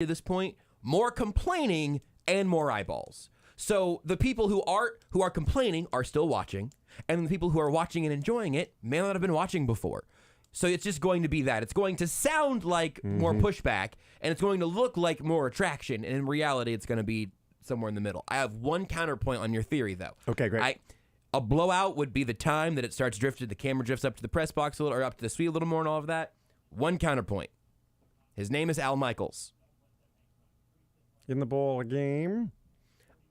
to this point, more complaining and more eyeballs. So the people who are complaining are still watching, and the people who are watching and enjoying it may not have been watching before. So it's just going to be that. It's going to sound like more pushback, and it's going to look like more attraction, and in reality, it's going to be somewhere in the middle. I have one counterpoint on your theory, though. Okay, great. A blowout would be the time that it starts drifting, the camera drifts up to the press box a little, or up to the suite a little more and all of that. One counterpoint. His name is Al Michaels. In the ball game.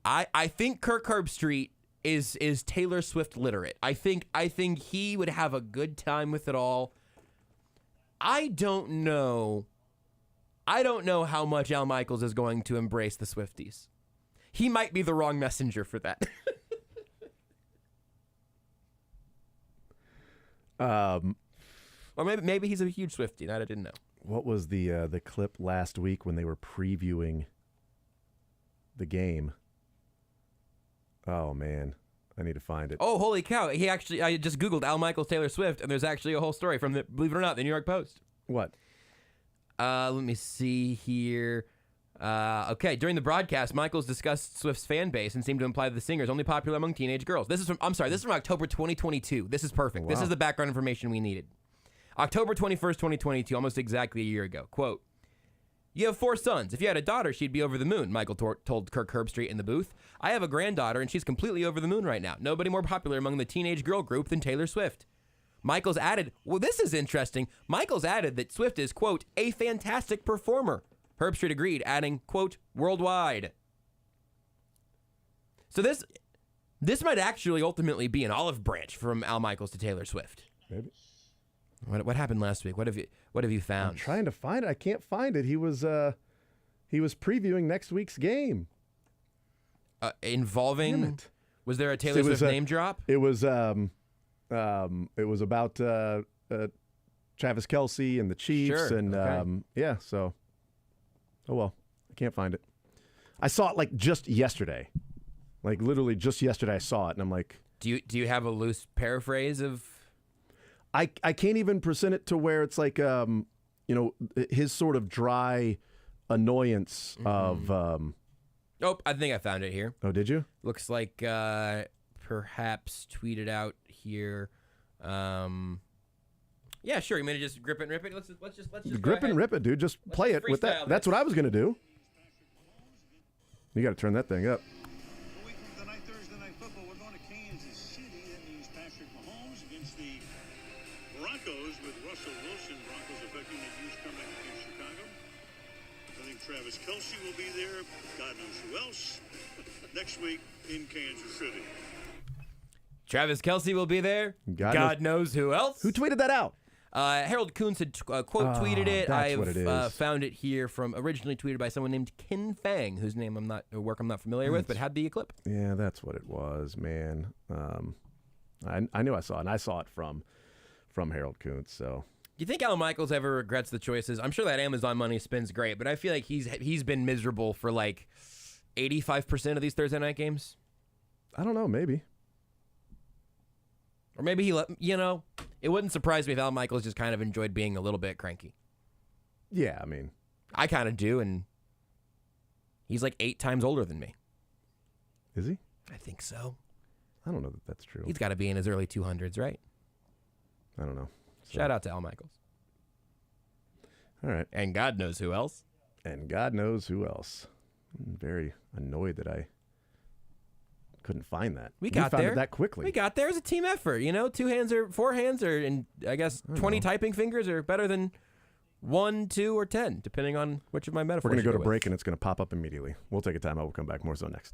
I think Kirk Herbstreit is Taylor Swift literate. I think he would have a good time with it all. I don't know how much Al Michaels is going to embrace the Swifties. He might be the wrong messenger for that. Or maybe he's a huge Swiftie. That I didn't know. What was the clip last week when they were previewing the game? Oh man, I need to find it. Oh, holy cow! I just Googled Al Michaels Taylor Swift, and there's actually a whole story from believe it or not, the New York Post. What? Let me see here. Okay, during the broadcast, Michaels discussed Swift's fan base and seemed to imply that the singer is only popular among teenage girls. This is from October 2022. This is perfect. Wow. This is the background information we needed. October 21st, 2022, almost exactly a year ago. Quote, "You have 4 sons. If you had a daughter, she'd be over the moon," Michael told Kirk Herbstreit in the booth. "I have a granddaughter, and she's completely over the moon right now. Nobody more popular among the teenage girl group than Taylor Swift." Michaels added, well, this is interesting. Michaels added that Swift is, quote, "a fantastic performer." Herbstreit agreed, adding, quote, "worldwide." So this might actually ultimately be an olive branch from Al Michaels to Taylor Swift. Maybe. What happened last week? What have you found? I'm trying to find it. I can't find it. He was previewing next week's game. Involving. Damn it. Was there a Taylor Swift name drop? It was about Travis Kelce and the Chiefs, Sure. and Okay. yeah. So, oh well, I can't find it. I saw it like just yesterday, like literally just yesterday. I saw it, and I'm like, Do you have a loose paraphrase of? I can't even present it to where it's like his sort of dry annoyance of. Oh, I think I found it here. Oh, did you? Looks like perhaps tweeted out here. Yeah, sure. You mean to just grip it and rip it? Let's just Grip and rip it, dude. Just play it with that. freestyle That's this. what I was gonna do. You got to turn that thing up. A week from tonight, Thursday Night Football, we're going to Kansas City. That means Patrick Mahomes against the Broncos with Russell Wilson. Broncos affecting the Hughes comeback against Chicago. I think Travis Kelce will be there. God knows who else. Next week in Kansas City. Travis Kelce will be there. God knows who else. Who tweeted that out? Harold Kuntz had quote tweeted it. That's what it is. I've found it here from originally tweeted by someone named Kin Fang, whose name I'm not familiar with, but had the clip. Yeah, that's what it was, man. I knew I saw it, and I saw it from Harold Kuntz. So, Do you think Al Michaels ever regrets the choices? I'm sure that Amazon money spends great, but I feel like he's been miserable for like 85% of these Thursday night games. I don't know, maybe. Or maybe it wouldn't surprise me if Al Michaels just kind of enjoyed being a little bit cranky. Yeah, I mean, I kind of do, and he's like 8 times older than me. is he? I think so. I don't know that that's true. He's got to be in his early 200s, right? I don't know. So, Shout out to Al Michaels. All right. And God knows who else. And God knows who else. I'm very annoyed that I couldn't find that. We got found there it that quickly. We got there. It was a team effort. 4 hands and I guess 20 typing fingers are better than 1, 2, or 10, depending on which of my metaphors. We're going to you go to with. break, and it's going to pop up immediately. We'll take a time out. We'll come back. More so next.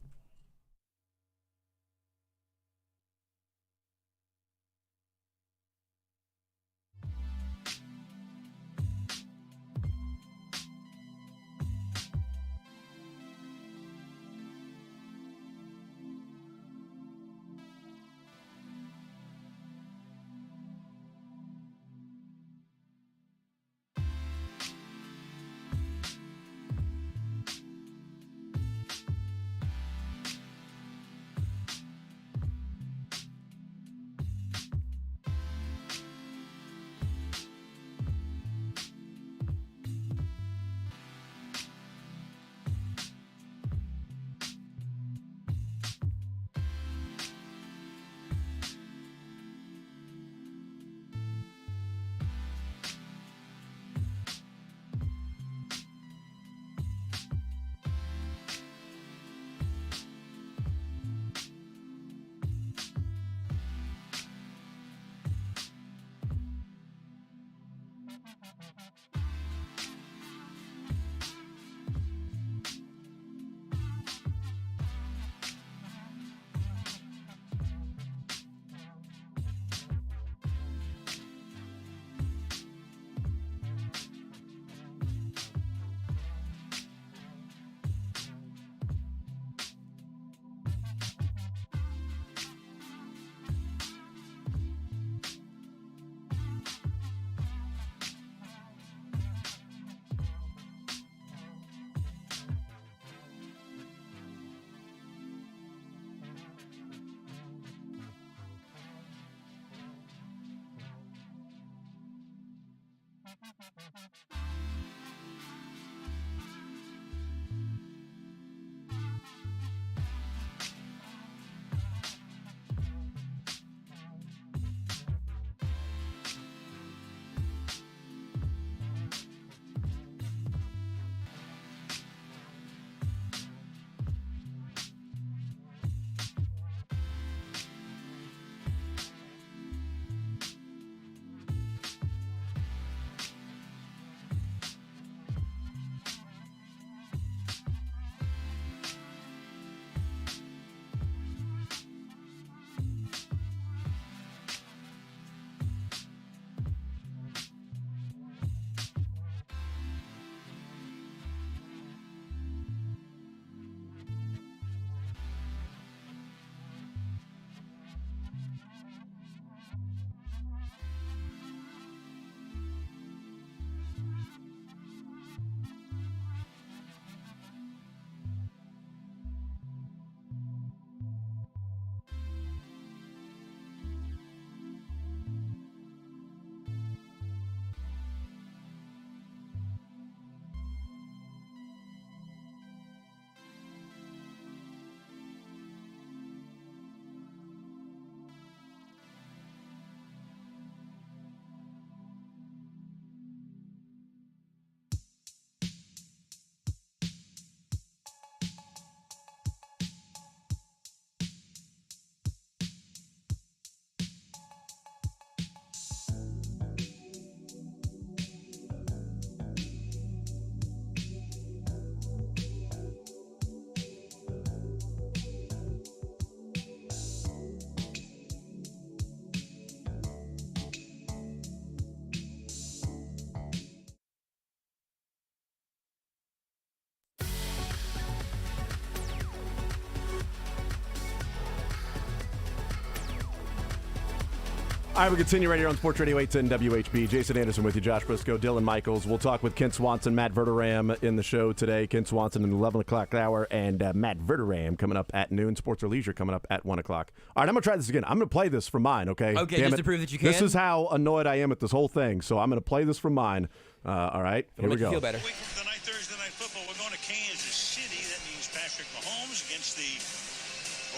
All right, we continue right here on Sports Radio 810 WHB. Jason Anderson with you, Josh Brisco, Dylan Michaels. We'll talk with Kent Swanson, Matt Verderam in the show today. Kent Swanson in the 11 o'clock hour, and Matt Verderam coming up at noon. Sports or Leisure coming up at 1 o'clock. All right, I'm going to try this again. I'm going to play this from mine, okay? Okay, Damn just it. to prove that you can? This is how annoyed I am at this whole thing, so I'm going to play this from mine. All right, here we go. Feel better. A week from tonight, Thursday Night Football, we're going to Kansas City. That means Patrick Mahomes against the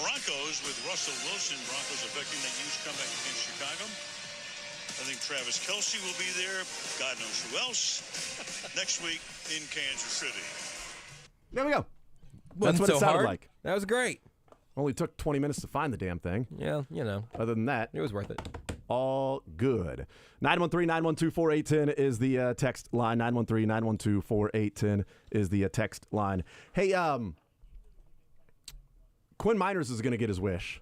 Broncos with Russell Wilson. Broncos affecting that huge comeback against Chicago. I think Travis Kelce will be there. God knows who else. Next week in Kansas City. There we go. Wasn't That's what so it sounded hard. like. That was great. Only took 20 minutes to find the damn thing. Yeah, you know, Other than that, it was worth it. all good. 913-912-4810 is the text line. 913-912-4810 is the text line. Hey, Quinn Miners is going to get his wish.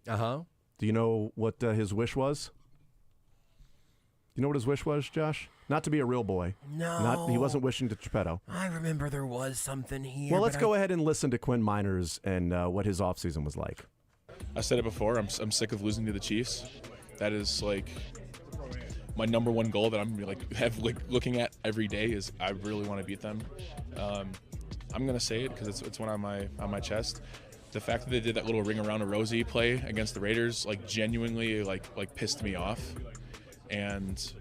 Uh-huh. Do you know what his wish was? You know what his wish was, Josh? Not to be a real boy. No. He wasn't wishing to Geppetto. I remember there was something here. Well, let's go ahead and listen to Quinn Miners and what his offseason was like. I said it before. I'm sick of losing to the Chiefs. That is like my number one goal that I'm looking at every day is I really want to beat them. I'm gonna say it because it's one on my chest. The fact that they did that little ring around a rosy play against the Raiders genuinely pissed me off, and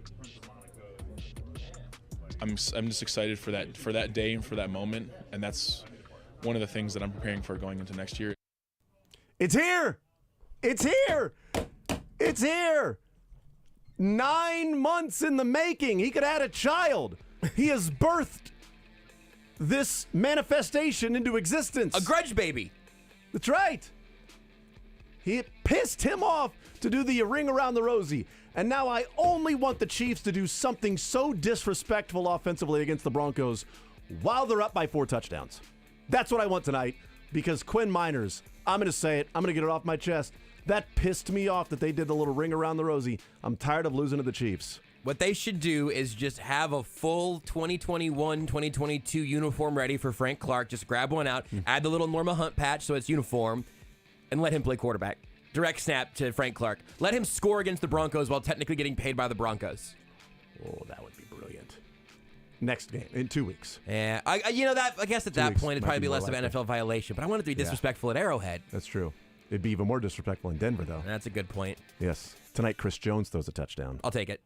I'm just excited for that day and for that moment, and that's one of the things that I'm preparing for going into next year. It's here! It's here! It's here! 9 months in the making. He could have had a child. He has birthed this manifestation into existence. A grudge baby. That's right. It pissed him off to do the ring around the rosy. And now I only want the Chiefs to do something so disrespectful offensively against the Broncos while they're up by 4 touchdowns. That's what I want tonight because Quinn Miners, I'm going to say it. I'm going to get it off my chest. That pissed me off that they did the little ring around the rosy. I'm tired of losing to the Chiefs. What they should do is just have a full 2021-2022 uniform ready for Frank Clark. Just grab one out, add the little Norma Hunt patch so it's uniform, and let him play quarterback. Direct snap to Frank Clark. Let him score against the Broncos while technically getting paid by the Broncos. Oh, that would be brilliant. Next game in 2 weeks. Yeah, I guess at that point it'd probably be less of an NFL violation, but I want it to be disrespectful at Arrowhead. That's true. It'd be even more disrespectful in Denver, though. That's a good point. Yes. Tonight, Chris Jones throws a touchdown. I'll take it.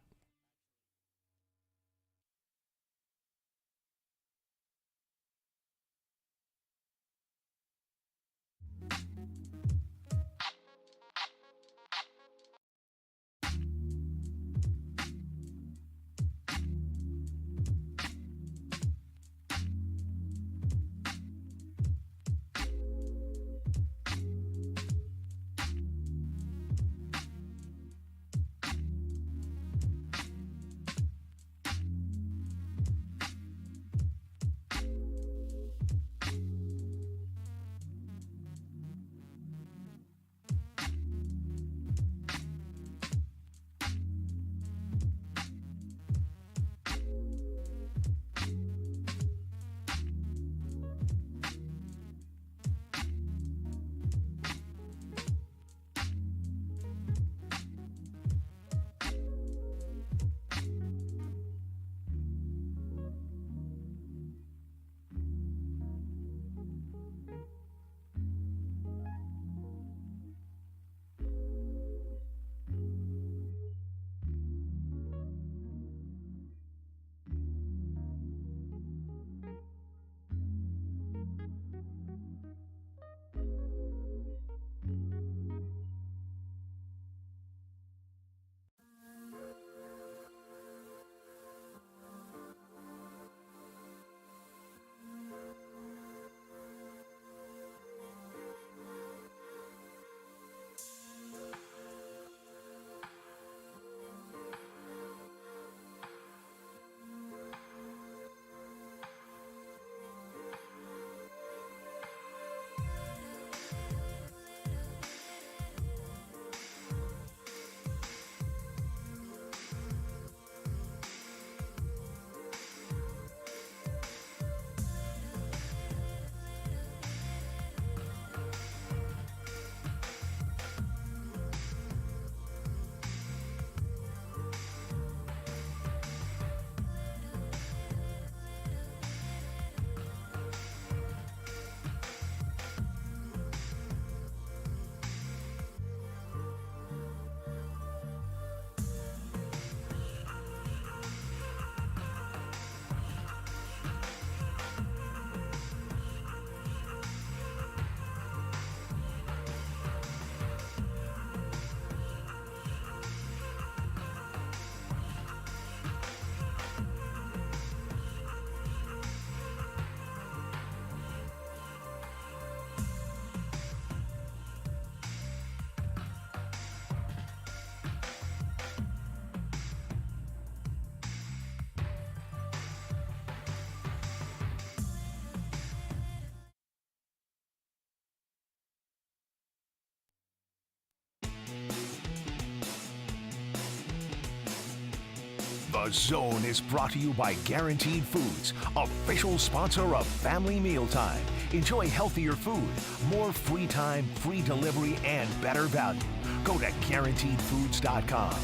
The Zone is brought to you by Guaranteed Foods, official sponsor of Family Mealtime. Enjoy healthier food, more free time, free delivery, and better value. Go to GuaranteedFoods.com.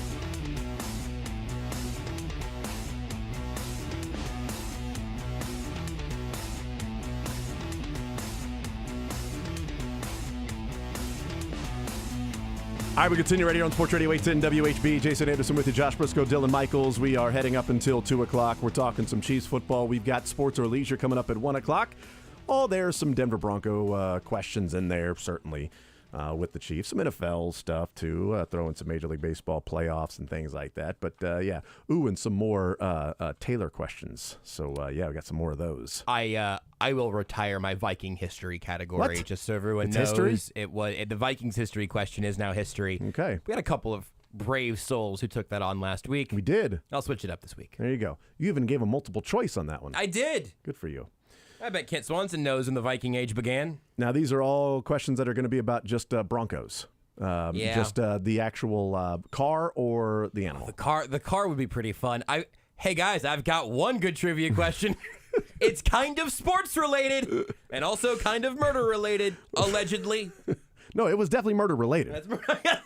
All right, we continue right here on Sports Radio 810 WHB. Jason Anderson with you, Josh Brisco, Dylan Michaels. We are heading up until 2 o'clock. We're talking some Chiefs football. We've got sports or leisure coming up at 1 o'clock. Oh, there's some Denver Bronco questions in there, certainly, with the Chiefs. Some NFL stuff, too, throwing some Major League Baseball playoffs and things like that. But, yeah, and some more Taylor questions. So, yeah, we got some more of those. I will retire my Viking history category, What? just so everyone It's knows. history? The Vikings history question is now history. Okay. We had a couple of brave souls who took that on last week. We did. I'll switch it up this week. There you go. You even gave a multiple choice on that one. I did. Good for you. I bet Kent Swanson knows when the Viking age began. Now, these are all questions that are going to be about just Broncos. Yeah. Just the actual car or the animal. The car would be pretty fun. Hey guys, I've got one good trivia question. It's kind of sports related and also kind of murder related, allegedly. No, it was definitely murder related.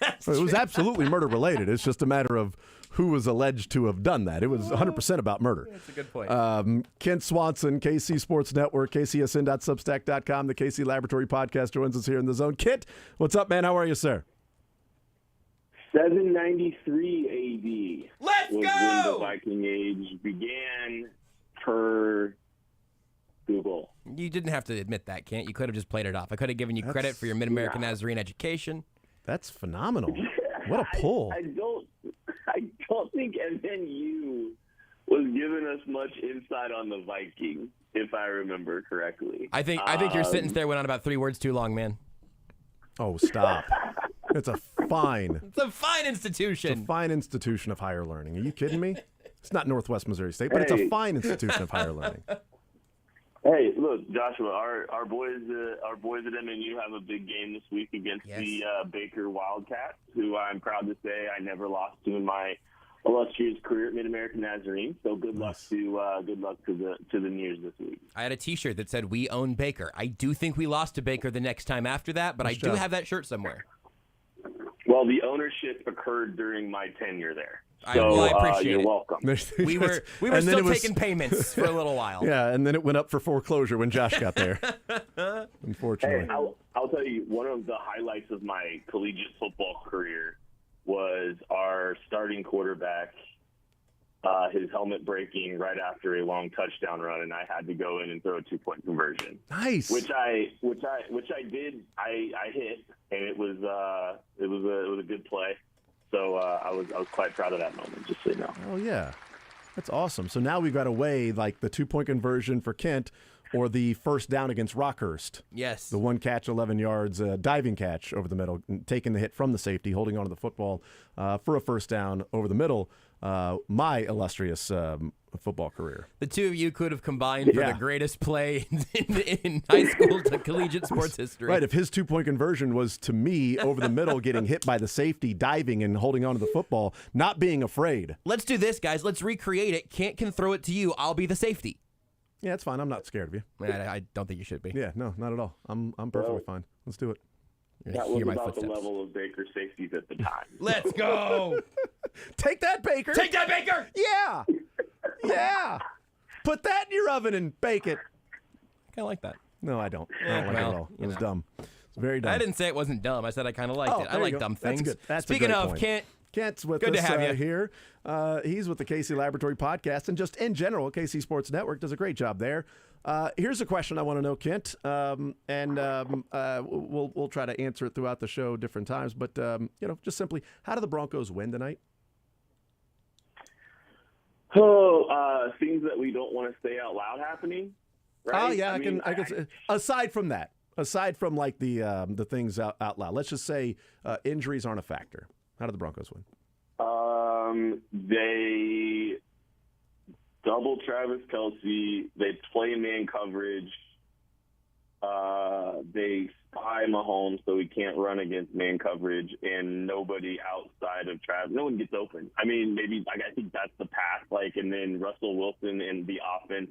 That's It was absolutely murder related. It's just a matter of who was alleged to have done that. It was 100% about murder. That's a good point. Kent Swanson, KC Sports Network, KCSN.substack.com, the KC Laboratory Podcast joins us here in the Zone. Kent, what's up, man? How are you, sir? 793 AD Let's was go! when the Viking Age began, per Google. You didn't have to admit that, Kent. You could have just played it off. I could have given you credit for your Mid-American Nazarene education. That's phenomenal. What a pull. I don't think MNU was giving us much insight on the Vikings, if I remember correctly. I think your sentence there went on about 3 words too long, man. Oh, stop. It's a fine. It's a fine institution. It's a fine institution of higher learning. Are you kidding me? It's not Northwest Missouri State, but it's a Hey. fine institution of higher learning. Hey, look, Joshua, our boys at MNU have a big game this week against the Baker Wildcats, who I'm proud to say I never lost to in my illustrious career at Mid-American Nazarene. So good luck to the Nears this week. I had a T-shirt that said "We own Baker." I do think we lost to Baker the next time after that, but I do have that shirt somewhere. Well, the ownership occurred during my tenure there. I So appreciate you're it. welcome. We were And then still it was- taking payments for a little while. Yeah, and then it went up for foreclosure when Josh got there. Unfortunately. Hey, I'll tell you, one of the highlights of my collegiate football career was our starting quarterback, his helmet breaking right after a long touchdown run, and I had to go in and throw a 2-point conversion. Nice. Which I did. I hit, and it was a good play. So I was quite proud of that moment, just so you know. Oh, yeah. That's awesome. So now we've got a way like the 2-point conversion for Kent or the first down against Rockhurst. Yes. The 1 catch, 11 yards, diving catch over the middle, taking the hit from the safety, holding onto the football for a first down over the middle. My illustrious football career. The two of you could have combined for Yeah. the greatest play in high school to collegiate sports history. Right, if his 2-point conversion was to me over the middle, getting hit by the safety, diving and holding onto the football, not being afraid. Let's do this, guys. Let's recreate it. Kent can throw it to you. I'll be the safety. Yeah, it's fine. I'm not scared of you. I don't think you should be. Yeah, no, not at all. I'm perfectly fine. Let's do it. You're That gonna was hear my about the footsteps. level of Baker safeties at the time. Let's go. Take that, Baker. Take that, Baker. Yeah. Yeah. Put that in your oven and bake it. I like that. No, I don't. I don't like it at well, all. It you was know. dumb. It's very dumb. I didn't say it wasn't dumb. I said I kind of liked it. I there you like go. dumb That's things. good. That's a Speaking great of, point. Kent, Kent's with Good to us have you. here. He's with the KC Laboratory Podcast, and just in general, KC Sports Network does a great job there. Here's a question I want to know, Kent, and we'll try to answer it throughout the show different times. But just simply, how do the Broncos win tonight? Things that we don't want to say out loud happening. Right? Oh yeah, I can. Aside from that, aside from like the things out loud, let's just say injuries aren't a factor. How do the Broncos win? They double Travis Kelce. They play man coverage. they spy Mahomes so he can't run against man coverage, and nobody outside of Travis, no one gets open. I mean, maybe I think that's the path. Like, and then Russell Wilson and the offense,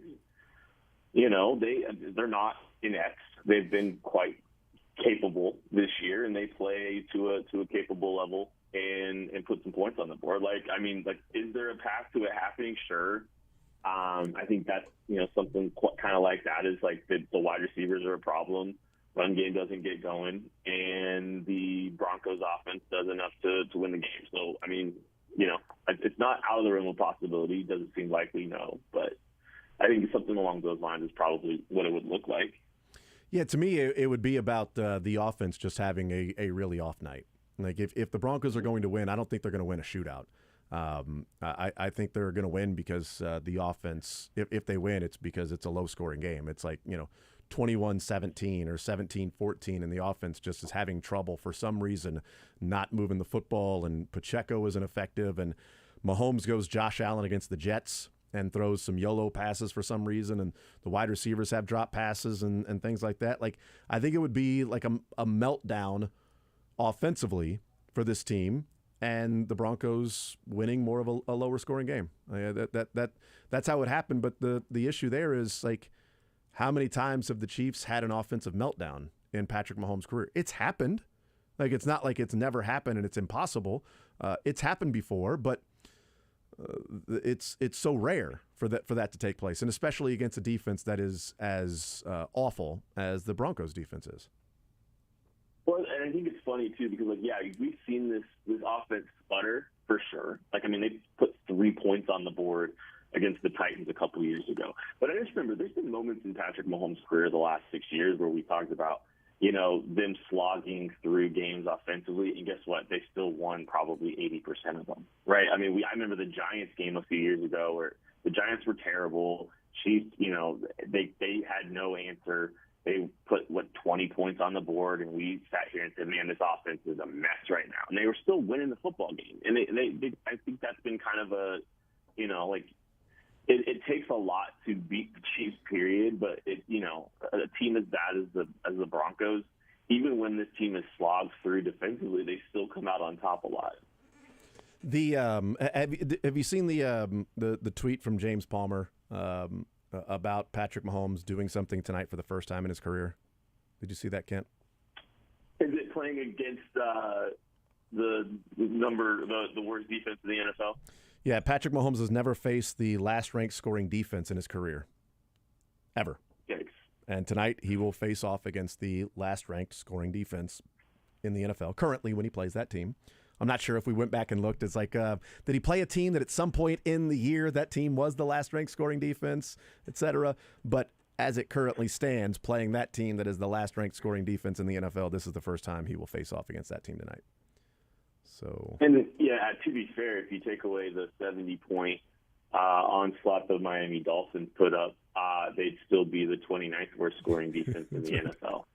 they're not inept. They've been quite capable this year, and they play to a capable level and put some points on the board. Is there a path to it happening? Sure. I think that's, something kind of like that is like the wide receivers are a problem. Run game doesn't get going, and the Broncos offense does enough to win the game. So, it's not out of the realm of possibility. It doesn't seem likely, no. But I think something along those lines is probably what it would look like. Yeah, to me, it would be about the offense just having a really off night. Like, if the Broncos are going to win, I don't think they're going to win a shootout. I think they're going to win because the offense, if they win, it's because it's a low-scoring game. It's like, 21-17 or 17-14, and the offense just is having trouble for some reason not moving the football, and Pacheco isn't effective, and Mahomes goes Josh Allen against the Jets and throws some YOLO passes for some reason, and the wide receivers have drop passes and things like that. Like, I think it would be like a meltdown offensively for this team, and the Broncos winning more of a lower scoring game. That's how it happened. But the issue there is, like, how many times have the Chiefs had an offensive meltdown in Patrick Mahomes' career? It's happened. Like, it's not like it's never happened and it's impossible. It's happened before, but it's so rare for that to take place, and especially against a defense that is as awful as the Broncos defense is. Well, and I think it's funny too because, we've seen this offense sputter for sure. They put 3 points on the board against the Titans a couple years ago. But I just remember there's been moments in Patrick Mahomes' career the last 6 years where we talked about, them slogging through games offensively, and guess what? They still won probably 80% of them, right? I remember the Giants game a few years ago where the Giants were terrible. Chiefs, they had no answer. They put 20 points on the board, and we sat here and said, "Man, this offense is a mess right now." And they were still winning the football game. And they I think that's been kind of a, it takes a lot to beat the Chiefs, period. But a team as bad as the Broncos, even when this team is slogged through defensively, they still come out on top a lot. Have you seen the tweet from James Palmer about Patrick Mahomes doing something tonight for the first time in his career? Did you see that, Kent? Is it playing against the worst defense in the NFL? Yeah, Patrick Mahomes has never faced the last-ranked scoring defense in his career, ever. Yikes. And tonight he will face off against the last-ranked scoring defense in the NFL, currently when he plays that team. I'm not sure if we went back and looked. It's like, did he play a team that at some point in the year that team was the last-ranked scoring defense, et cetera? But as it currently stands, playing that team that is the last-ranked scoring defense in the NFL, this is the first time he will face off against that team tonight. So. And to be fair, if you take away the 70-point onslaught the Miami Dolphins put up, they'd still be the 29th worst scoring defense in the NFL.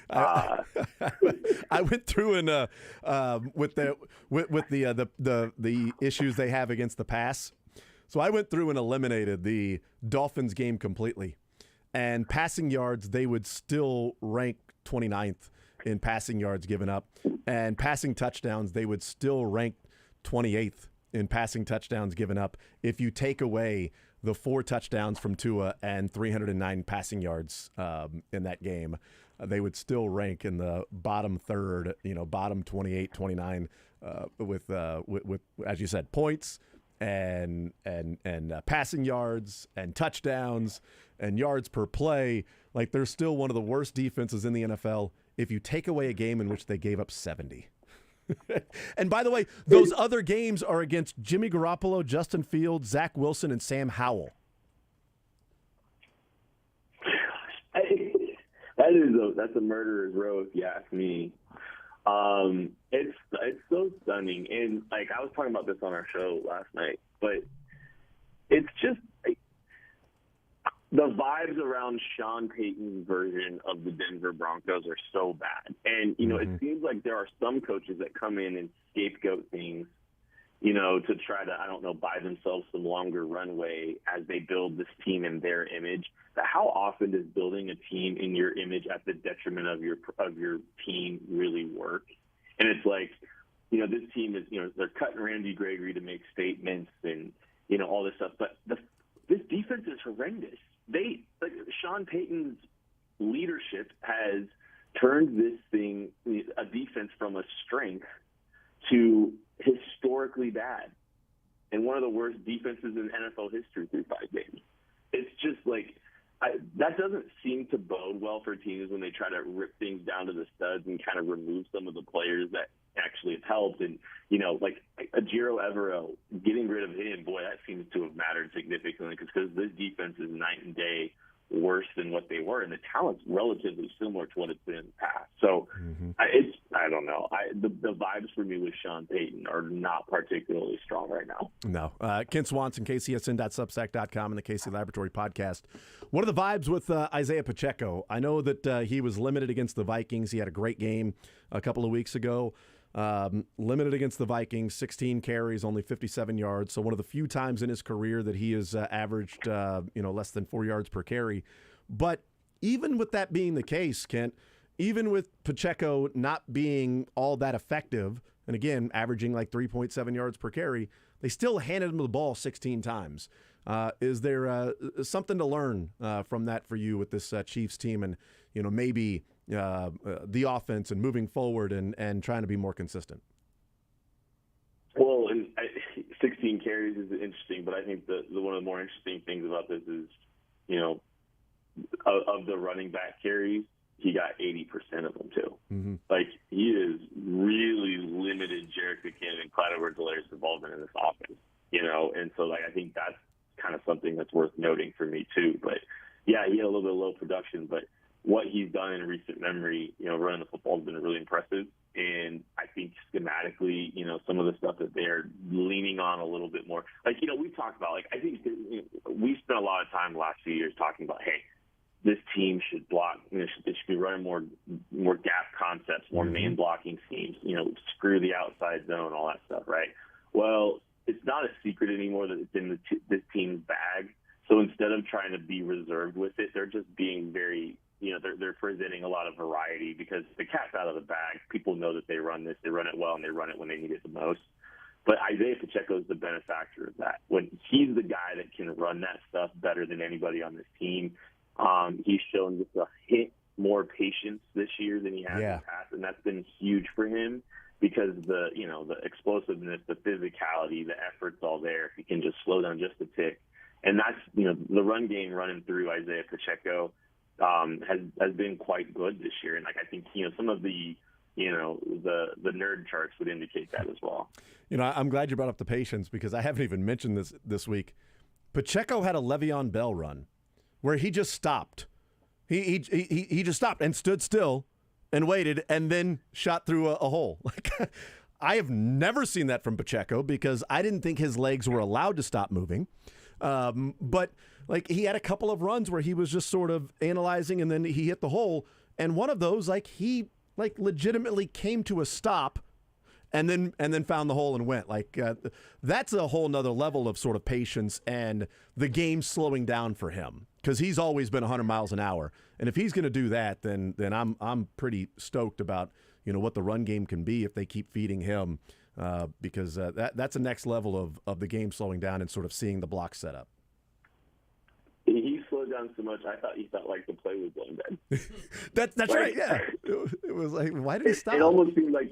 I went through and with the issues they have against the pass. So I went through and eliminated the Dolphins game completely. And passing yards, they would still rank 29th in passing yards given up. And passing touchdowns, they would still rank 28th in passing touchdowns given up. If you take away the 4 touchdowns from Tua and 309 passing yards in that game, they would still rank in the bottom third, bottom 28, 29 with as you said, points and passing yards and touchdowns and yards per play. Like, they're still one of the worst defenses in the NFL if you take away a game in which they gave up 70. And by the way, those other games are against Jimmy Garoppolo, Justin Fields, Zach Wilson, and Sam Howell. That's a murderer's row, if you ask me. It's so stunning, and I was talking about this on our show last night, but it's just the vibes around Sean Payton's version of the Denver Broncos are so bad. And, it seems like there are some coaches that come in and scapegoat things to try to, I don't know, buy themselves some longer runway as they build this team in their image. But how often does building a team in your image at the detriment of your team really work? And it's like, this team is, they're cutting Randy Gregory to make statements and, all this stuff. But this defense is horrendous. Sean Payton's leadership has turned this thing, a defense, from a strength to historically bad, and one of the worst defenses in NFL history through 5 games. It's just like that doesn't seem to bode well for teams when they try to rip things down to the studs and kind of remove some of the players that actually have helped. And like Ajiro Evero, getting rid of him, boy, that seems to have mattered significantly because this defense is night and day worse than what they were, and the talent's relatively similar to what it's been in the past. So I don't know. The vibes for me with Sean Payton are not particularly strong right now. No. Ken Swanson, KCSN.substack.com, and the KC Laboratory podcast. What are the vibes with Isaiah Pacheco? I know that he was limited against the Vikings. He had a great game a couple of weeks ago. Limited against the Vikings, 16 carries, only 57 yards. So one of the few times in his career that he has averaged, less than 4 yards per carry. But even with that being the case, Kent, even with Pacheco not being all that effective, and again, averaging like 3.7 yards per carry, they still handed him the ball 16 times. Is there something to learn from that for you with this Chiefs team and, maybe the offense and moving forward and trying to be more consistent? Well, 16 carries is interesting, but I think the one of the more interesting things about this is, of the running back carries, he got 80% of them too. Mm-hmm. Like, he is really limited Jerick McKinnon and Clyde Edwards-Helaire's involvement in this offense, and so I think that's kind of something that's worth noting for me too. But yeah, he had a little bit of low production, but what he's done in recent memory, running the football has been really impressive. And I think schematically, some of the stuff that they're leaning on a little bit more, we've talked about, I think we spent a lot of time the last few years talking about, hey, this team should block, they should be running more gap concepts, more man blocking schemes, screw the outside zone, all that stuff, right? Well, it's not a secret anymore that it's in this team's bag. So instead of trying to be reserved with it, they're just being very, they're presenting a lot of variety because the cat's out of the bag. People know that they run this, they run it well, and they run it when they need it the most. But Isaiah Pacheco is the benefactor of that. When he's the guy that can run that stuff better than anybody on this team, he's shown just a hint more patience this year than he has in the past, and that's been huge for him because the explosiveness, the physicality, the effort's all there. If he can just slow down just a tick. And that's, the run game running through Isaiah Pacheco has been quite good this year. And I think, some of the nerd charts would indicate that as well. I'm glad you brought up the patience because I haven't even mentioned this week. Pacheco had a Le'Veon Bell run where he just stopped. He just stopped and stood still and waited and then shot through a hole. I have never seen that from Pacheco because I didn't think his legs were allowed to stop moving. But he had a couple of runs where he was just sort of analyzing and then he hit the hole. And one of those, he legitimately came to a stop and then found the hole and went. That's a whole nother level of sort of patience and the game slowing down for him because he's always been 100 miles an hour. And if he's going to do that, then I'm pretty stoked about, what the run game can be if they keep feeding him. Because that's a next level of the game slowing down and sort of seeing the block set up. He slowed down so much, I thought he felt like the play was going dead. That's right, yeah. It was like, why did he stop? It almost seemed like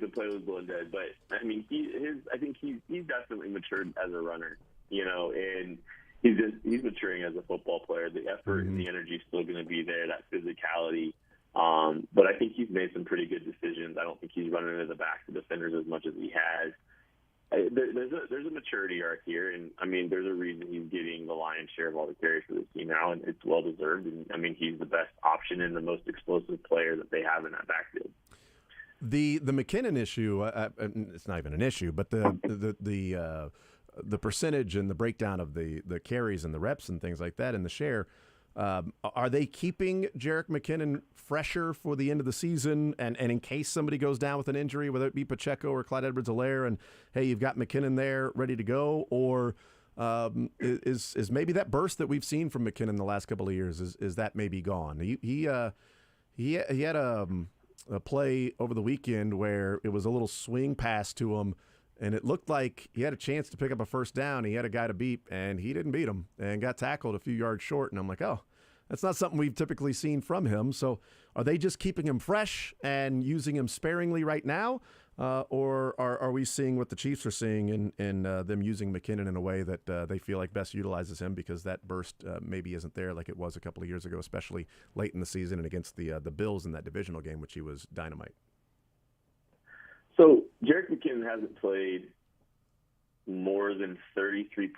the play was going dead. But I mean, I think he's definitely matured as a runner, and he's maturing as a football player. The effort and the energy is still going to be there. That physicality. But I think he's made some pretty good decisions. I don't think he's running into the back of defenders as much as he has. There's a maturity arc here, and I mean, there's a reason he's getting the lion's share of all the carries for this team now, and it's well deserved. And I mean, he's the best option and the most explosive player that they have in that backfield. The McKinnon issue, it's not even an issue, but the percentage and the breakdown of the carries and the reps and things like that and the share. Are they keeping Jerick McKinnon fresher for the end of the season? And in case somebody goes down with an injury, whether it be Pacheco or Clyde Edwards-Helaire, and hey, you've got McKinnon there ready to go, or is maybe that burst that we've seen from McKinnon the last couple of years is that maybe gone? He had a play over the weekend where it was a little swing pass to him, and it looked like he had a chance to pick up a first down. He had a guy to beat, and he didn't beat him and got tackled a few yards short. And I'm like, oh, that's not something we've typically seen from him. So are they just keeping him fresh and using him sparingly right now? Or are we seeing what the Chiefs are seeing in them using McKinnon in a way that they feel like best utilizes him because that burst maybe isn't there like it was a couple of years ago, especially late in the season and against the Bills in that divisional game, which he was dynamite? So Jerick McKinnon hasn't played more than 33%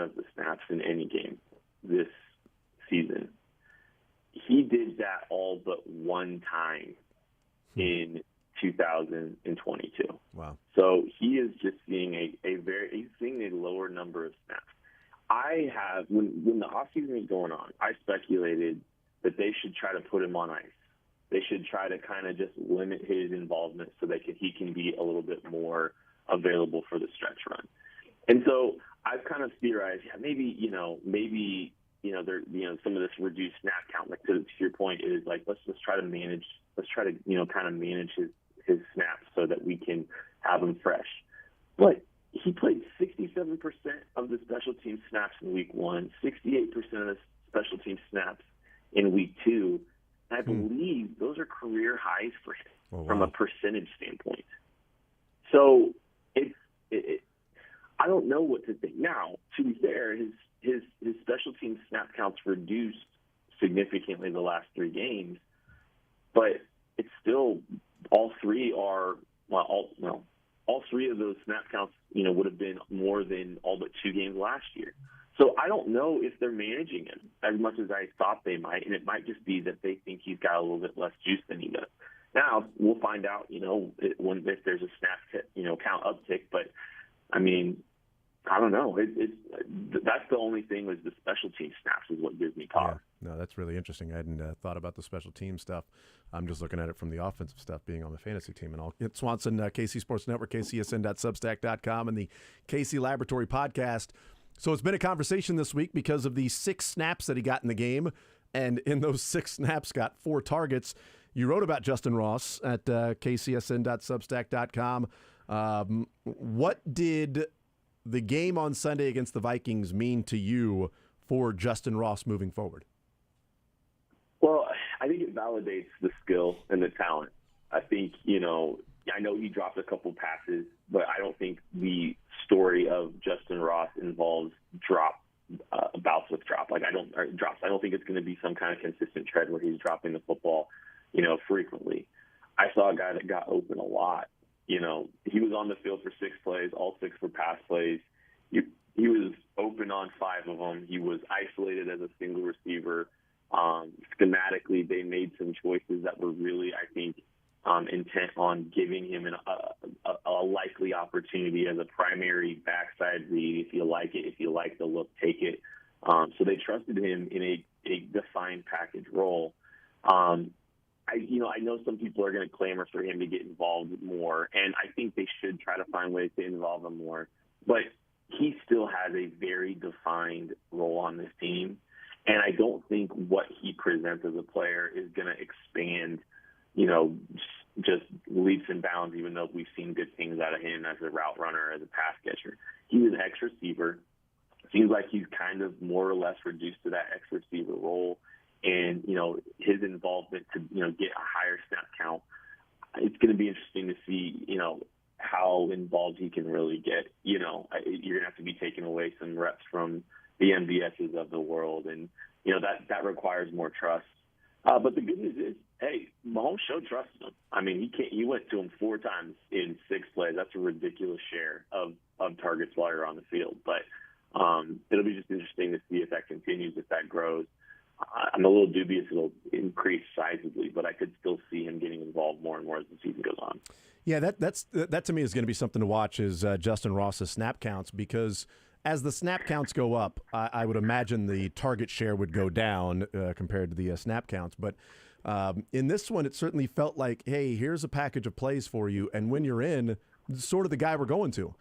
of the snaps in any game this season. He did that all but one time in 2022. Wow. So he is just seeing he's seeing a lower number of snaps. I have, when the offseason was going on, I speculated that they should try to put him on ice. They should try to kind of just line his involvement so that he can be a little bit more available for the stretch run. And so I've kind of theorized, maybe there, some of this reduced snap count, like to your point, is like let's try to manage his snaps so that we can have him fresh. But he played 67% of the special team snaps in week 1, 68% of the special team snaps in week 2. I believe those are career highs for him from a percentage standpoint. So I don't know what to think. Now, to be fair, his special team snap counts reduced significantly the last 3 games, but it's still all three of those snap counts, would have been more than all but 2 games last year. So I don't know if they're managing him as much as I thought they might, and it might just be that they think he's got a little bit less juice than he does. Now we'll find out, if there's a snap count uptick. But I mean, I don't know. That's the only thing was the special team snaps is what gives me pause. Yeah. No, that's really interesting. I hadn't thought about the special team stuff. I'm just looking at it from the offensive stuff being on the fantasy team. And I'll get Swanson, KC Sports Network, kcsn.substack.com, and the KC Laboratory podcast. So it's been a conversation this week because of the 6 snaps that he got in the game. And in those 6 snaps, got 4 targets. You wrote about Justin Ross at kcsn.substack.com. What did the game on Sunday against the Vikings mean to you for Justin Ross moving forward? Well, I think it validates the skill and the talent. I think, I know he dropped a couple passes, but I don't think the story of Justin Ross involves bouts with drops. I don't think it's going to be some kind of consistent trend where he's dropping the football, frequently. I saw a guy that got open a lot. He was on the field for 6 plays, all 6 were pass plays. He was open on 5 of them. He was isolated as a single receiver. Schematically, they made some choices that were really, I think, intent on giving him a likely opportunity as a primary backside read. If you like it, if you like the look, take it. So they trusted him in a defined package role. I know some people are going to clamor for him to get involved more, and I think they should try to find ways to involve him more. But he still has a very defined role on this team, and I don't think what he presents as a player is going to expand, just leaps and bounds, even though we've seen good things out of him as a route runner, as a pass catcher. He's an X receiver. Seems like he's kind of more or less reduced to that X receiver role. And, his involvement to, get a higher snap count, it's going to be interesting to see, how involved he can really get. You're going to have to be taking away some reps from the MVSs of the world. And, that requires more trust. But the good news is, hey, Mahomes showed trust in him. I mean, he went to him 4 times in 6 plays. That's a ridiculous share of targets while you're on the field. But it'll be just interesting to see if that continues, if that grows. I'm a little dubious it'll increase sizably, but I could still see him getting involved more and more as the season goes on. Yeah, that to me is going to be something to watch is Justin Ross's snap counts, because as the snap counts go up, I would imagine the target share would go down compared to the snap counts. But in this one, it certainly felt like, hey, here's a package of plays for you, and when you're in, sort of the guy we're going to.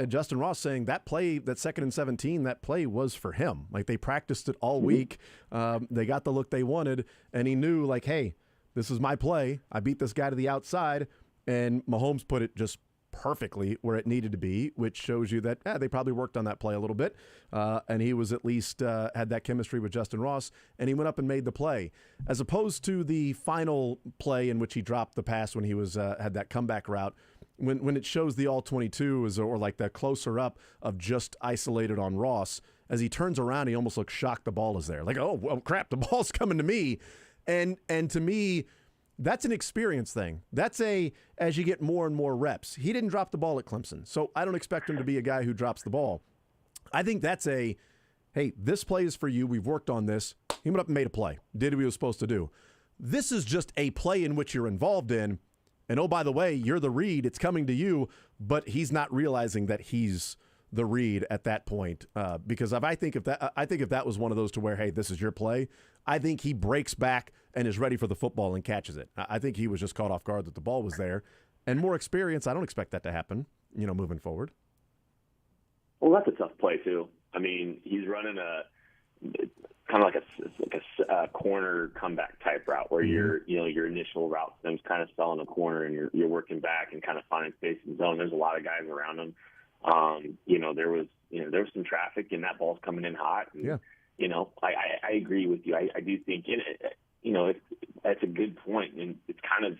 Justin Ross saying that play, that 2nd and 17, that play was for him. Like, they practiced it all week. They got the look they wanted, and he knew, like, hey, this is my play. I beat this guy to the outside, and Mahomes put it just perfectly where it needed to be, which shows you that they probably worked on that play a little bit, and he was at least had that chemistry with Justin Ross, and he went up and made the play, as opposed to the final play in which he dropped the pass when he was had that comeback route. When it shows the all 22 or like the closer up of just isolated on Ross, as he turns around, he almost looks shocked the ball is there. Like, oh, well, crap, the ball's coming to me. And to me, that's an experience thing. That's as you get more and more reps. He didn't drop the ball at Clemson, so I don't expect him to be a guy who drops the ball. I think that's hey, this play is for you. We've worked on this. He went up and made a play. Did what he was supposed to do. This is just a play in which you're involved in. And, oh, by the way, you're the read. It's coming to you, but he's not realizing that he's the read at that point. Because I think if that was one of those to where, hey, this is your play, I think he breaks back and is ready for the football and catches it. I think he was just caught off guard that the ball was there. And more experience, I don't expect that to happen, moving forward. Well, that's a tough play, too. I mean, he's running kind of like a corner comeback type route where your initial route is kind of selling a corner and you're working back and kind of finding space in zone. There's a lot of guys around him. There was some traffic and that ball's coming in hot. And, I agree with you. I do think that's a good point, and it's kind of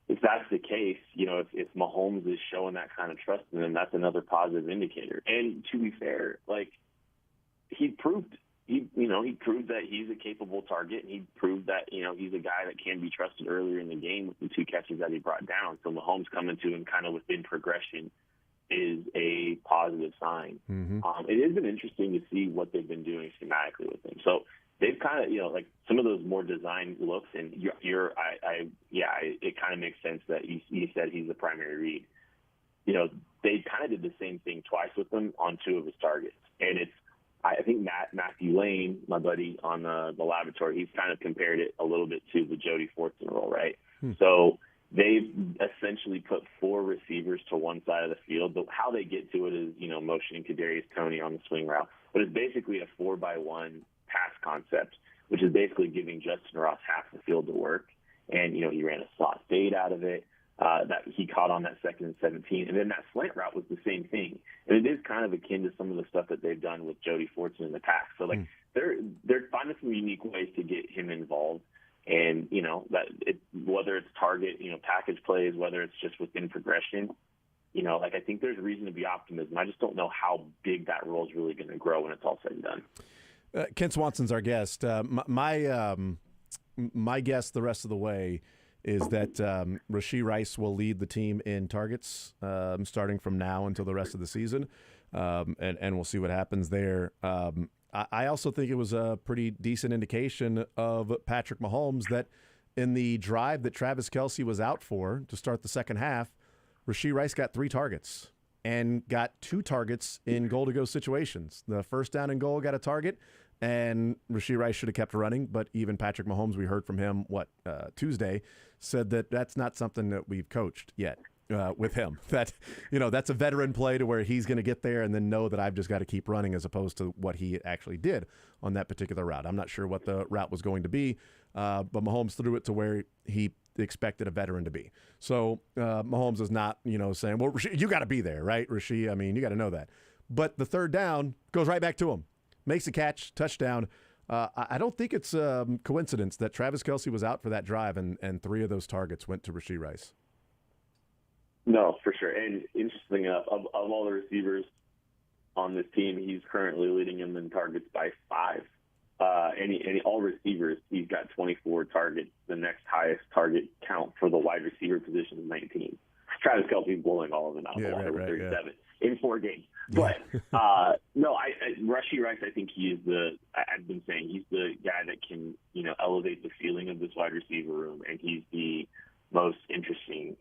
if that's the case, if Mahomes is showing that kind of trust in him, that's another positive indicator. And to be fair, like he proved that he's a capable target, and he proved that, he's a guy that can be trusted earlier in the game with the 2 catches that he brought down. So Mahomes coming to him kind of within progression is a positive sign. Mm-hmm. It has been interesting to see what they've been doing schematically with him. So they've kind of, like some of those more designed looks, and it kind of makes sense that you said he's the primary read. They kind of did the same thing twice with him on 2 of his targets, and I think Matthew Lane, my buddy on the laboratory, he's kind of compared it a little bit to the Jody Fortson role, right? So they've essentially put 4 receivers to one side of the field. But how they get to it is, motioning Kadarius Toney on the swing route. But it's basically a 4-by-1 pass concept, which is basically giving Justin Ross half the field to work. And, he ran a slot fade out of it. That he caught on that 2nd and 17. And then that slant route was the same thing. And it is kind of akin to some of the stuff that they've done with Jody Fortson in the past. So, they're finding some unique ways to get him involved. And, whether it's target, package plays, whether it's just within progression, I think there's reason to be optimism. I just don't know how big that role is really going to grow when it's all said and done. Ken Swanson's our guest. My guess the rest of the way is that Rashee Rice will lead the team in targets starting from now until the rest of the season, and we'll see what happens there. I also think it was a pretty decent indication of Patrick Mahomes that in the drive that Travis Kelce was out for to start the second half, Rashee Rice got 3 targets and got 2 targets in goal-to-go situations. The first down and goal got a target, and Rashee Rice should have kept running, but even Patrick Mahomes, we heard from him, Tuesday, said that that's not something that we've coached yet with him. That, that's a veteran play to where he's going to get there and then know that I've just got to keep running as opposed to what he actually did on that particular route. I'm not sure what the route was going to be, but Mahomes threw it to where he expected a veteran to be. So Mahomes is not, saying, well, Rashee, you got to be there, right, Rashee? I mean, you got to know that. But the third down goes right back to him. Makes a catch, touchdown. I don't think it's a coincidence that Travis Kelce was out for that drive and 3 of those targets went to Rashee Rice. No, for sure. And interesting enough, of all the receivers on this team, he's currently leading them in targets by 5. All receivers, he's got 24 targets. The next highest target count for the wide receiver position is 19. Travis Kelce's blowing all of them out of the water with 37 in 4 games. But Rashee Rice, I think I've been saying he's the guy that can, elevate the ceiling of this wide receiver room, and he's the most interesting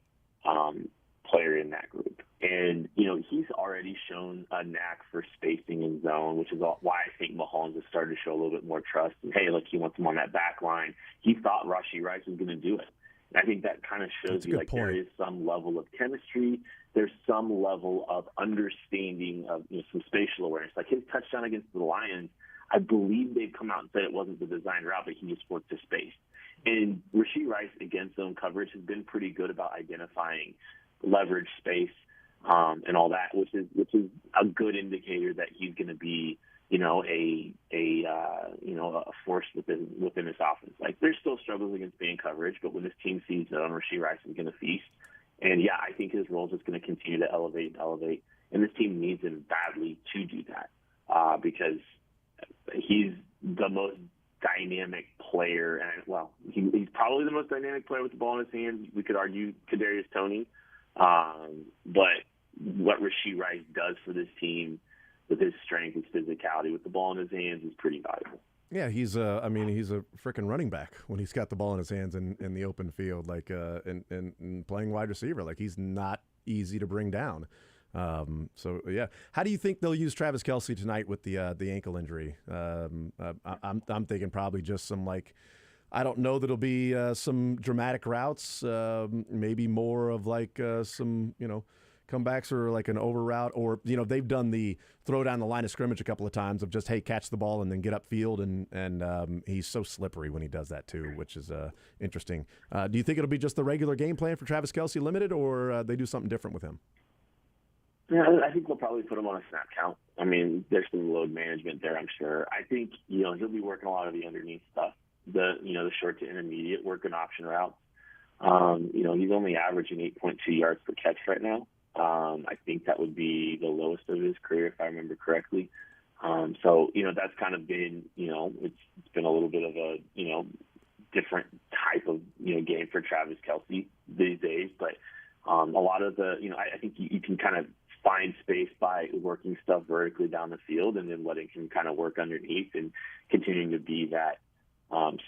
player in that group. And, you know, he's already shown a knack for spacing in zone, which is why I think Mahomes has started to show a little bit more trust. And, hey, look, he wants him on that back line. He thought Rashee Rice was going to do it. And I think that kind of shows you, like, there is some level of chemistry. There's some level of understanding of, you know, some spatial awareness. Like his touchdown against the Lions, I believe they've come out and said it wasn't the design route, but he just worked his space. And Rashee Rice against zone coverage has been pretty good about identifying leverage space and all that, which is a good indicator that he's going to be, you know, a force within this offense. Like there's still struggles against man coverage, but when this team sees that Rashee Rice is going to feast, and yeah, I think his role is just going to continue to elevate, and this team needs him badly to do that because he's the most dynamic player, and he's probably the most dynamic player with the ball in his hands. We could argue Kadarius Toney. But what Rashee Rice does for this team with his strength, his physicality, with the ball in his hands is pretty valuable. Yeah, he's a freaking running back when he's got the ball in his hands in the open field, like and playing wide receiver. Like he's not easy to bring down. So yeah, how do you think they'll use Travis Kelce tonight with the ankle injury? I'm thinking probably just some like. I don't know that it'll be some dramatic routes, maybe more of like some, you know, comebacks or like an over route, or, you know, they've done the throw down the line of scrimmage a couple of times of just, hey, catch the ball and then get upfield. And he's so slippery when he does that too, which is interesting. Do you think it'll be just the regular game plan for Travis Kelce limited, or they do something different with him? Yeah, I think they'll probably put him on a snap count. I mean, there's some load management there, I'm sure. I think, you know, he'll be working a lot of the underneath stuff. The short to intermediate work and option routes. You know, he's only averaging 8.2 yards per catch right now. I think that would be the lowest of his career, if I remember correctly. So, you know, that's kind of been, you know, it's been a little bit of a, you know, different type of, you know, game for Travis Kelce these days. But a lot of the, you know, I think you can kind of find space by working stuff vertically down the field and then letting him kind of work underneath and continuing to be that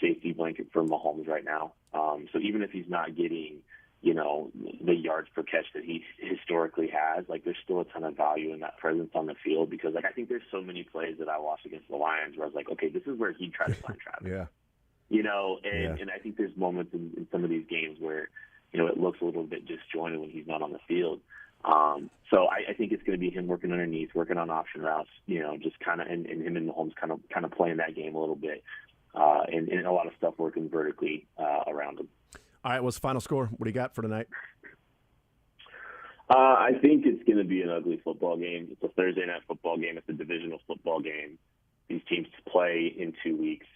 safety blanket for Mahomes right now. So even if he's not getting, you know, the yards per catch that he historically has, like there's still a ton of value in that presence on the field because, like, I think there's so many plays that I watched against the Lions where I was like, okay, this is where he'd try to find Travis. Yeah. You know, and I think there's moments in some of these games where, you know, it looks a little bit disjointed when he's not on the field. So I think it's going to be him working underneath, working on option routes, you know, just kind of, and him and Mahomes kind of playing that game a little bit. And a lot of stuff working vertically around him. All right, what's the final score? What do you got for tonight? I think it's going to be an ugly football game. It's a Thursday night football game. It's a divisional football game. These teams play in 2 weeks.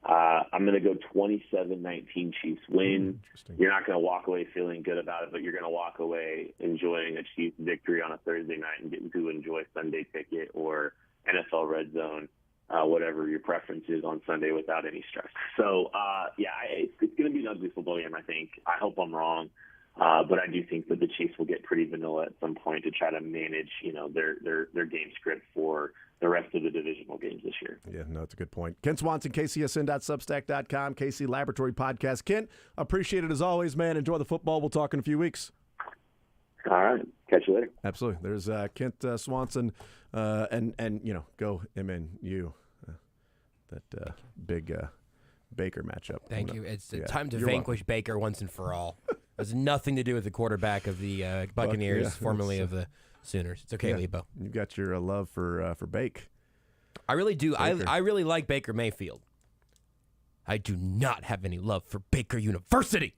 I'm going to go 27-19 Chiefs win. You're not going to walk away feeling good about it, but you're going to walk away enjoying a Chiefs victory on a Thursday night and getting to enjoy Sunday Ticket or NFL Red Zone. Whatever your preference is on Sunday without any stress. So, it's going to be an ugly football game, I think. I hope I'm wrong. But I do think that the Chiefs will get pretty vanilla at some point to try to manage, you know, their game script for the rest of the divisional games this year. Yeah, no, it's a good point. Kent Swanson, KCSN.substack.com, KC Laboratory Podcast. Kent, appreciate it as always, man. Enjoy the football. We'll talk in a few weeks. All right. Catch you later. Absolutely. There's Kent Swanson, and you know, go MNU. That big Baker matchup. Thank you. It's time to vanquish Baker once and for all. It has nothing to do with the quarterback of the Buccaneers, formerly of the Sooners. It's okay, Lebo. You've got your love for Bake. I really do. I really like Baker Mayfield. I do not have any love for Baker University.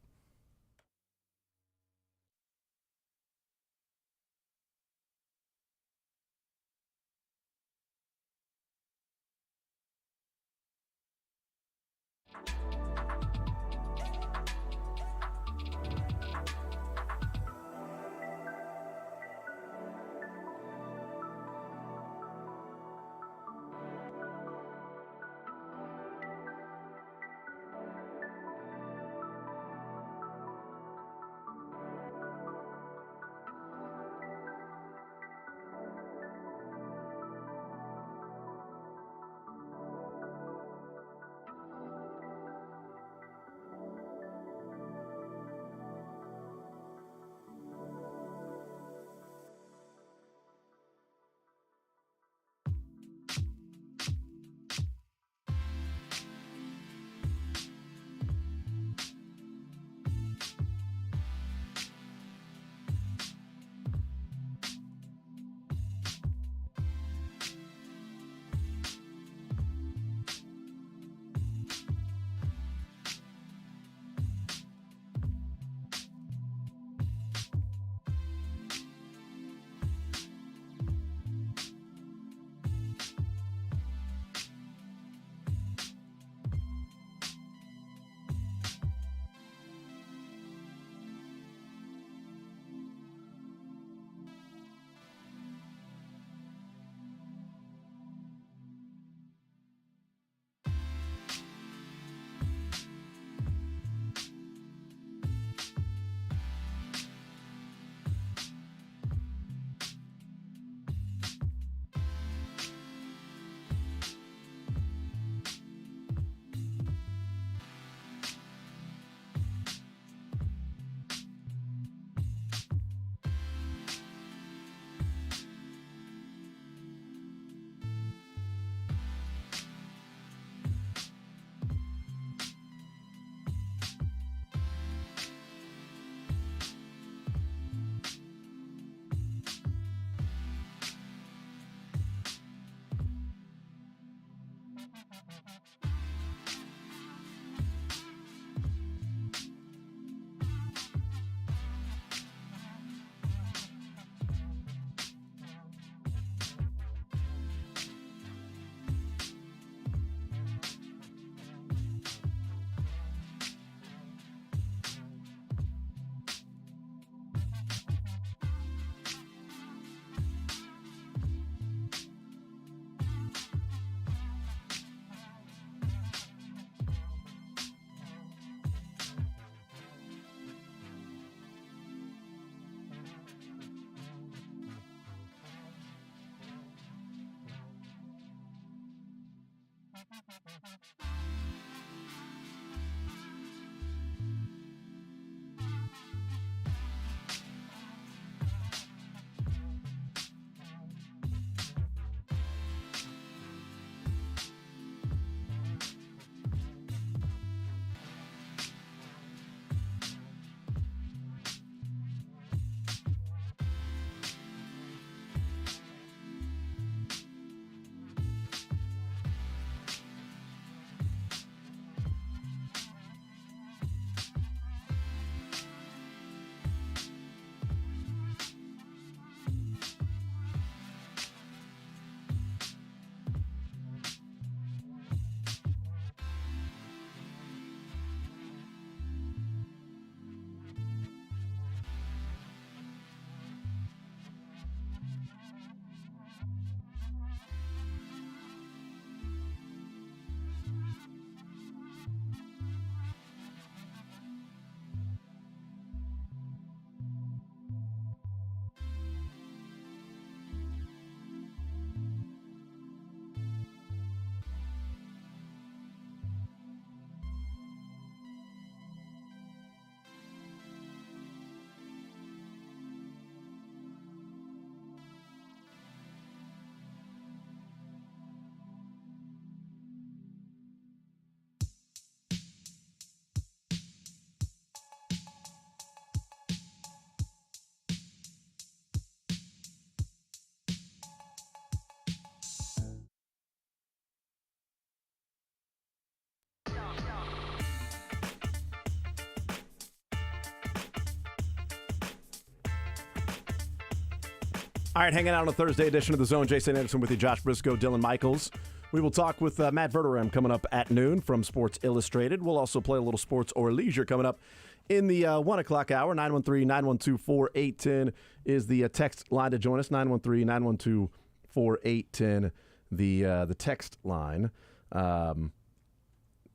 All right, hanging out on a Thursday edition of The Zone. Jason Anderson with you, Josh Brisco, Dylan Michaels. We will talk with Matt Verderame coming up at noon from Sports Illustrated. We'll also play a little sports or leisure coming up in the 1 o'clock hour. 913-912-4810 is the text line to join us. 913-912-4810, the text line.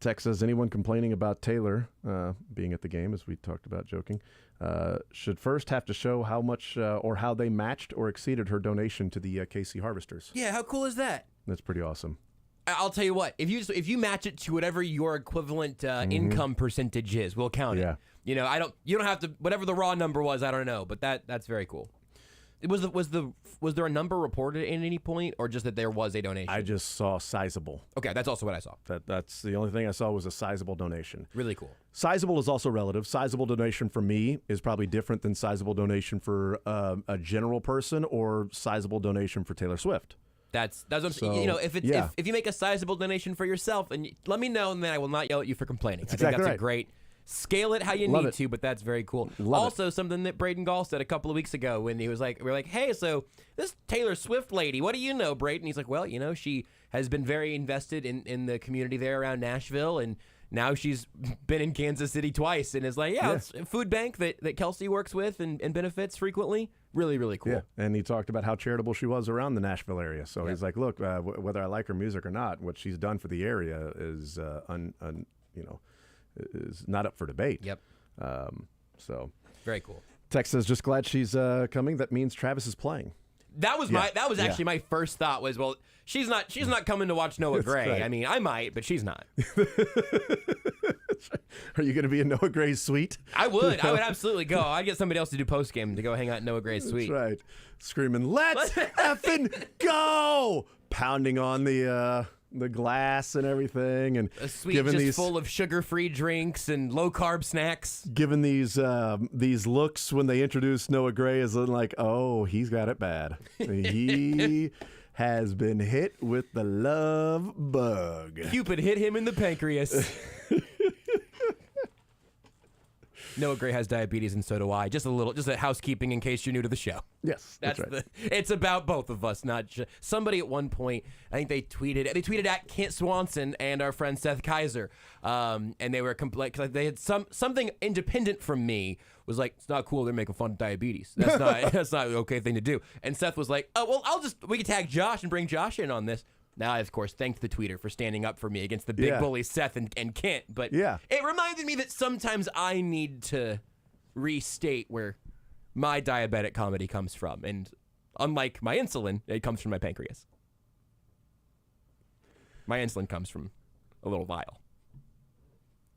Text says, anyone complaining about Taylor being at the game, as we talked about joking, should first have to show how much or how they matched or exceeded her donation to the KC Harvesters. Yeah, how cool is that? That's pretty awesome. I'll tell you what. If you match it to whatever your equivalent income percentage is, we'll count it. You know, you don't have to, whatever the raw number was, I don't know, but that's very cool. Was there a number reported at any point, or just that there was a donation? I just saw sizable. Okay, that's also what I saw. That's the only thing I saw was a sizable donation. Really cool. Sizable is also relative. Sizable donation for me is probably different than sizable donation for a general person or sizable donation for Taylor Swift. That's what I'm saying. You know, if you make a sizable donation for yourself, and let me know, and then I will not yell at you for complaining. That's I think exactly that's right. a great. Scale it how you Love need it. to, but that's very cool. Love also, something that Braden Gall said a couple of weeks ago when he was like, we're like, hey, so this Taylor Swift lady, what do you know, Braden? He's like, well, you know, she has been very invested in the community there around Nashville, and now she's been in Kansas City twice, and is like, it's a food bank that Kelsey works with and benefits frequently. Really, really cool. Yeah, and he talked about how charitable she was around the Nashville area. So he's like, look, whether I like her music or not, what she's done for the area is, is not up for debate. Yep. So very cool. Tex says, just glad she's coming. That means Travis is playing. That was actually my first thought was, well, she's not coming to watch Noah Gray. Right. I mean, I might, but she's not. Are you going to be in Noah Gray's suite? I would absolutely go. I'd get somebody else to do post game to go hang out in Noah Gray's suite. That's right. Screaming, let's effing go! Pounding on the glass and everything, and A suite just full of sugar-free drinks and low-carb snacks. Given these looks when they introduced Noah Gray as like, oh, he's got it bad. He has been hit with the love bug. Cupid hit him in the pancreas. Noah Gray has diabetes, and so do I. Just a housekeeping in case you're new to the show. Yes, that's right. It's about both of us, not just somebody at one point. I think they tweeted at Kent Swanson and our friend Seth Kaiser, and they were because they had something independent from me was like, it's not cool they're making fun of diabetes. That's not an okay thing to do. And Seth was like, oh well, we can tag Josh and bring Josh in on this. Now, I, of course, thanked the tweeter for standing up for me against the big bullies Seth and Kent. But it reminded me that sometimes I need to restate where my diabetic comedy comes from. And unlike my insulin, it comes from my pancreas. My insulin comes from a little vial.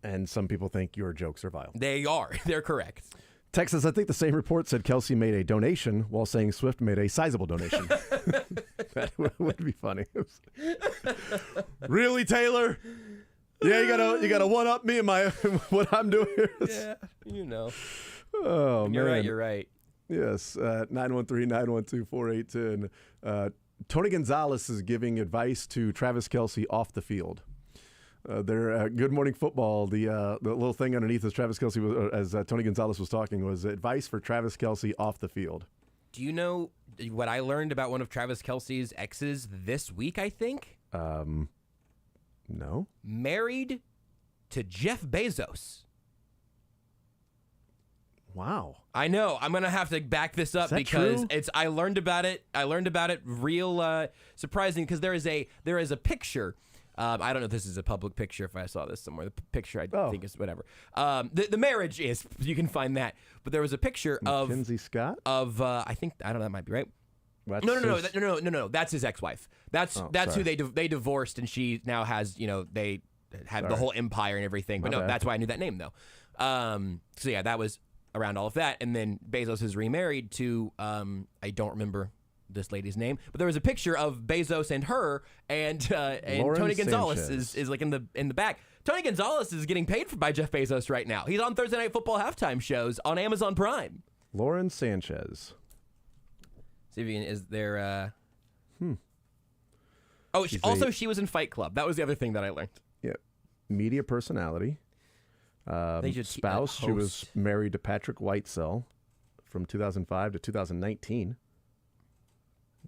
And some people think your jokes are vile. They are. They're correct. Texas, I think the same report said Kelsey made a donation while saying Swift made a sizable donation. That would be funny. Really, Taylor? Yeah, you gotta one up me and my what I'm doing here. Yeah, you know. Oh, man. You're right. Yes, 913-912-4810. Tony Gonzalez is giving advice to Travis Kelsey off the field. Their Good Morning Football, the little thing underneath as Travis Kelsey was, as Tony Gonzalez was talking, was advice for Travis Kelsey off the field. Do you know what I learned about one of Travis Kelsey's exes this week, I think? No. Married to Jeff Bezos. Wow. I know. I'm gonna have to back this up because true? I learned about it real surprising because there is a picture. I don't know if this is a public picture. If I saw this somewhere, the picture I think is whatever. The marriage is, you can find that. But there was a picture of Mackenzie Scott of I don't know, that might be right. That's No. That's his ex-wife. That's who they divorced, and she now has they have the whole empire and everything. But that's why I knew that name though. So yeah, that was around all of that, and then Bezos is remarried to I don't remember this lady's name, but there was a picture of Bezos and her, and Tony Gonzalez is like in the back. Tony Gonzalez is getting paid by Jeff Bezos right now. He's on Thursday Night Football halftime shows on Amazon Prime. Lauren Sanchez. See if is there. Oh, she was in Fight Club. That was the other thing that I learned. Yeah, media personality. Spouse. She was married to Patrick Whitesell from 2005 to 2019.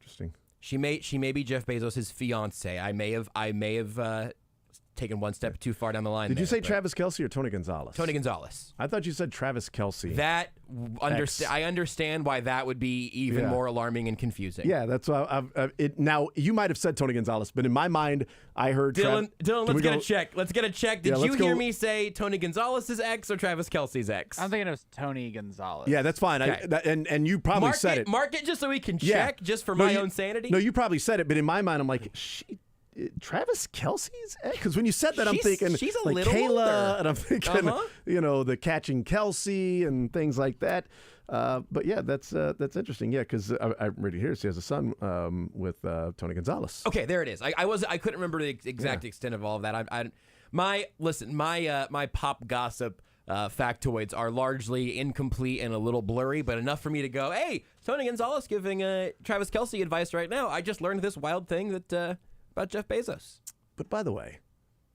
Interesting. She may be Jeff Bezos' fiance. I may have taken one step too far down the line. Did you there, say but- Travis Kelce or Tony Gonzalez? Tony Gonzalez. I thought you said Travis Kelce. I understand why that would be even more alarming and confusing. Yeah, that's why now you might have said Tony Gonzalez, but in my mind, I heard Dylan, let's get a check. Let's get a check. Did Yeah, you let's hear go- me say Tony Gonzalez's ex or Travis Kelce's ex? I'm thinking it was Tony Gonzalez. Yeah, that's fine. Okay. And you probably said it. Mark it just so we can Yeah. check, just for No, my you- own sanity. No, you probably said it, but in my mind, I'm like, Travis Kelce's? Because when you said that, I'm thinking she's a like little Kayla, older. and I'm thinking, Uh-huh. the catching Kelsey and things like that. But yeah, that's interesting. Yeah, because I'm ready here. She has a son with Tony Gonzalez. Okay, there it is. I couldn't remember the exact extent of all of that. My pop gossip factoids are largely incomplete and a little blurry, but enough for me to go, hey, Tony Gonzalez giving Travis Kelce advice right now. I just learned this wild thing that about Jeff Bezos. But by the way,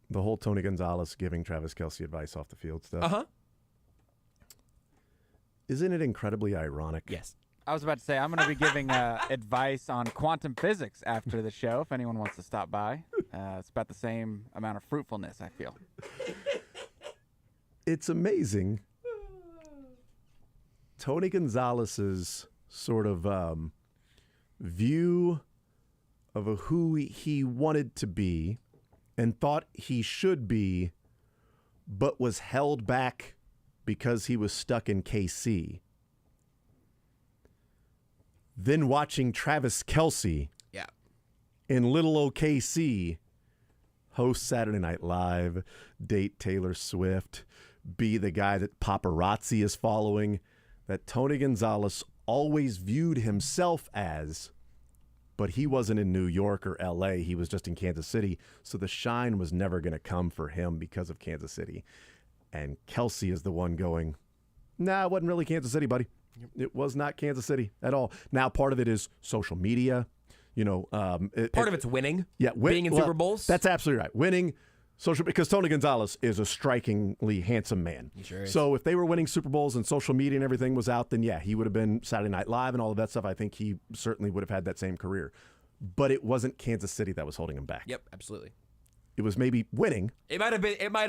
the whole Tony Gonzalez giving Travis Kelce advice off the field stuff. Uh-huh. Isn't it incredibly ironic? Yes. I was about to say I'm going to be giving advice on quantum physics after the show. If anyone wants to stop by, it's about the same amount of fruitfulness, I feel. It's amazing. Tony Gonzalez's sort of view of who he wanted to be and thought he should be, but was held back because he was stuck in KC. Then watching Travis Kelce in little OKC host Saturday Night Live, date Taylor Swift, be the guy that paparazzi is following, that Tony Gonzalez always viewed himself as, but he wasn't in New York or LA. He was just in Kansas City. So the shine was never going to come for him because of Kansas City. And Kelce is the one going, nah, it wasn't really Kansas City, buddy. It was not Kansas City at all. Now, part of it is social media. Part of it's winning. Yeah, being in Super Bowls. That's absolutely right. Winning social, because Tony Gonzalez is a strikingly handsome man. He sure is. So if they were winning Super Bowls and social media and everything was out, then yeah, he would have been Saturday Night Live and all of that stuff. I think he certainly would have had that same career. But it wasn't Kansas City that was holding him back. Yep, absolutely. It was maybe winning. It might have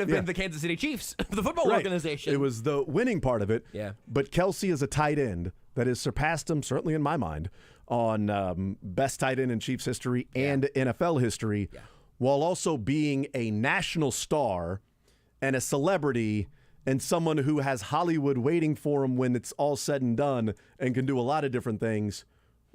been the Kansas City Chiefs, the football Right. organization. It was the winning part of it. Yeah. But Kelce is a tight end that has surpassed him, certainly in my mind, on best tight end in Chiefs history and NFL history, while also being a national star and a celebrity and someone who has Hollywood waiting for him when it's all said and done and can do a lot of different things,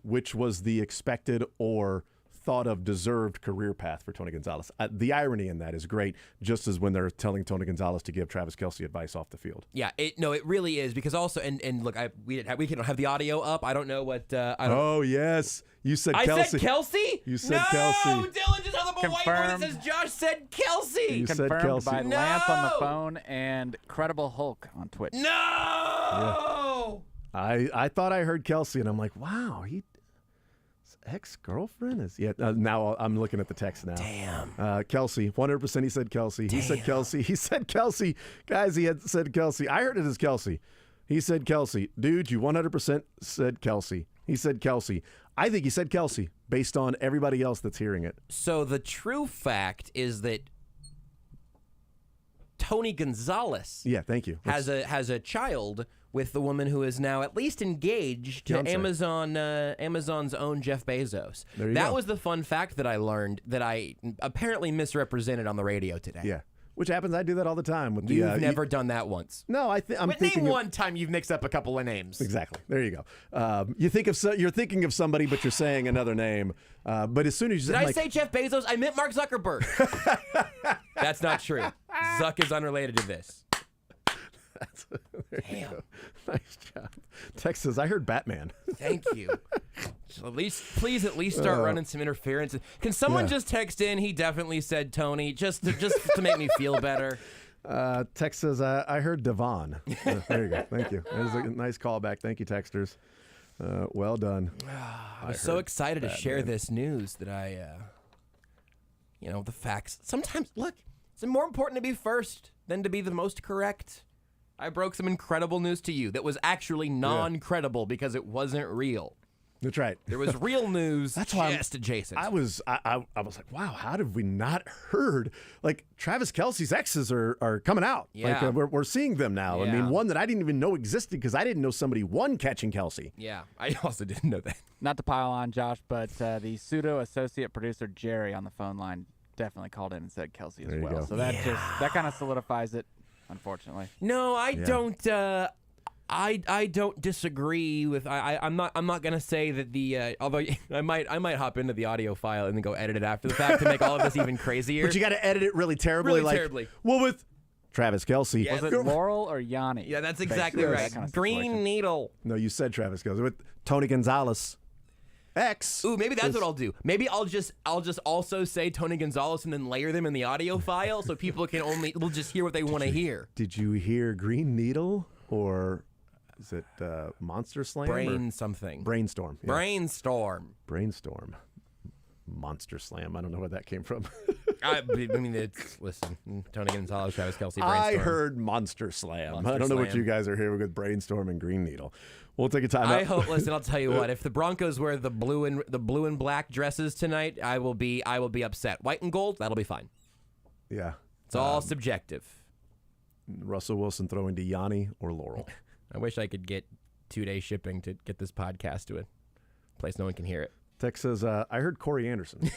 which was the expected or thought of deserved career path for Tony Gonzalez. The irony in that is great, just as when they're telling Tony Gonzalez to give Travis Kelce advice off the field. Yeah, it really is, because also and look, we don't have the audio up. I don't know what. Oh yes, you said I Kelce. said Kelce. You said no, Dylan Kelce. just held up a whiteboard that Confirmed. says Josh said Kelce. You said Confirmed Kelce. by Lance on the No! phone and Credible Hulk on Twitch. No. I thought I heard Kelce, and I'm like, wow, his ex-girlfriend is now I'm looking at the text now. Damn. Kelce, 100%. He said Kelce. He said Kelce. He said Kelce. Guys, he had said Kelce. I heard it as Kelce. He said Kelce. Dude, you 100% said Kelce. He said Kelce. I think he said Kelce based on everybody else that's hearing it. So the true fact is that Tony Gonzalez Yeah, thank you. has a child with the woman who is now at least engaged to Fiancé. Amazon's own Jeff Bezos. There you that go. was the fun fact that I learned that I apparently misrepresented on the radio today. Yeah, which happens. I do that all the time with the. You've never done that once. No, I'm But thinking. name of- one time you've mixed up a couple of names. Exactly. There you go. You're thinking of somebody, but you're saying another name. But as soon as you Did I say Jeff Bezos? I meant Mark Zuckerberg. That's not true. Zuck is unrelated to this. Damn. Nice job. Texas, I heard Batman. Thank you. So please at least start running some interference. Can someone just text in? He definitely said Tony, just to make me feel better. Text says, I heard Devon. There you go. Thank you. That was a nice callback. Thank you, texters. Well done. I was so excited to share this news that the facts. Sometimes, look, it's more important to be first than to be the most correct. I broke some incredible news to you that was actually non-credible because it wasn't real. That's right. There was real news That's why just adjacent. I was like, wow, how did we not heard? Like Travis Kelce's exes are coming out. Yeah. Like we're seeing them now. I Yeah. mean, one that I didn't even know existed because I didn't know somebody won catching Kelce. Yeah, I also didn't know that. Not to pile on, Josh, but the pseudo associate producer Jerry on the phone line definitely called in and said Kelsey as There you well. go. So that kind of solidifies it, unfortunately. No, I don't. I don't disagree with. I'm not gonna say that the. Although I might hop into the audio file and then go edit it after the fact to make all of this even crazier. But you got to edit it really terribly. Really like, terribly. Well, with Travis Kelce. Yes. Was it Laurel or Yanni? Yeah, that's exactly Basically, right. that kind of Green situation. Needle. No, you said Travis Kelce with Tony Gonzalez. X. Ooh, maybe that's what I'll do. Maybe I'll just also say Tony Gonzalez and then layer them in the audio file so people will just hear what they want to hear. Did you hear Green Needle or is it Monster Slam? or Something. Brainstorm. Yeah. Brainstorm. Monster Slam. I don't know where that came from. I mean, listen, Tony Gonzalez, Travis Kelce, Brainstorm. I heard Monster Slam. Monster I don't know what Slam. you guys are hearing with Brainstorm and Green Needle. We'll take a time I out. hope. Listen, I'll tell you what. If the Broncos wear the blue and black dresses tonight, I will be upset. White and gold, that'll be fine. Yeah. It's all subjective. Russell Wilson throwing to Yanni or Laurel. I wish I could get 2-day shipping to get this podcast to a place no one can hear it. Tex says, I heard Corey Anderson.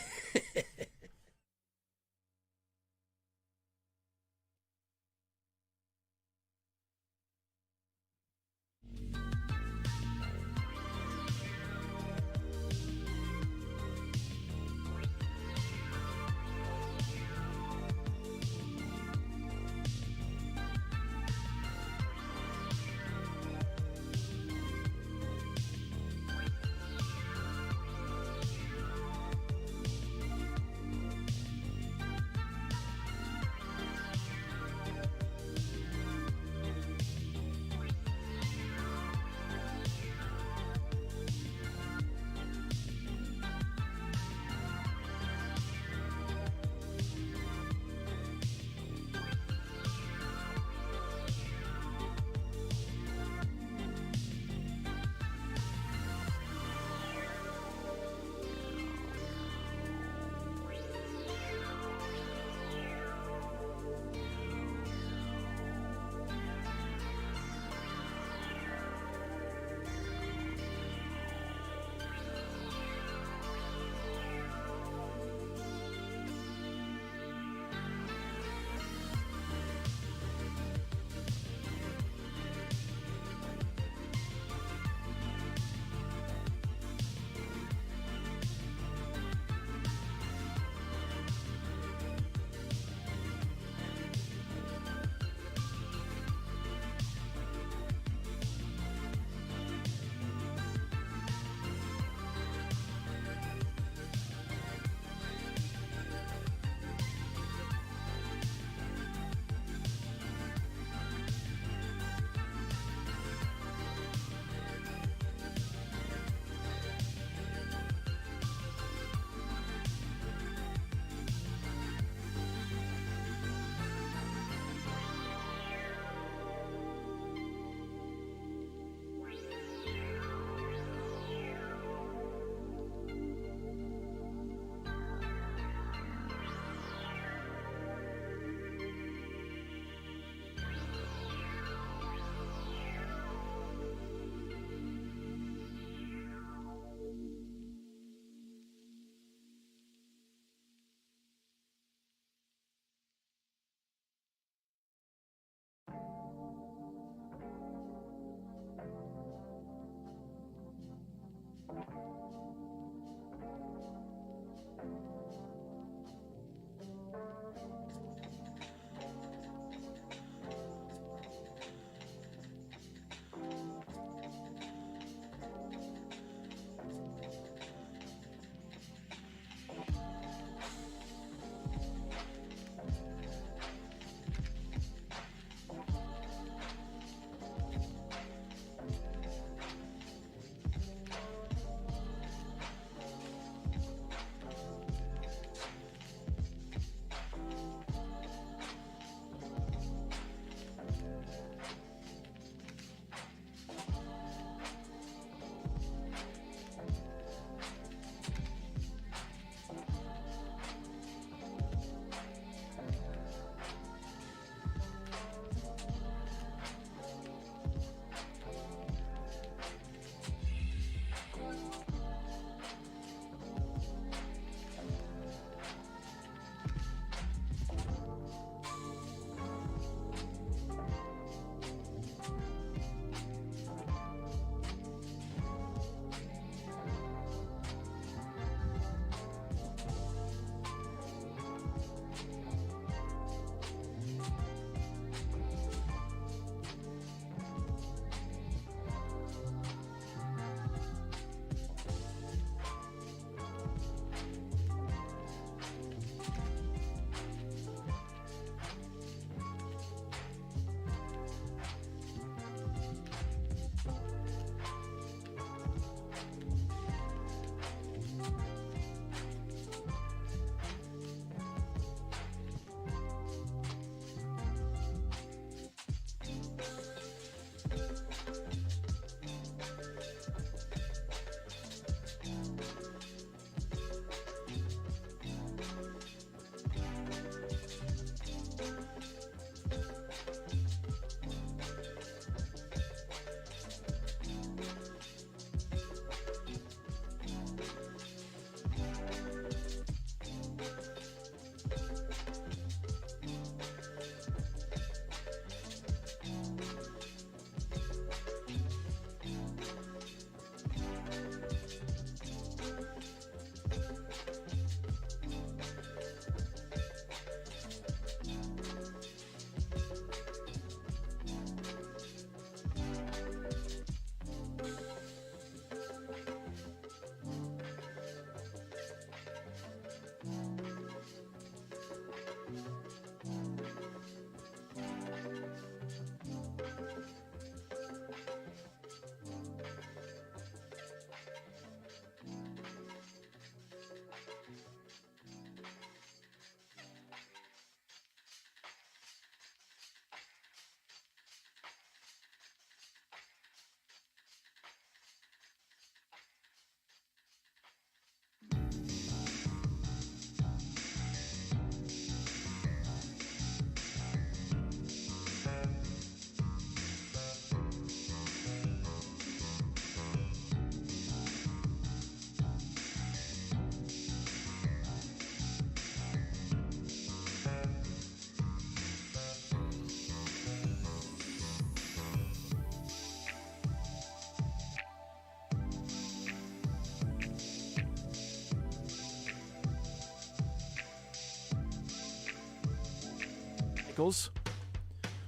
Broncos.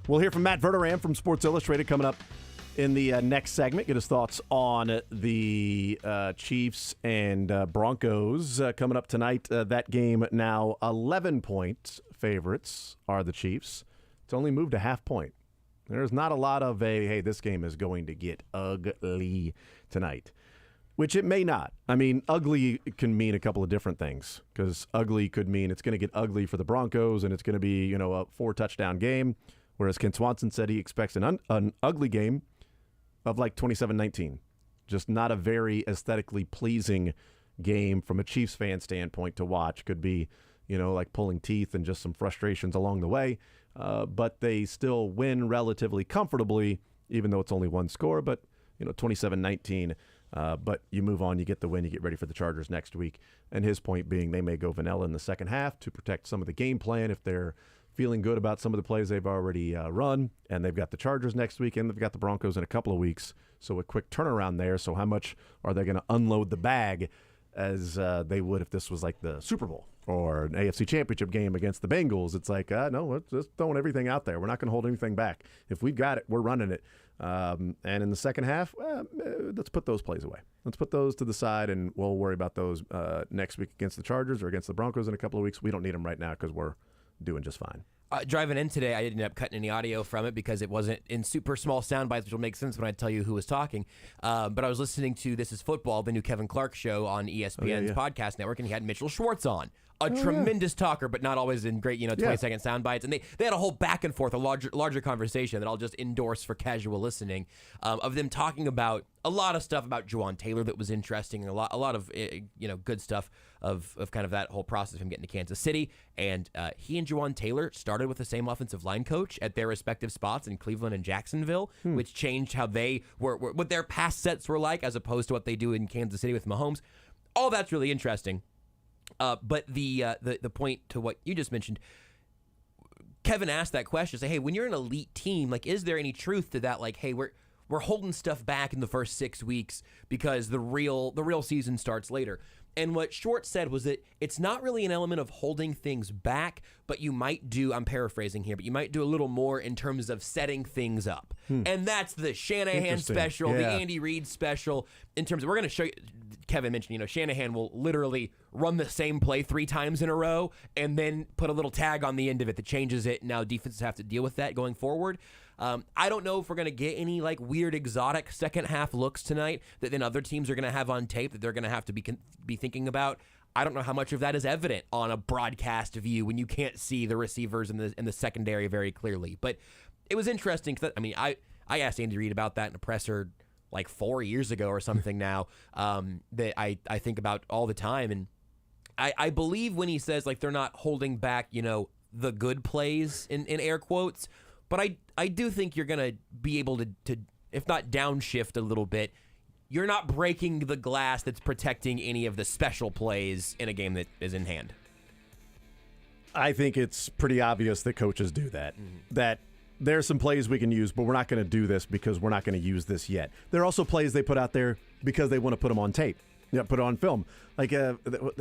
We'll hear from Matt Verderam from Sports Illustrated coming up in the next segment. Get his thoughts on the Chiefs and Broncos coming up tonight. That game now 11-point favorites are the Chiefs. It's only moved a half point. There's not a lot of hey, this game is going to get ugly tonight, which it may not. I mean, ugly can mean a couple of different things, because ugly could mean it's going to get ugly for the Broncos and it's going to be, a 4-touchdown game, whereas Ken Swanson said he expects an ugly game of like 27-19. Just not a very aesthetically pleasing game from a Chiefs fan standpoint to watch. Could be, like pulling teeth and just some frustrations along the way. But they still win relatively comfortably, even though it's only one score. But, 27-19. But you move on, you get the win, you get ready for the Chargers next week. And his point being they may go vanilla in the second half to protect some of the game plan if they're feeling good about some of the plays they've already run. And they've got the Chargers next week, and they've got the Broncos in a couple of weeks. So a quick turnaround there. So how much are they going to unload the bag as they would if this was like the Super Bowl or an AFC Championship game against the Bengals? It's like, no, let's just throwing everything out there. We're not going to hold anything back. If we've got it, we're running it. And in the second half, let's put those plays away. Let's put those to the side, and we'll worry about those next week against the Chargers or against the Broncos in a couple of weeks. We don't need them right now because we're doing just fine. Driving in today, I didn't end up cutting any audio from it because it wasn't in super small sound bites, which will make sense when I tell you who was talking. But I was listening to This Is Football, the new Kevin Clark show on ESPN's podcast network, and he had Mitchell Schwartz on. A tremendous talker, but not always in great, 20-second sound bites. And they had a whole back and forth, a larger conversation that I'll just endorse for casual listening, of them talking about a lot of stuff about Juwan Taylor that was interesting, and a lot of good stuff of kind of that whole process of him getting to Kansas City. And he and Juwan Taylor started with the same offensive line coach at their respective spots in Cleveland and Jacksonville, which changed how they were what their pass sets were like as opposed to what they do in Kansas City with Mahomes. All that's really interesting. But the point to what you just mentioned, Kevin asked that question, say, hey, when you're an elite team, like, is there any truth to that? Like, hey, we're holding stuff back in the first 6 weeks because the real season starts later. And what Schwartz said was that it's not really an element of holding things back, but you might do, I'm paraphrasing here, but you might do a little more in terms of setting things up. And that's the Shanahan special, the Andy Reid special, in terms of, we're going to show you, Kevin mentioned, Shanahan will literally run the same play 3 times in a row and then put a little tag on the end of it that changes it. Now defenses have to deal with that going forward. I don't know if we're going to get any like weird exotic second half looks tonight that then other teams are going to have on tape that they're going to have to be thinking about. I don't know how much of that is evident on a broadcast view when you can't see the receivers in the secondary very clearly. But it was interesting because, I asked Andy Reid about that in a presser like 4 years ago or something now, that I think about all the time. And I believe when he says like they're not holding back, the good plays in air quotes. But I do think you're going to be able to, if not downshift a little bit, you're not breaking the glass that's protecting any of the special plays in a game that is in hand. I think it's pretty obvious that coaches do that. That there's some plays we can use, but we're not going to do this because we're not going to use this yet. There are also plays they put out there because they want to put them on tape. Yeah, put it on film. Like, what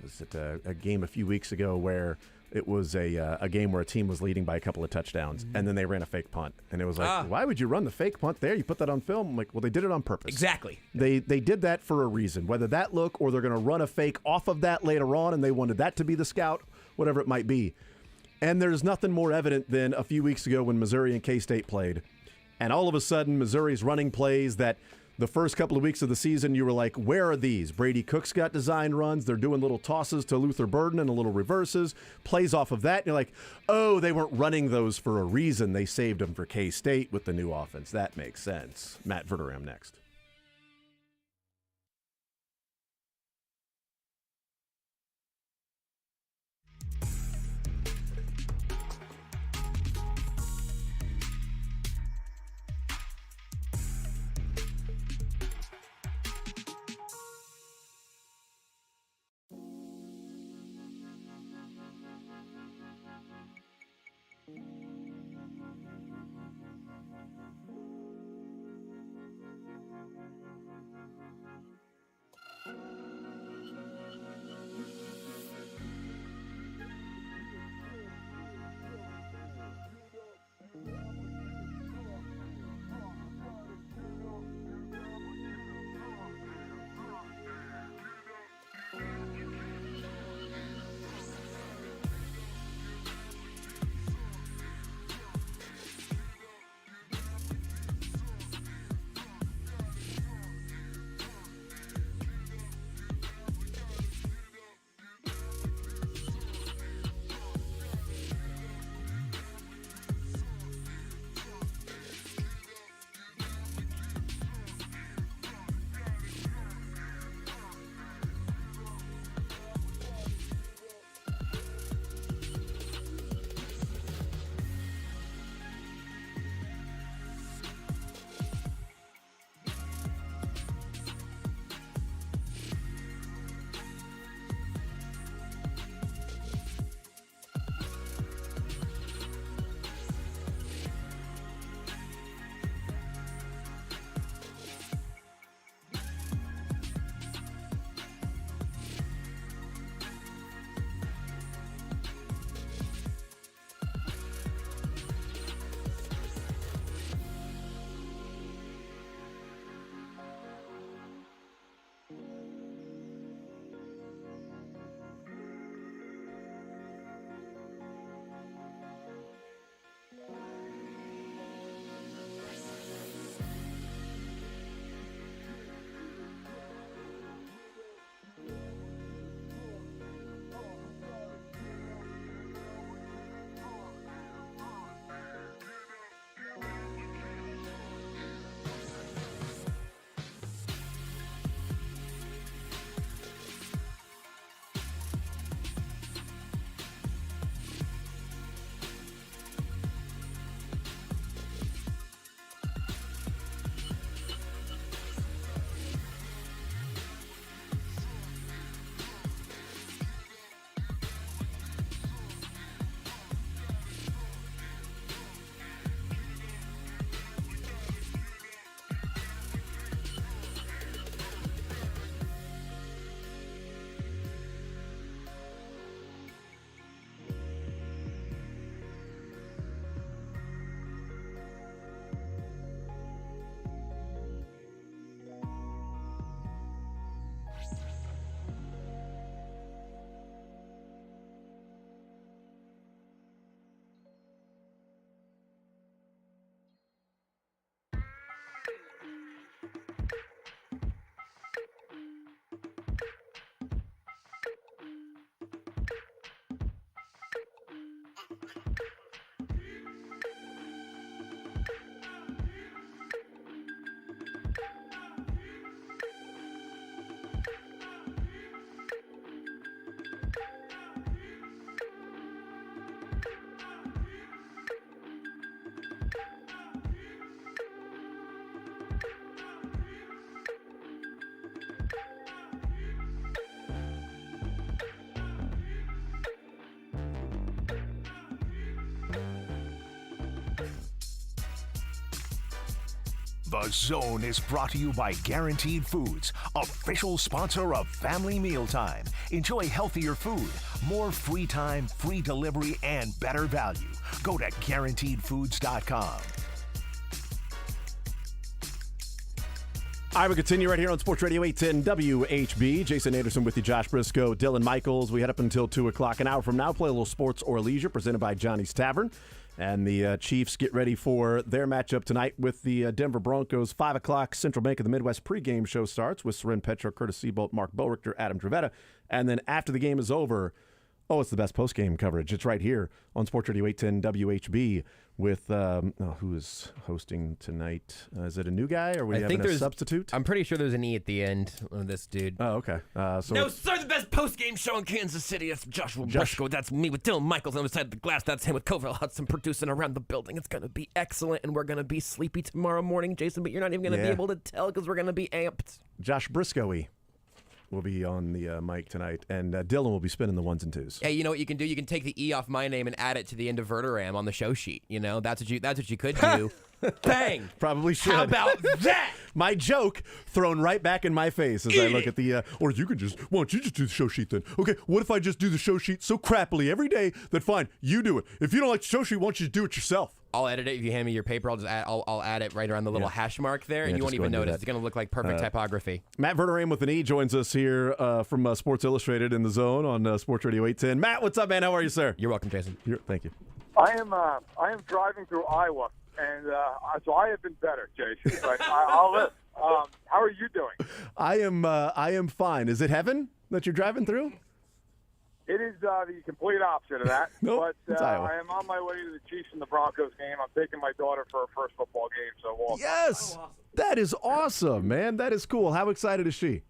was it, a game a few weeks ago where it was a game where a team was leading by a couple of touchdowns, and then they ran a fake punt. And it was like, why would you run the fake punt there? You put that on film. I'm like, well, they did it on purpose. Exactly. They did that for a reason, whether that look or they're going to run a fake off of that later on, and they wanted that to be the scout, whatever it might be. And there's nothing more evident than a few weeks ago when Missouri and K-State played. And all of a sudden, Missouri's running plays that the first couple of weeks of the season, you were like, where are these? Brady Cook's got designed runs. They're doing little tosses to Luther Burden and a little reverses, plays off of that. And you're like, oh, they weren't running those for a reason. They saved them for K-State with the new offense. That makes sense. Matt Verderam next. The Zone is brought to you by Guaranteed Foods, official sponsor of Family Mealtime. Enjoy healthier food, more free time, free delivery, and better value. Go to GuaranteedFoods.com. All right, we continue right here on Sports Radio 810 WHB. Jason Anderson with you, Josh Brisco, Dylan Michaels. We head up until 2 o'clock. An hour from now, play a little sports or leisure presented by Johnny's Tavern. And the Chiefs get ready for their matchup tonight with the Denver Broncos. 5 o'clock, Central Bank of the Midwest pregame show starts with Soren Petro, Curtis Seabolt, Mark Boerichter, Adam Dravetta. And then after the game is over, it's the best postgame coverage. It's right here on Sports Radio 810 WHB with who is hosting tonight? Is it a new guy or are we having a substitute? I'm pretty sure there's an E at the end of this dude. Oh, okay. No, sir, the best postgame show in Kansas City. That's Joshua Brisco. That's me with Dylan Michaels on the other side of the glass. That's him with Covell Hudson producing around the building. It's going to be excellent, and we're going to be sleepy tomorrow morning, Jason, but you're not even going to be able to tell because we're going to be amped. Josh Brisco-y will be on the mic tonight, and Dylan will be spinning the ones and twos. Hey, you know what you can do? You can take the E off my name and add it to the end of Verderam on the show sheet. You know, that's what you could do. Bang! Probably should. How about that? My joke thrown right back in my face as I look at the. Or you could just. Why don't you just do the show sheet then? Okay, what if I just do the show sheet so crappily every day that fine, you do it. If you don't like the show sheet, why don't you just do it yourself? I'll edit it. If you hand me your paper, I'll add it right around the little hash mark there, and you won't even notice. It's going to look like perfect typography. Matt Verderam with an E joins us here from Sports Illustrated in the Zone on Sports Radio 810. Matt, what's up, man? How are you, sir? You're welcome, Jason. Thank you. I am driving through Iowa, and so I have been better, Jason. But I'll live. How are you doing? I am fine. Is it heaven that you're driving through? It is the complete opposite of that. Nope, but I am on my way to the Chiefs and the Broncos game. I'm taking my daughter for her first football game. So yes, awesome. That is awesome, man. That is cool. How excited is she?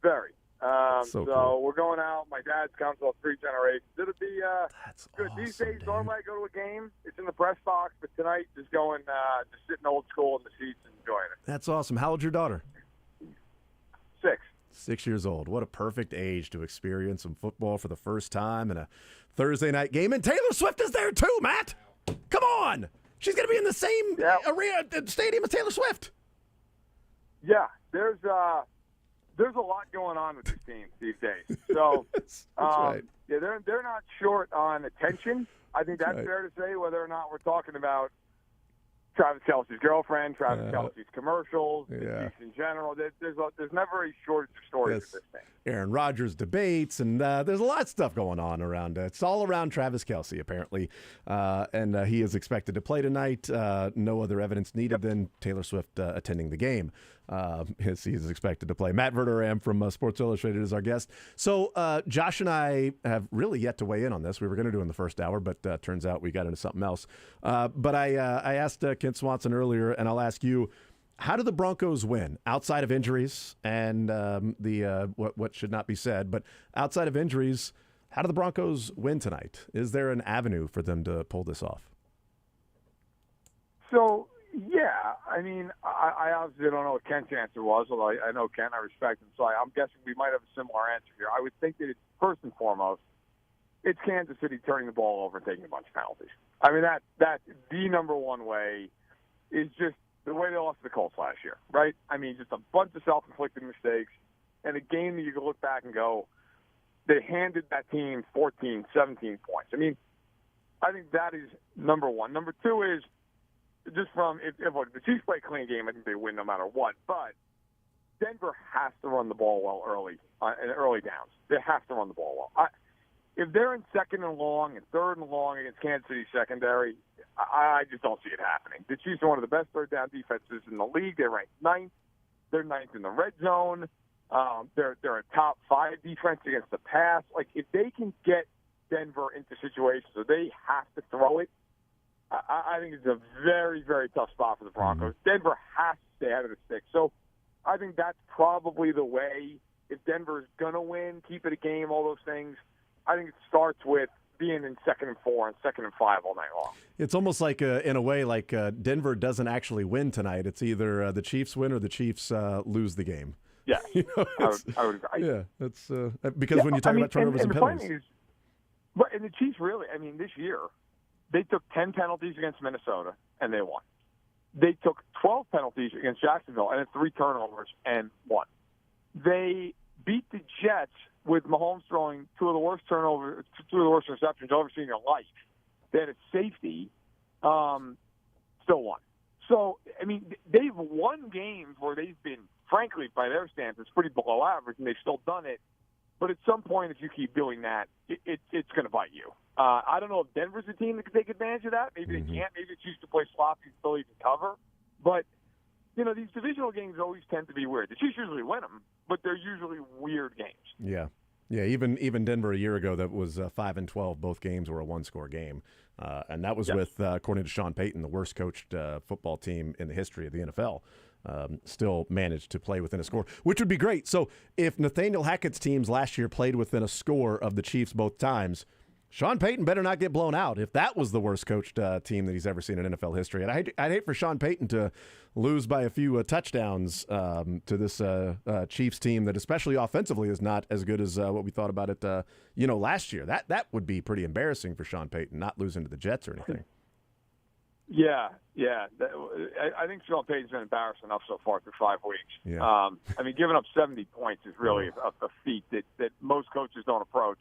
Very. So cool. We're going out. My dad's comes off 3 generations. It'll be That's good. Awesome, These days, dude. normally I go to a game. It's in the press box, but tonight just going, just sitting old school in the seats and enjoying it. That's awesome. How old's your daughter? 6. 6 years old. What a perfect age to experience some football for the first time in a Thursday night game. And Taylor Swift is there too, Matt. Come on. She's going to be in the same arena, stadium as Taylor Swift. Yeah, there's a lot going on with these teams these days. So that's right. Yeah, they're not short on attention. I think that's fair to say, whether or not we're talking about Travis Kelce's girlfriend, Travis Kelce's commercials, the Chiefs in general. There's never a shortage of stories with this thing. Aaron Rodgers debates, and there's a lot of stuff going on around it. It's all around Travis Kelce, apparently. And he is expected to play tonight. No other evidence needed than Taylor Swift attending the game. He is expected to play. Matt Verderam from Sports Illustrated is our guest. So Josh and I have really yet to weigh in on this. We were going to do it in the first hour, but turns out we got into something else. But I asked Kent Swanson earlier, and I'll ask you, how do the Broncos win outside of injuries and what should not be said? But outside of injuries, how do the Broncos win tonight? Is there an avenue for them to pull this off? So, yeah, I mean, I obviously don't know what Kent's answer was, although I know Kent, I respect him. So I'm guessing we might have a similar answer here. I would think that it's first and foremost, it's Kansas City turning the ball over and taking a bunch of penalties. I mean, that's the number one way is just the way they lost to the Colts last year, right? I mean, just a bunch of self-inflicted mistakes and a game that you can look back and go, they handed that team 14, 17 points. I mean, I think that is number one. Number two is just from if the Chiefs play a clean game, I think they win no matter what. But Denver has to run the ball well early in early downs. They have to run the ball well. If they're in second and long and third and long against Kansas City secondary, I just don't see it happening. The Chiefs are one of the best third down defenses in the league. They're ranked 9th. They're 9th in the red zone. They're a top 5 defense against the pass. Like, if they can get Denver into situations where they have to throw it, I think it's a very, very tough spot for the Broncos. Mm-hmm. Denver has to stay out of the stick. So I think that's probably the way. If Denver's going to win, keep it a game, all those things, I think it starts with being in 2nd and 4 and 2nd and 5 all night long. It's almost like, in a way, like Denver doesn't actually win tonight. It's either the Chiefs win or the Chiefs lose the game. Yeah, you know, I would agree. Yeah, that's because when you talk about turnovers and penalties. And the Chiefs really, I mean, this year, they took 10 penalties against Minnesota, and they won. they took 12 penalties against Jacksonville and had 3 turnovers and won. They beat the Jets with Mahomes throwing 2 of the worst receptions you'll ever see in your life. They had a safety, still won. So, I mean, they've won games where they've been, frankly, by their standards, pretty below average, and they've still done it. But at some point, if you keep doing that, it's going to bite you. I don't know if Denver's a team that can take advantage of that. Maybe they can't. Maybe they choose to play sloppy and still even cover. But, you know, these divisional games always tend to be weird. The Chiefs usually win them, but they're usually weird games. Yeah. Yeah, even Denver a year ago that was 5-12. Both games were a one-score game, and that was with, according to Sean Payton, the worst coached football team in the history of the NFL. Still managed to play within a score, which would be great. So if Nathaniel Hackett's teams last year played within a score of the Chiefs both times, Sean Payton better not get blown out if that was the worst coached team that he's ever seen in NFL history. And I'd hate for Sean Payton to lose by a few touchdowns to this Chiefs team that, especially offensively, is not as good as what we thought about it last year. That would be pretty embarrassing for Sean Payton, not losing to the Jets or anything. Yeah. I think Sean Payton's been embarrassed enough so far through 5 weeks. Yeah. I mean, giving up 70 points is really a feat that most coaches don't approach.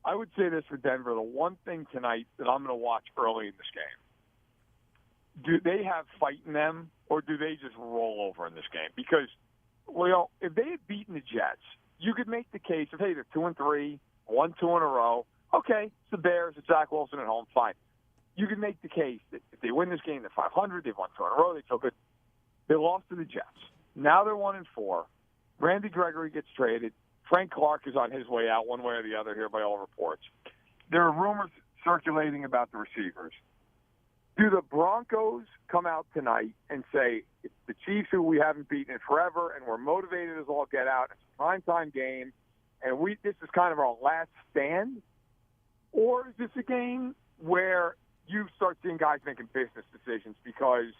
I would say this for Denver. The one thing tonight that I'm going to watch early in this game, do they have fight in them or do they just roll over in this game? Because, well, if they had beaten the Jets, you could make the case of, hey, they're 2-3, 1-2 in a row. Okay, it's the Bears, it's Zach Wilson at home, fine. You can make the case that if they win this game, they're 500, they've won 2 in a row, they feel good. They lost to the Jets. Now they're 1-4. Randy Gregory gets traded. Frank Clark is on his way out one way or the other here by all reports. There are rumors circulating about the receivers. Do the Broncos come out tonight and say, it's the Chiefs who we haven't beaten in forever, and we're motivated as all get out, it's a primetime game, and this is kind of our last stand? Or is this a game where you start seeing guys making business decisions because,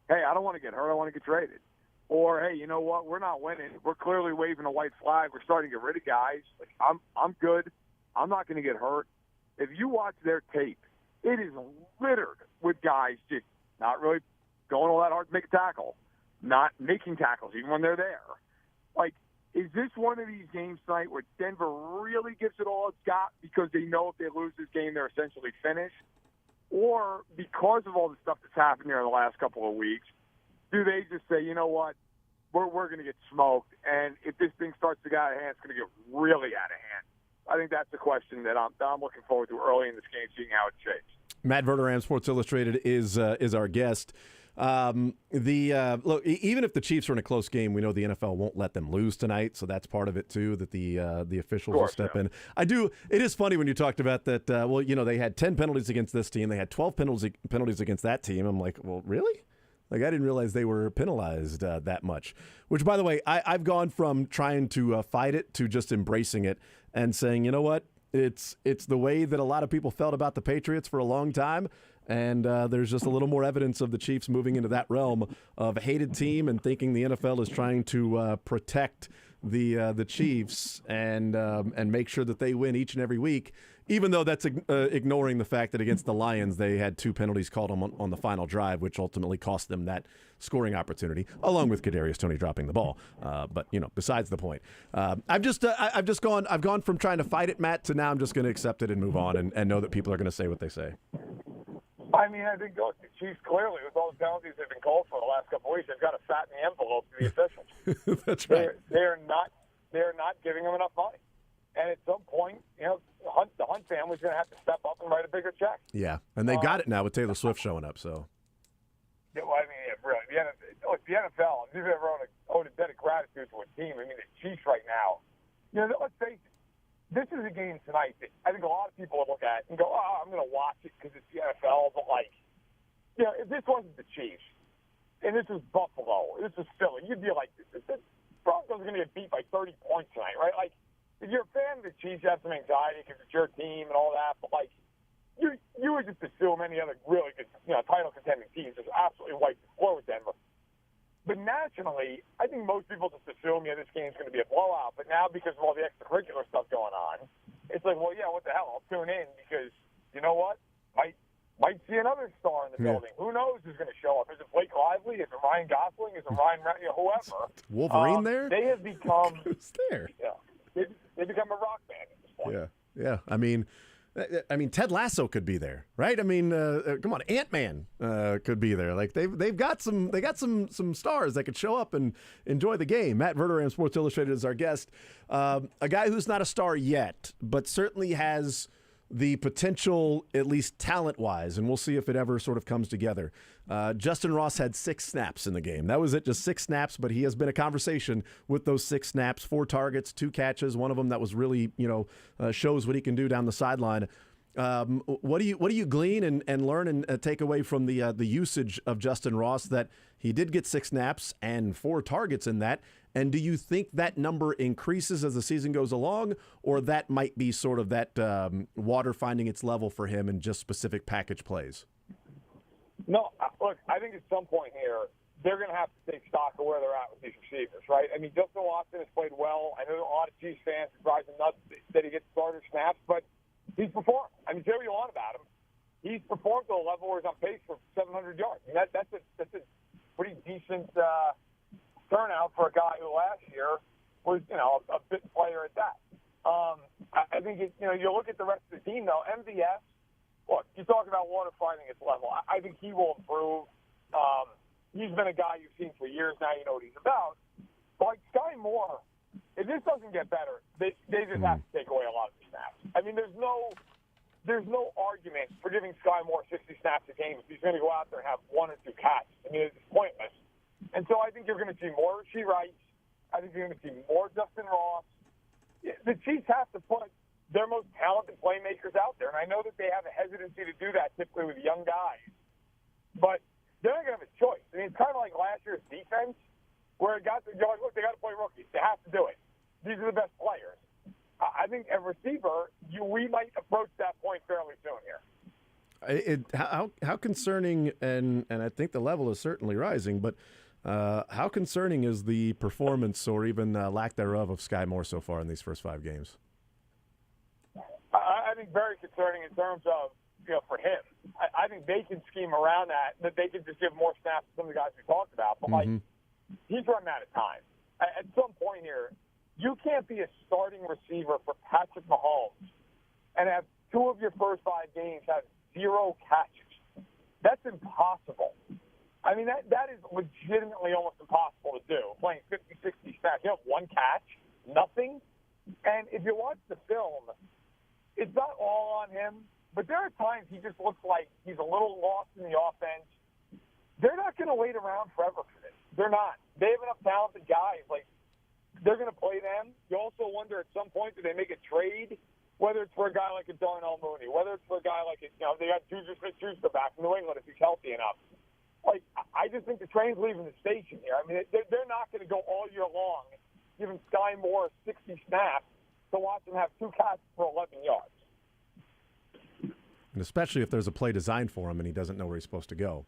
hey, I don't want to get hurt, I want to get traded? Or, hey, you know what? We're not winning. We're clearly waving a white flag. We're starting to get rid of guys. Like, I'm good. I'm not going to get hurt. If you watch their tape, it is littered with guys just not really going all that hard to make a tackle, not making tackles even when they're there. Like, is this one of these games tonight where Denver really gives it all it's got because they know if they lose this game, they're essentially finished? Or because of all the stuff that's happened here in the last couple of weeks, do they just say, you know what, we're going to get smoked, and if this thing starts to get out of hand, it's going to get really out of hand? I think that's the question that I'm looking forward to early in this game, seeing how it shapes. Matt Verderame, Sports Illustrated, is our guest. Look, even if the Chiefs are in a close game, we know the NFL won't let them lose tonight, so that's part of it too. That the officials will step in. It is funny when you talked about that. They had 10 penalties against this team, they had 12 penalties against that team. I'm like, well, really? Like, I didn't realize they were penalized that much. Which, by the way, I've gone from trying to fight it to just embracing it and saying, you know what? It's the way that a lot of people felt about the Patriots for a long time. And there's just a little more evidence of the Chiefs moving into that realm of a hated team and thinking the NFL is trying to protect the Chiefs and make sure that they win each and every week, even though that's ignoring the fact that against the Lions they had 2 penalties called on the final drive, which ultimately cost them that scoring opportunity, along with Kadarius Toney dropping the ball. But besides the point, I've gone from trying to fight it, Matt, to now I'm just going to accept it and move on and know that people are going to say what they say. I mean, I think the Chiefs clearly, with all the penalties they've been called for the last couple of weeks, they've got to fatten the envelope to the officials. That's right. They're not giving them enough money. And at some point, the Hunt family's going to have to step up and write a bigger check. Yeah, and they got it now with Taylor Swift showing up. So. Yeah, well, I mean, really, the NFL, if you've ever owed a debt of gratitude to a team, I mean, the Chiefs right now, let's face it, this is a game tonight that I think a lot of people will look at and go, oh, I'm going to watch it because it's the NFL. But, if this wasn't the Chiefs and this was Buffalo, this was Philly, you'd be like, the Broncos are going to get beat by 30 points tonight, right? Like, if you're a fan of the Chiefs, you have some anxiety because it's your team and all that. But, you would just assume any other really good, title contending teams just absolutely wipe the floor with Denver. But nationally, I think most people just assume, this game's going to be a blowout. But now, because of all the extracurricular stuff going on, it's like, well, yeah, what the hell? I'll tune in because, you know what? Might see another star in the building. Who knows who's going to show up? Is it Blake Lively? Is it Ryan Gosling? Is it Ryan, whoever? Wolverine there? They have become. Who's there? Yeah, they become a rock band at this point. Yeah. I mean, Ted Lasso could be there, right? I mean, come on, Ant-Man could be there. Like they've got some stars that could show up and enjoy the game. Matt Verderame, Sports Illustrated, is our guest. A guy who's not a star yet, but certainly has the potential, at least talent-wise, and we'll see if it ever sort of comes together. Justin Ross had 6 snaps in the game. That was it, just 6 snaps, but he has been a conversation with those 6 snaps, 4 targets, 2 catches, one of them that was really, shows what he can do down the sideline. What do you glean and learn and take away from the usage of Justin Ross, that he did get 6 snaps and 4 targets in that? And do you think that number increases as the season goes along, or that might be sort of that water finding its level for him in just specific package plays? No, look, I think at some point here, they're going to have to take stock of where they're at with these receivers, right? I mean, Justin Watson has played well. I know a lot of Chiefs fans are driving nuts that he gets starter snaps, but he's performed. I mean, say what you want about him. He's performed to a level where he's on pace for 700 yards. I mean, that's a pretty decent turnout for a guy who last year was, a bit player at that. I think, you look at the rest of the team, though, MVS, look, you talk about water finding its level. I think he will improve. He's been a guy you've seen for years now. You know what he's about. But like Sky Moore, if this doesn't get better, they just have to take away a lot of the snaps. I mean, there's no argument for giving Sky Moore 60 snaps a game if he's going to go out there and have 1 or 2 catches. I mean, it's pointless. And so I think you're going to see more Rasheed Rice. I think you're going to see more Justin Ross. The Chiefs have to put their most talented playmakers out there. And I know that they have a hesitancy to do that typically with young guys. But they're not going to have a choice. I mean, it's kind of like last year's defense where you're like, look, they got to play rookies. They have to do it. These are the best players. I think at receiver, we might approach that point fairly soon here. How concerning, and I think the level is certainly rising, but how concerning is the performance or even lack thereof of Sky Moore so far in these first 5 games? I think very concerning in terms of, for him. I think they can scheme around that they can just give more snaps to some of the guys we talked about. But, he's running out of time. At some point here, you can't be a starting receiver for Patrick Mahomes and have 2 of your first 5 games have 0 catches. That's impossible. I mean, that is legitimately almost impossible to do, playing 50, 60 snaps. You have 1 catch, nothing. And if you watch the film, it's not all on him, but there are times he just looks like he's a little lost in the offense. They're not going to wait around forever for this. They're not. They have enough talented guys. Like, they're going to play them. You also wonder at some point, do they make a trade, whether it's for a guy like a Darnell Mooney, whether it's for a guy like, they got Juju Smith-Schuster back from New England if he's healthy enough. Like, I just think the train's leaving the station here. I mean, they're not going to go all year long giving Sky Moore 60 snaps to watch him have 2 catches for 11 yards. And especially if there's a play designed for him and he doesn't know where he's supposed to go.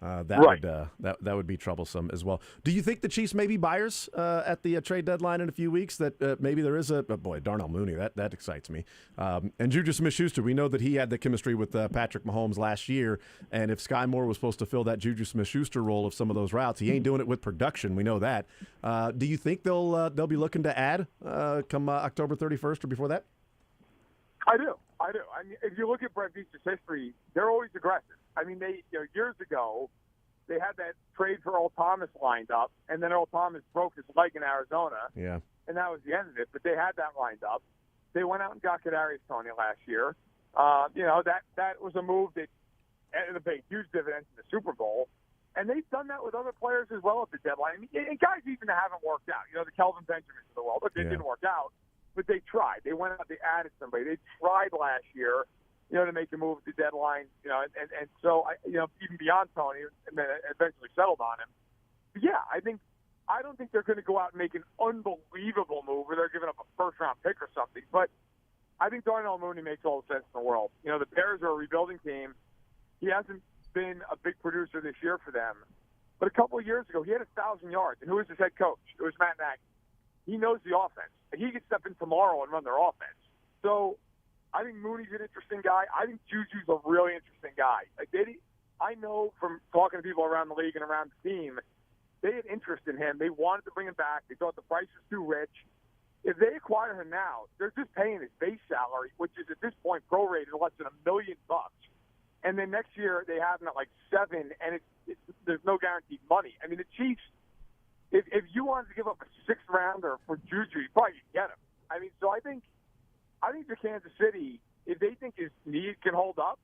That would be troublesome as well. Do you think the Chiefs may be buyers at the trade deadline in a few weeks? That maybe there is Darnell Mooney, that excites me. And Juju Smith-Schuster, we know that he had the chemistry with Patrick Mahomes last year. And if Sky Moore was supposed to fill that Juju Smith-Schuster role of some of those routes, he ain't doing it with production. We know that. Do you think they'll be looking to add come October 31st or before that? I do. I mean, if you look at Brett Veach's history, they're always aggressive. I mean, years ago, they had that trade for Earl Thomas lined up, and then Earl Thomas broke his leg in Arizona. Yeah. And that was the end of it. But they had that lined up. They went out and got Kadarius Toney last year. That was a move that ended up paying huge dividends in the Super Bowl. And they've done that with other players as well at the deadline. I mean, and guys even haven't worked out. The Kelvin Benjamins of the world. But they didn't work out. But they tried. They went out, they added somebody. They tried last year, to make a move at the deadline, and so, even beyond Tony, and then eventually settled on him. But yeah, I don't think they're going to go out and make an unbelievable move where they're giving up a first-round pick or something. But I think Darnell Mooney makes all the sense in the world. The Bears are a rebuilding team. He hasn't been a big producer this year for them. But a couple of years ago, he had 1,000 yards. And who was his head coach? It was Matt Nagy. He knows the offense. He could step in tomorrow and run their offense. So I think Mooney's an interesting guy. I think Juju's a really interesting guy. Like I know from talking to people around the league and around the team, they had interest in him. They wanted to bring him back. They thought the price was too rich. If they acquire him now, they're just paying his base salary, which is at this point prorated less than $1 million. And then next year they have him at like $7 million, and there's no guaranteed money. I mean, the Chiefs, if you wanted to give up a sixth rounder for Juju, you probably could get him. I mean, so I think for Kansas City, if they think his need can hold up,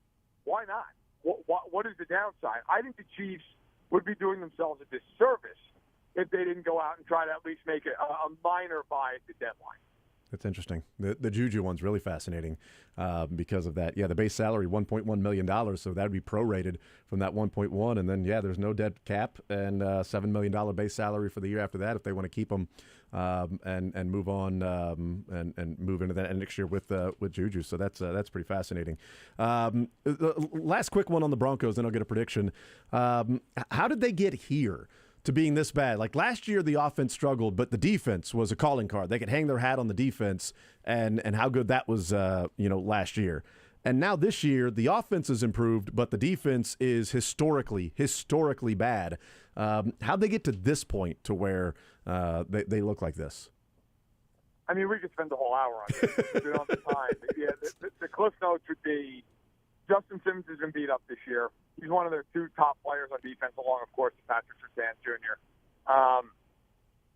why not? What is the downside? I think the Chiefs would be doing themselves a disservice if they didn't go out and try to at least make a minor buy at the deadline. That's interesting. The Juju one's really fascinating because of that. Yeah, the base salary, $1.1 million, so that would be prorated from that 1.1, and then, there's no dead cap and $7 million base salary for the year after that if they want to keep him and move on and move into that next year with Juju. So that's pretty fascinating. Last quick one on the Broncos, then I'll get a prediction. How did they get here to being this bad? Like last year, the offense struggled, but the defense was a calling card. They could hang their hat on the defense and how good that was, last year. And now this year, the offense has improved, but the defense is historically bad. How'd they get to this point to where they look like this? I mean, we could spend the whole hour on it. We don't have time. Yeah, the Cliff Notes would be Justin Simmons has been beat up this year. He's one of their two top players on defense, along, of course, with Patrick Surtain Jr.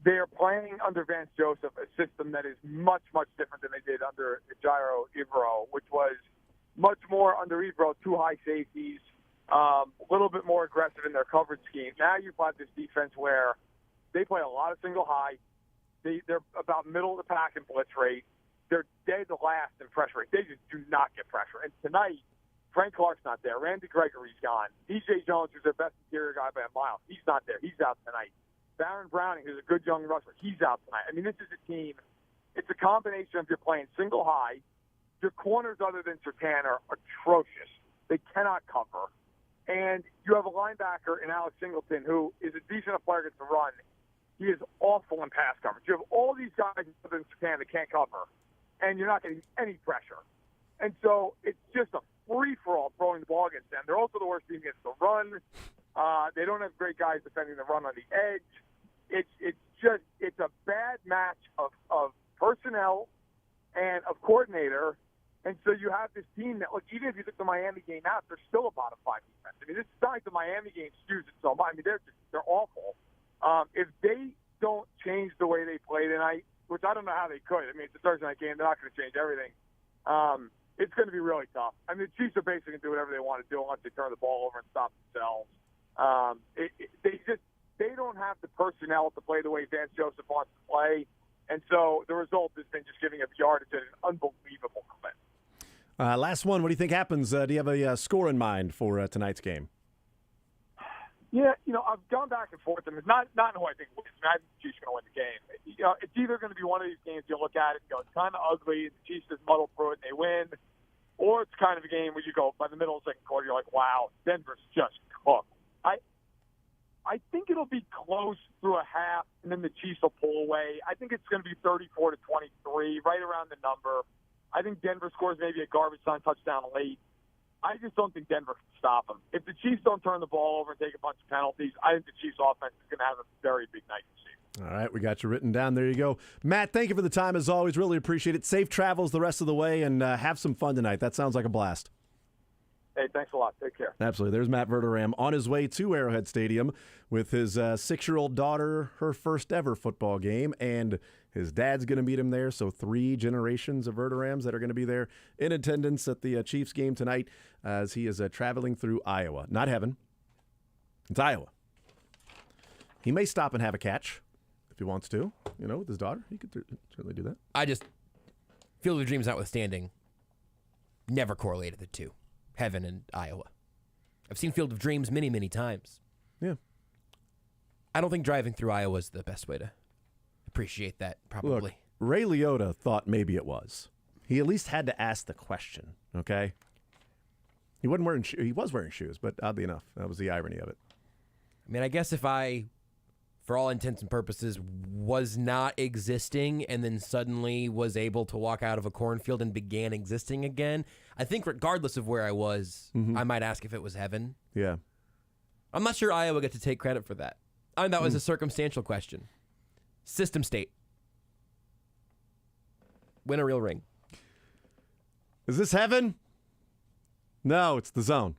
They are playing under Vance Joseph a system that is much, much different than they did under Jairo Evero, which was much more under Evero, two high safeties, a little bit more aggressive in their coverage scheme. Now you've got this defense where they play a lot of single high. They're about middle of the pack in blitz rate. They're dead last in pressure rate. They just do not get pressure. And tonight, Frank Clark's not there. Randy Gregory's gone. DJ Jones, who's their best interior guy by a mile, he's not there. He's out tonight. Baron Browning, who's a good young rusher, he's out tonight. I mean, this is a team. It's a combination of you're playing single high. Your corners, other than Surtain, are atrocious. They cannot cover. And you have a linebacker in Alex Singleton who is a decent enough player to run. He is awful in pass coverage. You have all these guys other than Surtain that can't cover, and you're not getting any pressure. And so it's just a free-for-all throwing the ball against them. They're also the worst team against the run. They don't have great guys defending the run on the edge. It's a bad match of personnel and of coordinator. And so you have this team that, look, even if you took the Miami game out, they're still a bottom five defense. I mean, this is like the Miami game skews it so much. I mean, they're awful. If they don't change the way they play tonight, which I don't know how they could. I mean, it's a Thursday night game. They're not going to change everything. It's going to be really tough. I mean, the Chiefs are basically going to do whatever they want to do unless they turn the ball over and stop themselves. They don't have the personnel to play the way Vance Joseph wants to play. And so the result has been just giving up yardage at an unbelievable clip. Last one. What do you think happens? Do you have a score in mind for tonight's game? Yeah, I've gone back and forth, and it's not who I think wins. I think the Chiefs are going to win the game. It's either going to be one of these games you look at it and go, it's kind of ugly, the Chiefs just muddle through it and they win, or it's kind of a game where you go, by the middle of the second quarter, you're like, wow, Denver's just cooked. I think it'll be close through a half, and then the Chiefs will pull away. I think it's going to be 34-23, right around the number. I think Denver scores maybe a garbage time touchdown late. I just don't think Denver can stop them. If the Chiefs don't turn the ball over and take a bunch of penalties, I think the Chiefs offense is going to have a very big night this season. All right, we got you written down. There you go. Matt, thank you for the time as always. Really appreciate it. Safe travels the rest of the way, and have some fun tonight. That sounds like a blast. Hey, thanks a lot. Take care. Absolutely. There's Matt Verderame on his way to Arrowhead Stadium with his 6-year-old daughter, her first ever football game, and his dad's going to meet him there. So 3 generations of Verderams that are going to be there in attendance at the Chiefs game tonight as he is traveling through Iowa. Not heaven. It's Iowa. He may stop and have a catch if he wants to, with his daughter. He could certainly do that. Field of Dreams notwithstanding, never correlated the two. Heaven and Iowa. I've seen Field of Dreams many, many times. Yeah. I don't think driving through Iowa is the best way to appreciate that, probably. Look, Ray Liotta thought maybe it was. He at least had to ask the question, okay? He wasn't wearing he was wearing shoes, but oddly enough, that was the irony of it. I mean, I guess if I for all intents and purposes, was not existing and then suddenly was able to walk out of a cornfield and began existing again, I think regardless of where I was, I might ask if it was heaven. Yeah. I'm not sure Iowa get to take credit for that. I mean, that was a circumstantial question. System state. Win a real ring. Is this heaven? No, it's the zone.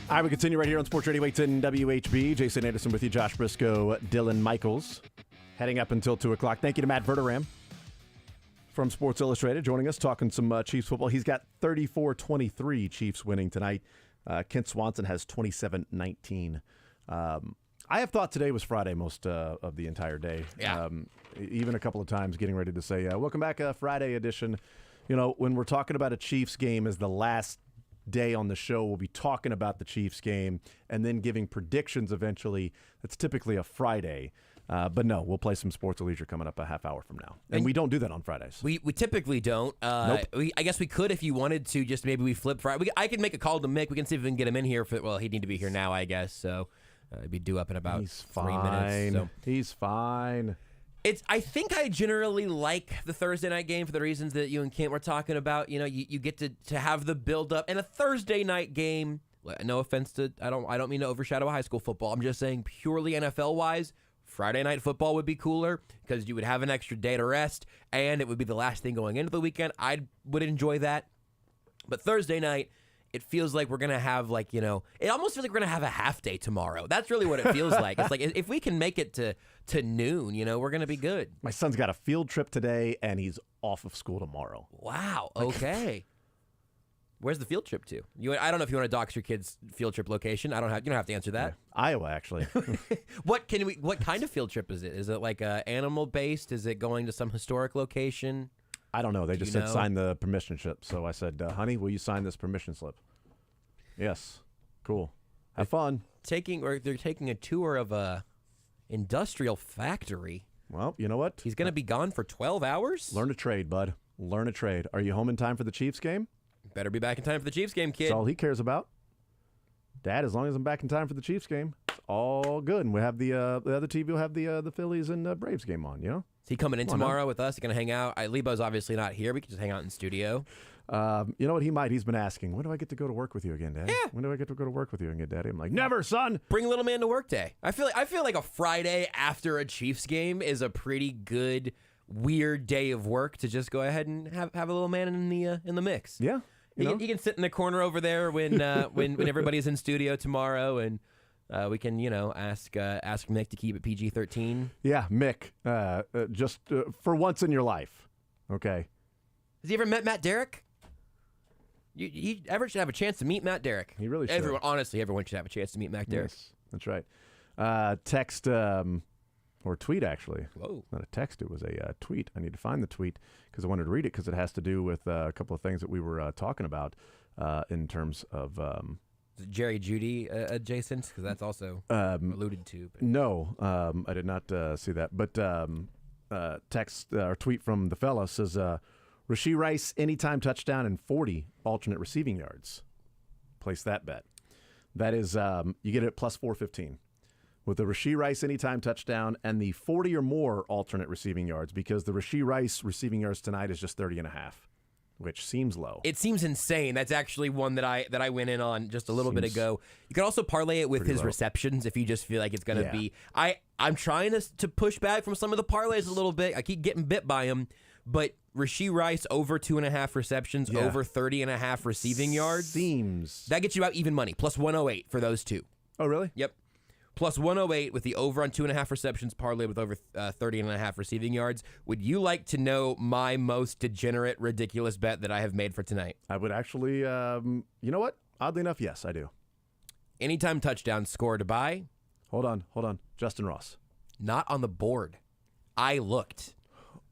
All right, we continue right here on Sports Radio 810 WHB. Jason Anderson with you, Josh Brisco, Dylan Michaels, heading up until 2 o'clock. Thank you to Matt Verderam from Sports Illustrated joining us, talking some Chiefs football. He's got 34-23 Chiefs winning tonight. Kent Swanson has 27-19. I have thought today was Friday most of the entire day. Yeah. Even a couple of times getting ready to say, welcome back, Friday edition. You know, when we're talking about a Chiefs game as the last day on the show, we'll be talking about the Chiefs game and then giving predictions eventually. That's typically a Friday. But no, we'll play some sports or leisure coming up a half hour from now. And we don't do that on Fridays. We typically don't. Nope. I guess we could if you wanted to. Just maybe we flip Friday. I could make a call to Mick. We can see if we can get him in here. He'd need to be here now, I guess. So he'd be due up in about He's 3 fine. minutes. So. He's fine. I think I generally like the Thursday night game for the reasons that you and Kent were talking about. You know, you get to have the build up, and a Thursday night game. No offense to I don't mean to overshadow high school football. I'm just saying purely NFL wise. Friday night football would be cooler because you would have an extra day to rest, and it would be the last thing going into the weekend. I would enjoy that. But Thursday night, it feels like we're going to have, it almost feels like we're going to have a half day tomorrow. That's really what it feels like. It's like if we can make it to noon, we're going to be good. My son's got a field trip today, and he's off of school tomorrow. Wow. Okay. Where's the field trip to? I don't know if you want to dox your kid's field trip location. You don't have to answer that. Yeah. Iowa, actually. What kind of field trip is it? Is it like animal based? Is it going to some historic location? I don't know. They just said sign the permission slip. So I said, honey, will you sign this permission slip? Yes. Cool. Have fun. They're taking a tour of a industrial factory. Well, you know what? He's going to be gone for 12 hours? Learn a trade, bud. Learn a trade. Are you home in time for the Chiefs game? Better be back in time for the Chiefs game, kid. That's all he cares about. Dad, as long as I'm back in time for the Chiefs game, it's all good. And we have the other TV will have the Phillies and Braves game on, Is he coming in tomorrow with us? He going to hang out? Lebo's obviously not here. We can just hang out in studio. You know what? He might. He's been asking, when do I get to go to work with you again, Dad? Yeah. When do I get to go to work with you again, Daddy? I'm like, never, son. Bring little man to work day. I feel like a Friday after a Chiefs game is a pretty good, weird day of work to just go ahead and have a little man in the mix. Yeah. He can sit in the corner over there when everybody's in studio tomorrow, and we can ask Mick to keep it PG-13. Yeah, Mick, just for once in your life, okay. Has he ever met Matt Derrick? Everyone should have a chance to meet Matt Derrick. He really should. Everyone should have a chance to meet Matt Derrick. Yes, that's right. Text or tweet, actually. Whoa. Not a text, it was a tweet. I need to find the tweet because I wanted to read it because it has to do with a couple of things that we were talking about in terms of... Is it Jerry Judy adjacent? Because that's also alluded to. But. No, I did not see that. But text or tweet from the fella says, Rashee Rice, anytime touchdown and 40 alternate receiving yards. Place that bet. That is, you get it at plus 415. With the Rashee Rice anytime touchdown and the 40 or more alternate receiving yards, because the Rashee Rice receiving yards tonight is just 30.5, which seems low. It seems insane. That's actually one that I went in on just a little bit ago. You can also parlay it with his receptions if you just feel like it's going to be. I'm trying to push back from some of the parlays a little bit. I keep getting bit by them, but Rashee Rice over 2.5 receptions, over 30.5 receiving yards. That gets you out even money. Plus 108 for those two. Oh, really? Yep. Plus 108 with the over on 2.5 receptions parlayed with over 30.5 receiving yards. Would you like to know my most degenerate, ridiculous bet that I have made for tonight? I would actually, you know what? Oddly enough, yes, I do. Anytime touchdown scored by. Hold on. Justin Ross. Not on the board. I looked.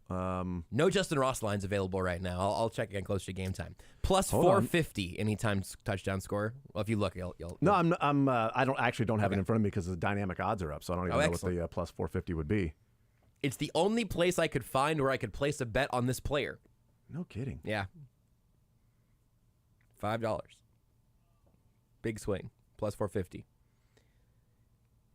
No Justin Ross lines available right now. I'll check again closer to game time. Plus 450 anytime touchdown score. Well, if you look, you'll No, I don't have it in front of me because the dynamic odds are up, so I don't even know what the plus 450 would be. It's the only place I could find where I could place a bet on this player. No kidding. Yeah. $5. Big swing. Plus 450.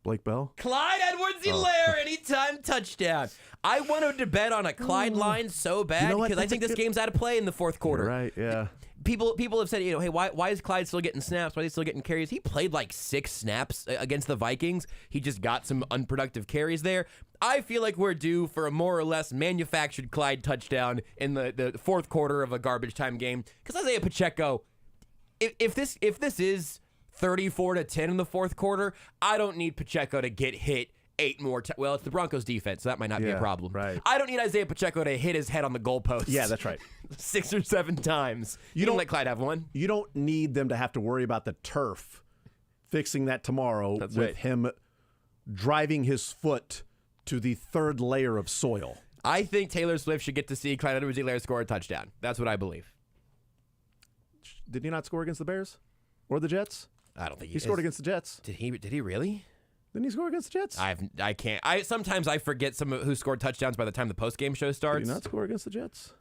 Blake Bell? Clyde Edwards-Helaire, anytime touchdown. I wanted to bet on a Clyde line so bad because I think this game's out of play in the fourth quarter. You're right, yeah. People have said, hey, why is Clyde still getting snaps? Why is he still getting carries? He played like 6 snaps against the Vikings. He just got some unproductive carries there. I feel like we're due for a more or less manufactured Clyde touchdown in the fourth quarter of a garbage time game because Isaiah Pacheco, if this is 34-10 in the fourth quarter. I don't need Pacheco to get hit 8 more times. Well, it's the Broncos defense, so that might not be a problem. Right. I don't need Isaiah Pacheco to hit his head on the goalpost. Yeah, that's right. 6 or 7 times. You don't let Clyde have one. You don't need them to have to worry about the turf fixing that tomorrow with him driving his foot to the 3rd layer of soil. I think Taylor Swift should get to see Clyde Edwards-Helaire score a touchdown. That's what I believe. Did he not score against the Bears or the Jets? I don't think he scored against the Jets. Did he really? Didn't he score against the Jets? I can't. Sometimes I forget who scored touchdowns by the time the post-game show starts. Did he not score against the Jets?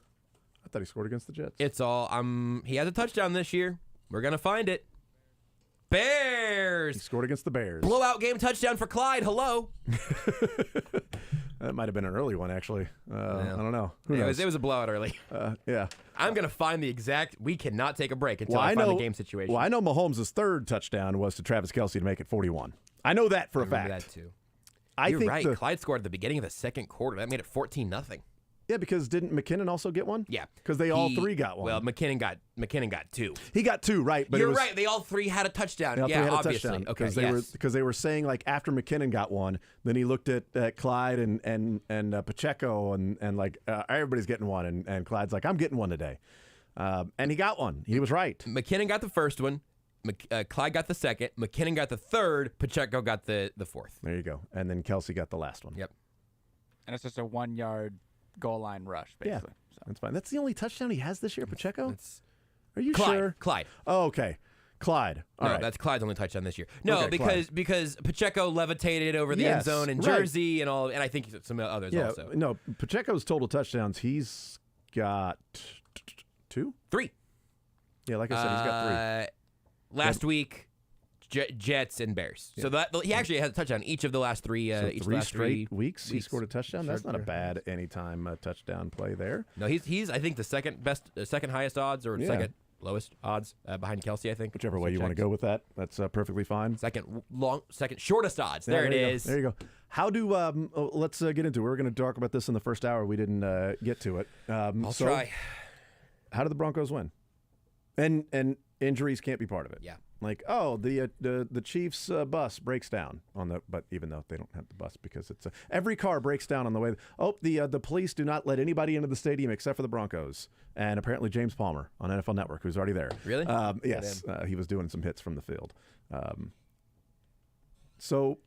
I thought he scored against the Jets. It's all he has a touchdown this year. We're gonna find it. Bears. He scored against the Bears. Blowout game touchdown for Clyde. Hello. That might have been an early one, actually. I don't know. Who knows? It was a blowout early. Yeah. I'm going to find the exact. We cannot take a break until I find the game situation. Well, I know Mahomes' 3rd touchdown was to Travis Kelce to make it 41. I know that for a fact. That too. You're think right. Clyde scored at the beginning of the second quarter. That made it 14-0. Yeah, because didn't McKinnon also get one? Yeah, because they all 3 got one. Well, McKinnon got 2. He got 2, right? But you're right. They all 3 had a touchdown. Yeah, obviously. Okay, because they were saying like after McKinnon got one, then he looked at Clyde and Pacheco and like everybody's getting one, and Clyde's like, I'm getting one today, and he got one. He was right. McKinnon got the first one. Clyde got the second. McKinnon got the third. Pacheco got the fourth. There you go. And then Kelce got the last one. Yep. And it's just a 1-yard goal line rush, basically. Yeah, that's fine. That's the only touchdown he has this year, Pacheco? Are you Clyde, sure? Clyde. Oh, okay. Clyde. All right. That's Clyde's only touchdown this year. No, Okay, because Pacheco levitated over the end zone in Jersey and I think some others also. No, Pacheco's total touchdowns, he's got 2? 3. Yeah, like I said, he's got 3. Last week, Jets and Bears. Yeah. So that he actually has a touchdown each of the last 3. So 3 straight weeks he scored a touchdown. That's not a bad anytime touchdown play there. No, he's I think the second highest odds or second lowest odds behind Kelce. I think whichever way you want to go with that, that's perfectly fine. Second shortest odds. There it is. There you go. How do let's get into it. We were going to talk about this in the first hour. We didn't get to it. I'll try. How did the Broncos win? And injuries can't be part of it. Yeah. Like, the Chiefs bus breaks down but even though they don't have the bus because it's every car breaks down on the way. Oh, the police do not let anybody into the stadium except for the Broncos and apparently James Palmer on NFL Network, who's already there. Really? Yes, he was doing some hits from the field. So,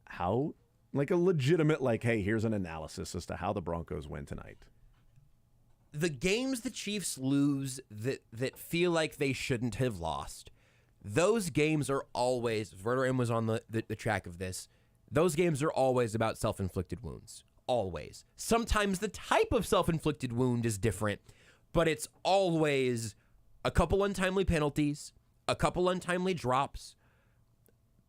how like a legitimate hey, here's an analysis as to how the Broncos win tonight. The games the Chiefs lose that feel like they shouldn't have lost. Those games are always, Werder M was on the track of this, those games are always about self-inflicted wounds. Always. Sometimes the type of self-inflicted wound is different, but it's always a couple untimely penalties, a couple untimely drops,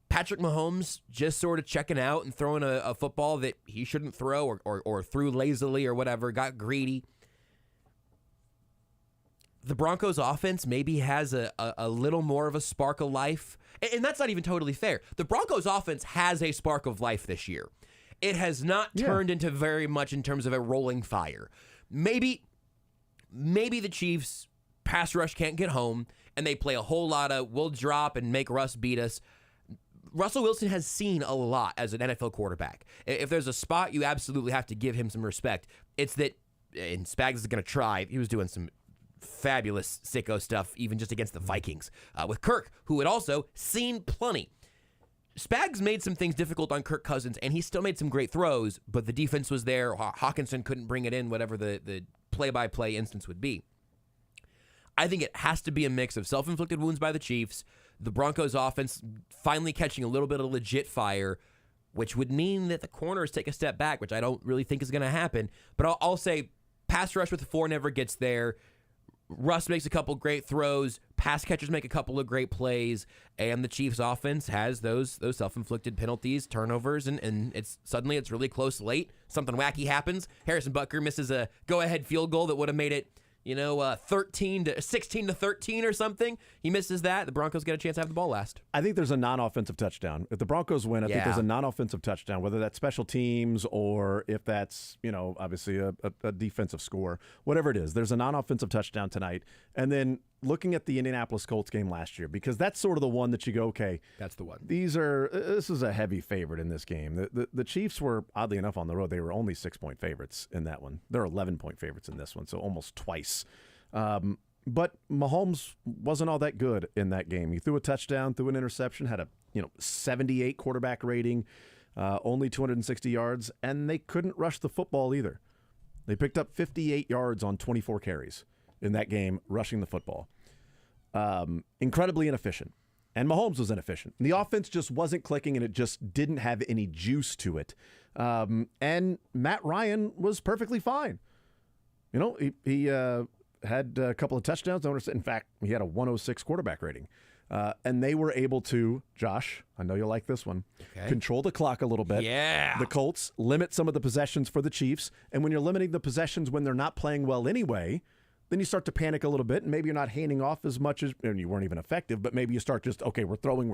Patrick Mahomes just sort of checking out and throwing a football that he shouldn't throw or threw lazily or whatever, got greedy. The Broncos offense maybe has a little more of a spark of life. And that's not even totally fair. The Broncos offense has a spark of life this year. It has not turned into very much in terms of a rolling fire. Maybe the Chiefs pass rush can't get home and they play a whole lot of we'll drop and make Russ beat us. Russell Wilson has seen a lot as an NFL quarterback. If there's a spot you absolutely have to give him some respect, it's that, and Spags is going to try, he was doing some fabulous sicko stuff even just against the Vikings with Kirk, who had also seen plenty. Spags made some things difficult on Kirk Cousins, and he still made some great throws, but the defense was there. Hawkinson couldn't bring it in, whatever the play-by-play instance would be. I think it has to be a mix of self-inflicted wounds by the Chiefs, the Broncos offense finally catching a little bit of legit fire, which would mean that the corners take a step back, which I don't really think is going to happen. But I'll say pass rush with the 4 never gets there. Russ makes a couple great throws. Pass catchers make a couple of great plays. And the Chiefs offense has those self-inflicted penalties, turnovers, and it's really close late. Something wacky happens. Harrison Butker misses a go-ahead field goal that would have made it 16 to 13 or something. He misses that. The Broncos get a chance to have the ball last. I think there's a non-offensive touchdown. If the Broncos win, I think there's a non-offensive touchdown, whether that's special teams or if that's, obviously a defensive score, whatever it is. There's a non-offensive touchdown tonight. And then looking at the Indianapolis Colts game last year, because that's sort of the one that you go, okay, That's the one. this is a heavy favorite in this game. The Chiefs were, oddly enough, on the road. They were only 6-point favorites in that one. They're 11-point favorites in this one, so almost twice. But Mahomes wasn't all that good in that game. He threw a touchdown, threw an interception, had a 78 quarterback rating, only 260 yards, and they couldn't rush the football either. They picked up 58 yards on 24 carries in that game, rushing the football. Incredibly inefficient. And Mahomes was inefficient. And the offense just wasn't clicking, and it just didn't have any juice to it. And Matt Ryan was perfectly fine. He had a couple of touchdowns. In fact, he had a 106 quarterback rating. And they were able to, Josh, I know you'll like this one, control the clock a little bit. Yeah. The Colts limit some of the possessions for the Chiefs. And when you're limiting the possessions when they're not playing well anyway, then you start to panic a little bit, and maybe you're not handing off as much and you weren't even effective, but maybe you start just, okay, we're throwing,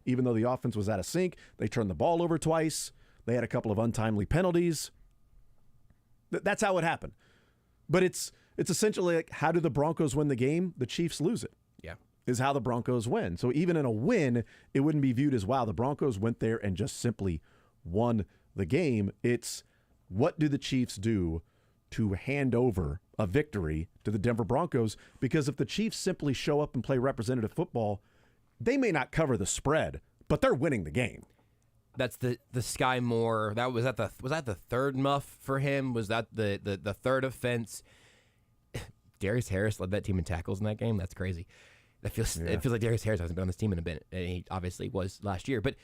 even though the offense was out of sync. They turned the ball over twice. They had a couple of untimely penalties. That's how it happened. But it's essentially like, how do the Broncos win the game? The Chiefs lose it. Yeah. Is how the Broncos win. So even in a win, it wouldn't be viewed as, wow, the Broncos went there and just simply won the game. It's, what do the Chiefs do to hand over a victory to the Denver Broncos? Because if the Chiefs simply show up and play representative football, they may not cover the spread, but they're winning the game. That's the Sky Moore. Was that the third muff for him? Was that the third offense? Darius Harris led that team in tackles in that game. That's crazy. It feels like Darius Harris hasn't been on this team in a bit, and he obviously was last year. But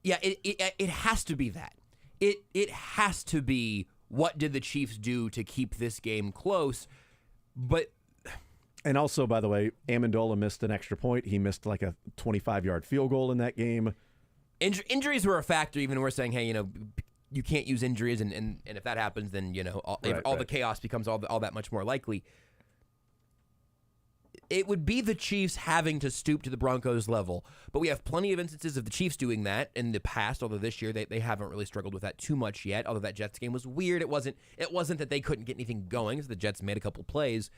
yeah, it has to be that. It has to be, what did the Chiefs do to keep this game close? And also, by the way, Amendola missed an extra point. He missed like a 25-yard field goal in that game. Injuries were a factor. Even we're saying, hey, you can't use injuries, and if that happens, then all the chaos becomes all that much more likely. It would be the Chiefs having to stoop to the Broncos level, but we have plenty of instances of the Chiefs doing that in the past, although this year they haven't really struggled with that too much yet, although that Jets game was weird. It wasn't that they couldn't get anything going, so the Jets made a couple plays.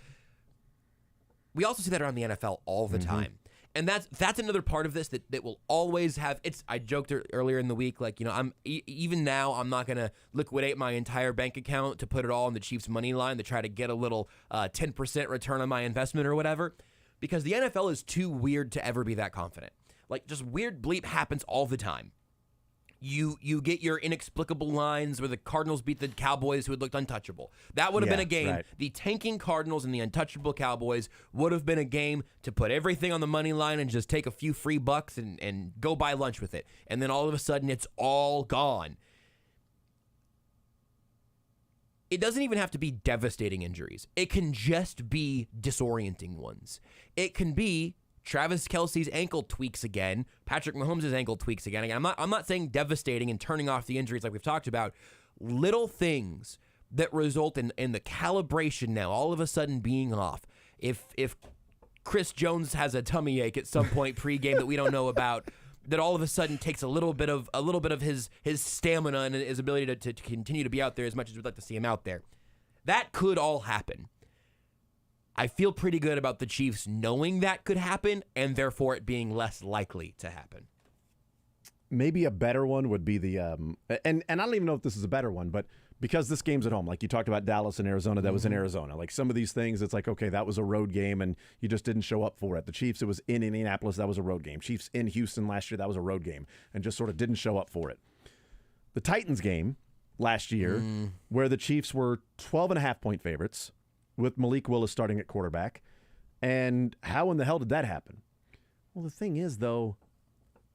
We also see that around the NFL all the time. And that's another part of this that will always have. I joked earlier in the week, like, even now I'm not gonna liquidate my entire bank account to put it all on the Chiefs money line to try to get a little 10% return on my investment or whatever, because the NFL is too weird to ever be that confident. Like, just weird bleep happens all the time. You get your inexplicable lines where the Cardinals beat the Cowboys, who had looked untouchable. That would have been a game. Right. The tanking Cardinals and the untouchable Cowboys would have been a game to put everything on the money line and just take a few free bucks and go buy lunch with it. And then all of a sudden, it's all gone. It doesn't even have to be devastating injuries. It can just be disorienting ones. It can be Travis Kelce's ankle tweaks again, Patrick Mahomes' ankle tweaks again. I'm not saying devastating and turning off the injuries like we've talked about. Little things that result in the calibration now all of a sudden being off. If Chris Jones has a tummy ache at some point pregame that we don't know about, that all of a sudden takes a little bit of his stamina and his ability to continue to be out there as much as we'd like to see him out there. That could all happen. I feel pretty good about the Chiefs knowing that could happen, and therefore it being less likely to happen. Maybe a better one would be the and I don't even know if this is a better one, but because this game's at home, like you talked about Dallas and Arizona, that was in Arizona. Like some of these things, it's like, okay, that was a road game and you just didn't show up for it. The Chiefs, it was in Indianapolis, that was a road game. Chiefs in Houston last year, that was a road game, and just sort of didn't show up for it. The Titans game last year, where the Chiefs were 12.5-point favorites, with Malik Willis starting at quarterback. And how in the hell did that happen? Well, the thing is, though,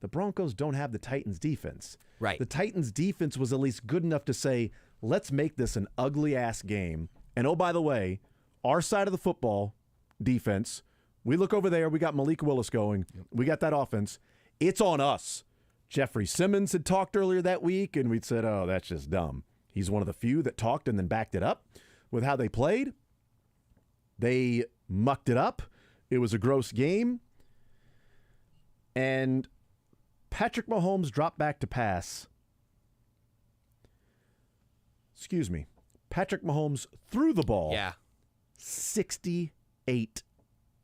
the Broncos don't have the Titans' defense. Right. The Titans' defense was at least good enough to say, let's make this an ugly-ass game. And, oh, by the way, our side of the football defense, we look over there, we got Malik Willis going. Yep. We got that offense. It's on us. Jeffrey Simmons had talked earlier that week, and we'd said, oh, that's just dumb. He's one of the few that talked and then backed it up with how they played. They mucked it up. It was a gross game. And Patrick Mahomes dropped back to pass. Patrick Mahomes threw the ball 68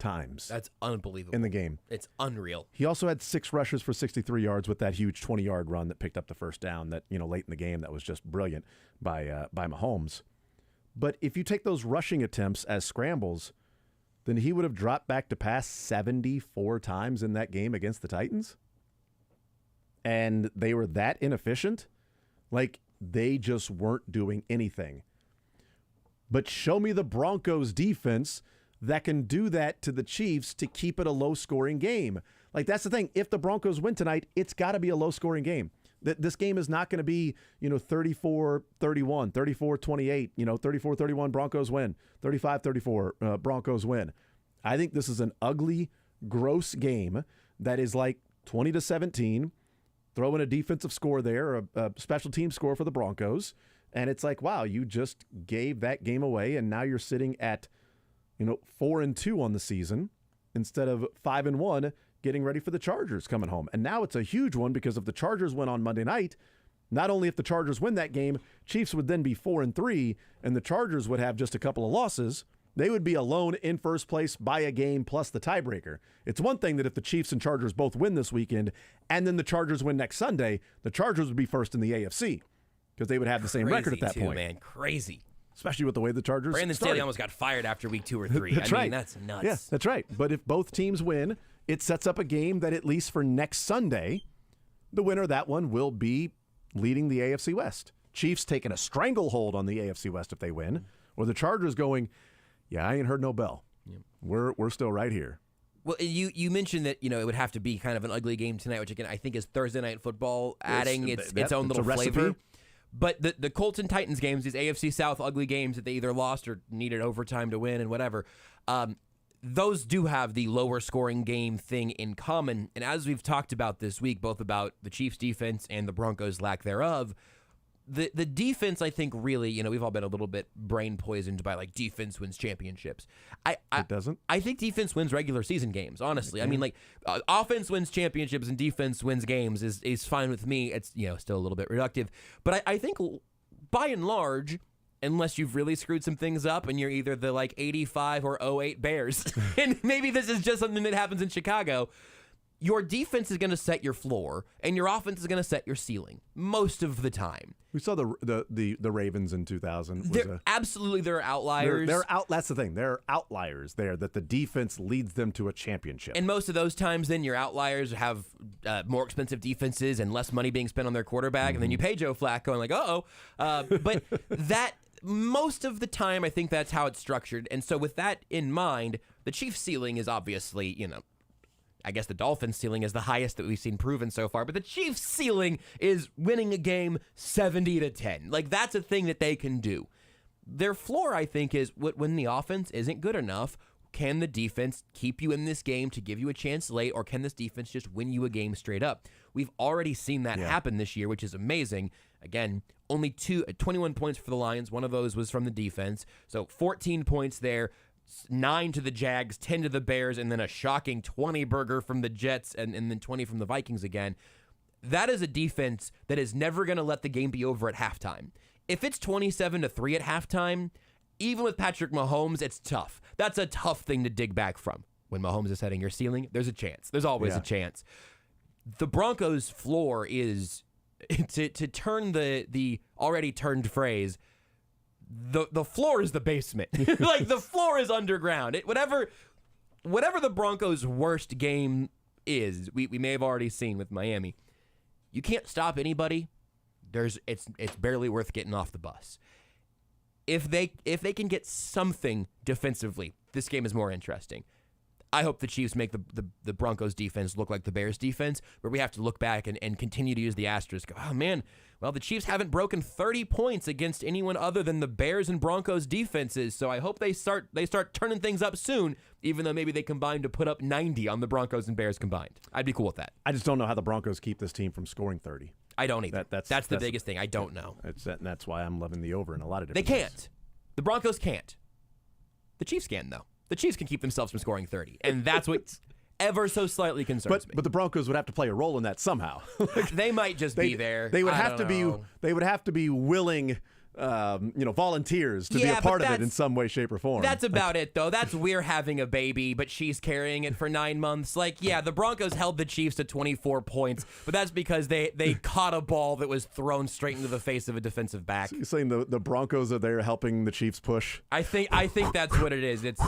times. That's unbelievable. In the game. It's unreal. He also had 6 rushes for 63 yards with that huge 20-yard run that picked up the first down that, late in the game that was just brilliant by Mahomes. But if you take those rushing attempts as scrambles, then he would have dropped back to pass 74 times in that game against the Titans. And they were that inefficient. Like, they just weren't doing anything. But show me the Broncos defense that can do that to the Chiefs to keep it a low-scoring game. Like, that's the thing. If the Broncos win tonight, it's got to be a low-scoring game. This game is not going to be, 34-31, 34-28, 34-31 Broncos win, 35-34 Broncos win. I think this is an ugly, gross game that is like 20-17. Throw in a defensive score there, a special team score for the Broncos. And it's like, wow, you just gave that game away, and now you're sitting at, 4-2 on the season instead of 5-1, getting ready for the Chargers coming home. And now it's a huge one because if the Chargers win on Monday night, not only if the Chargers win that game, Chiefs would then be 4-3, and the Chargers would have just a couple of losses. They would be alone in first place by a game plus the tiebreaker. It's one thing that if the Chiefs and Chargers both win this weekend, and then the Chargers win next Sunday, the Chargers would be first in the AFC. Because they would have the same record at that point. Man, crazy. Especially with the way the Chargers Brandon started. Staley almost got fired after week 2 or 3. That's right. That's nuts. Yeah, that's right. But if both teams win, it sets up a game that at least for next Sunday, the winner of that one will be leading the AFC West. Chiefs taking a stranglehold on the AFC West if they win, or the Chargers going, yeah, I ain't heard no bell. Yep. We're still right here. Well, you mentioned that it would have to be kind of an ugly game tonight, which again I think is Thursday Night Football adding its own little flavor. But the Colts and Titans games, these AFC South ugly games that they either lost or needed overtime to win and whatever, those do have the lower scoring game thing in common. And as we've talked about this week, both about the Chiefs defense and the Broncos lack thereof, the defense, I think, really, we've all been a little bit brain poisoned by like defense wins championships. It doesn't. I think defense wins regular season games, honestly. I mean, like offense wins championships and defense wins games is fine with me. It's still a little bit reductive, but I think by and large, unless you've really screwed some things up and you're either the like 85 or 08 Bears, and maybe this is just something that happens in Chicago. Your defense is going to set your floor, and your offense is going to set your ceiling most of the time. We saw the Ravens in 2000. Absolutely, there are outliers. That's the thing. There are outliers there that the defense leads them to a championship. And most of those times, then your outliers have more expensive defenses and less money being spent on their quarterback, and then you pay Joe Flacco and like, but that most of the time, I think that's how it's structured. And so, with that in mind, the Chiefs' ceiling is obviously, I guess the Dolphins' ceiling is the highest that we've seen proven so far, but the Chiefs' ceiling is winning a game 70-10. Like, that's a thing that they can do. Their floor, I think, is when the offense isn't good enough, can the defense keep you in this game to give you a chance late, or can this defense just win you a game straight up? We've already seen that happen this year, which is amazing. Again, only 21 points for the Lions. One of those was from the defense. So 14 points there. 9 to the Jags, 10 to the Bears, and then a shocking 20 burger from the Jets, and then 20 from the Vikings again. That is a defense that is never going to let the game be over at halftime. If it's 27-3 at halftime, even with Patrick Mahomes, it's tough. That's a tough thing to dig back from. When Mahomes is setting your ceiling, there's a chance. There's always a chance. The Broncos' floor is, to turn the already turned phrase, the floor is the basement. Like, the floor is underground. Whatever the Broncos' worst game is, we may have already seen with Miami. You can't stop anybody. It's barely worth getting off the bus. If they can get something defensively, this game is more interesting. I hope the Chiefs make the Broncos defense look like the Bears defense, where we have to look back and continue to use the asterisk. Oh, man, well, the Chiefs haven't broken 30 points against anyone other than the Bears and Broncos defenses, so I hope they start turning things up soon, even though maybe they combine to put up 90 on the Broncos and Bears combined. I'd be cool with that. I just don't know how the Broncos keep this team from scoring 30. I don't either. That's the biggest thing. I don't know. That's why I'm loving the over in a lot of different They ways. can't. The Broncos can't. The Chiefs can, though. The Chiefs can keep themselves from scoring 30, and that's what ever so slightly concerns me. But the Broncos would have to play a role in that somehow. They might just be there. They would I have don't to know. be. They would have to be willing volunteers to be Yeah, a but part of it in that's- some way, shape, or form. That's about it, though. That's we're having a baby, but she's carrying it for 9 months. Like, yeah, the Broncos held the Chiefs to 24 points, but that's because they caught a ball that was thrown straight into the face of a defensive back. You're saying the Broncos are there helping the Chiefs push? I think that's what it is. It's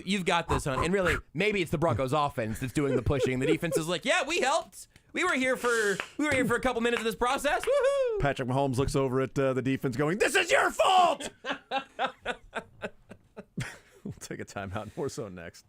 you've got this, hon. And really, maybe it's the Broncos offense that's doing the pushing. The defense is like, yeah, we helped. We were here for a couple minutes of this process. Woohoo! Patrick Mahomes looks over at the defense going, "This is your fault!" We'll take a timeout. More so next.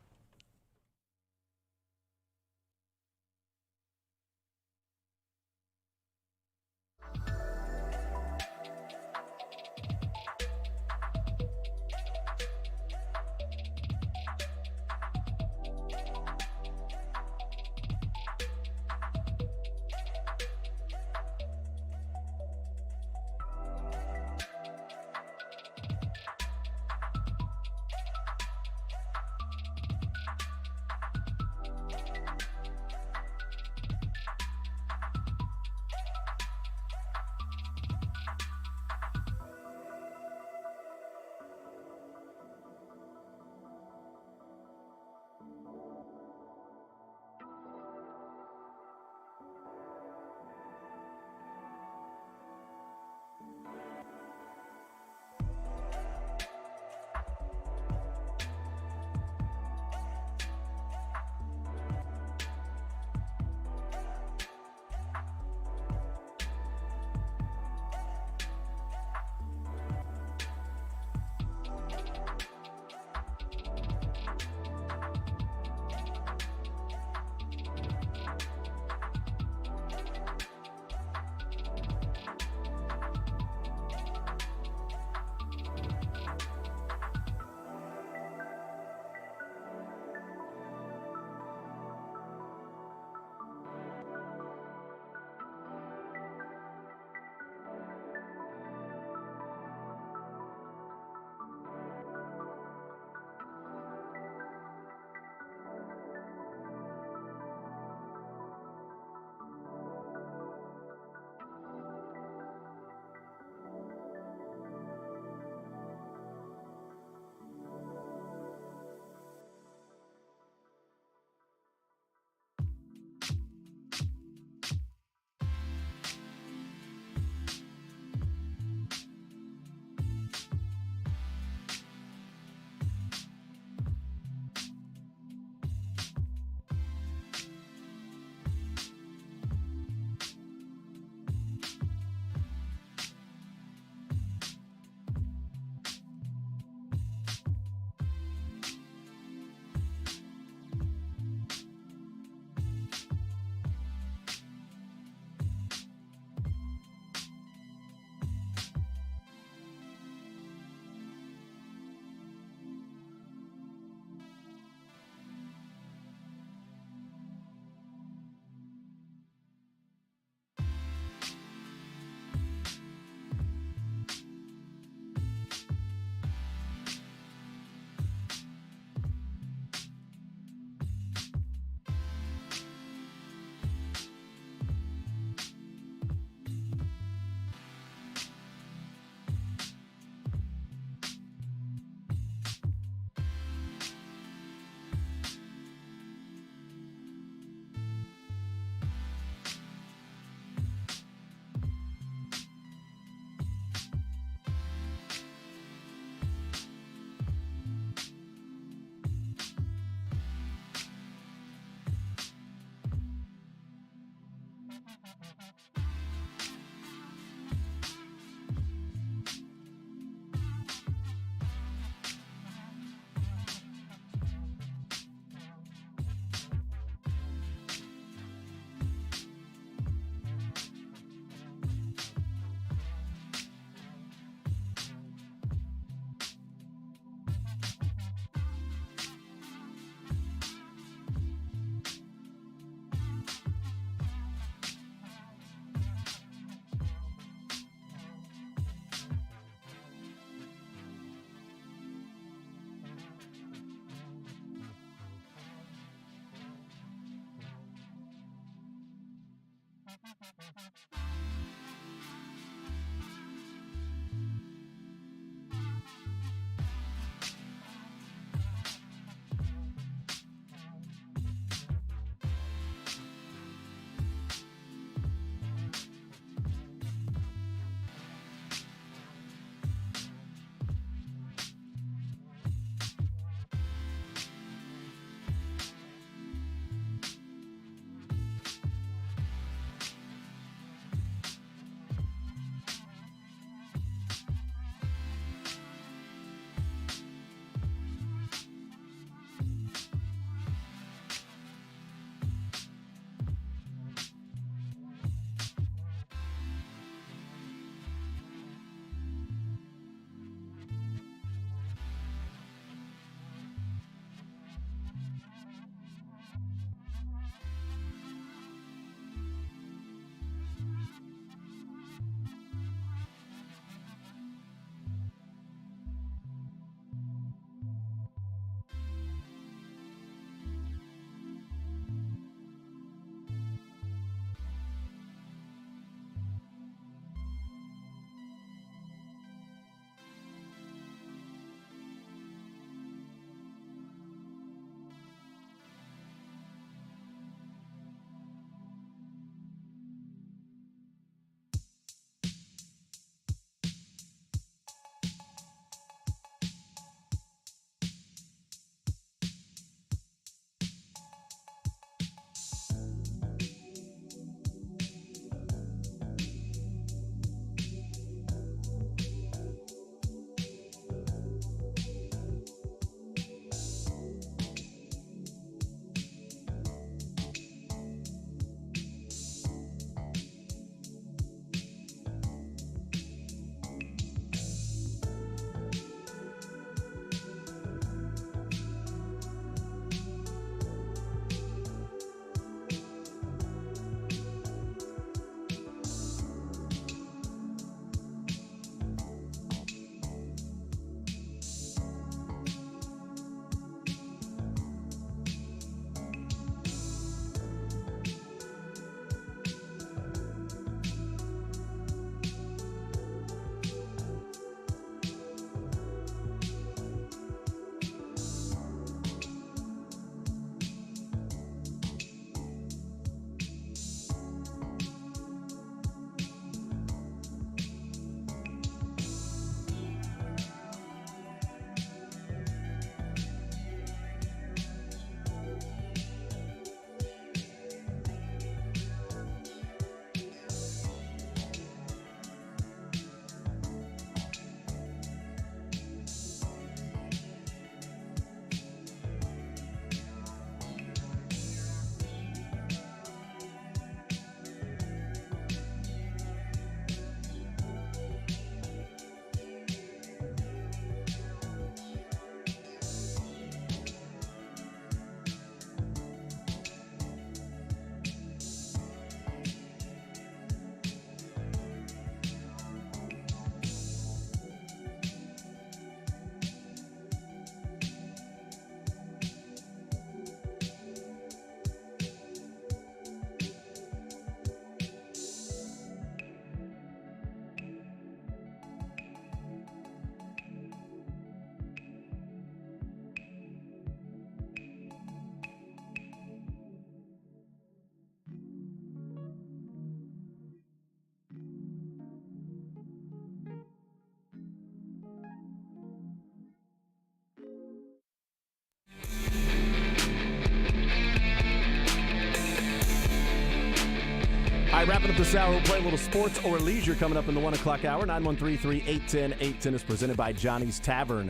wrapping up this hour, we'll play a little sports or leisure coming up in the 1 o'clock hour. 913-381-0810 is presented by Johnny's Tavern.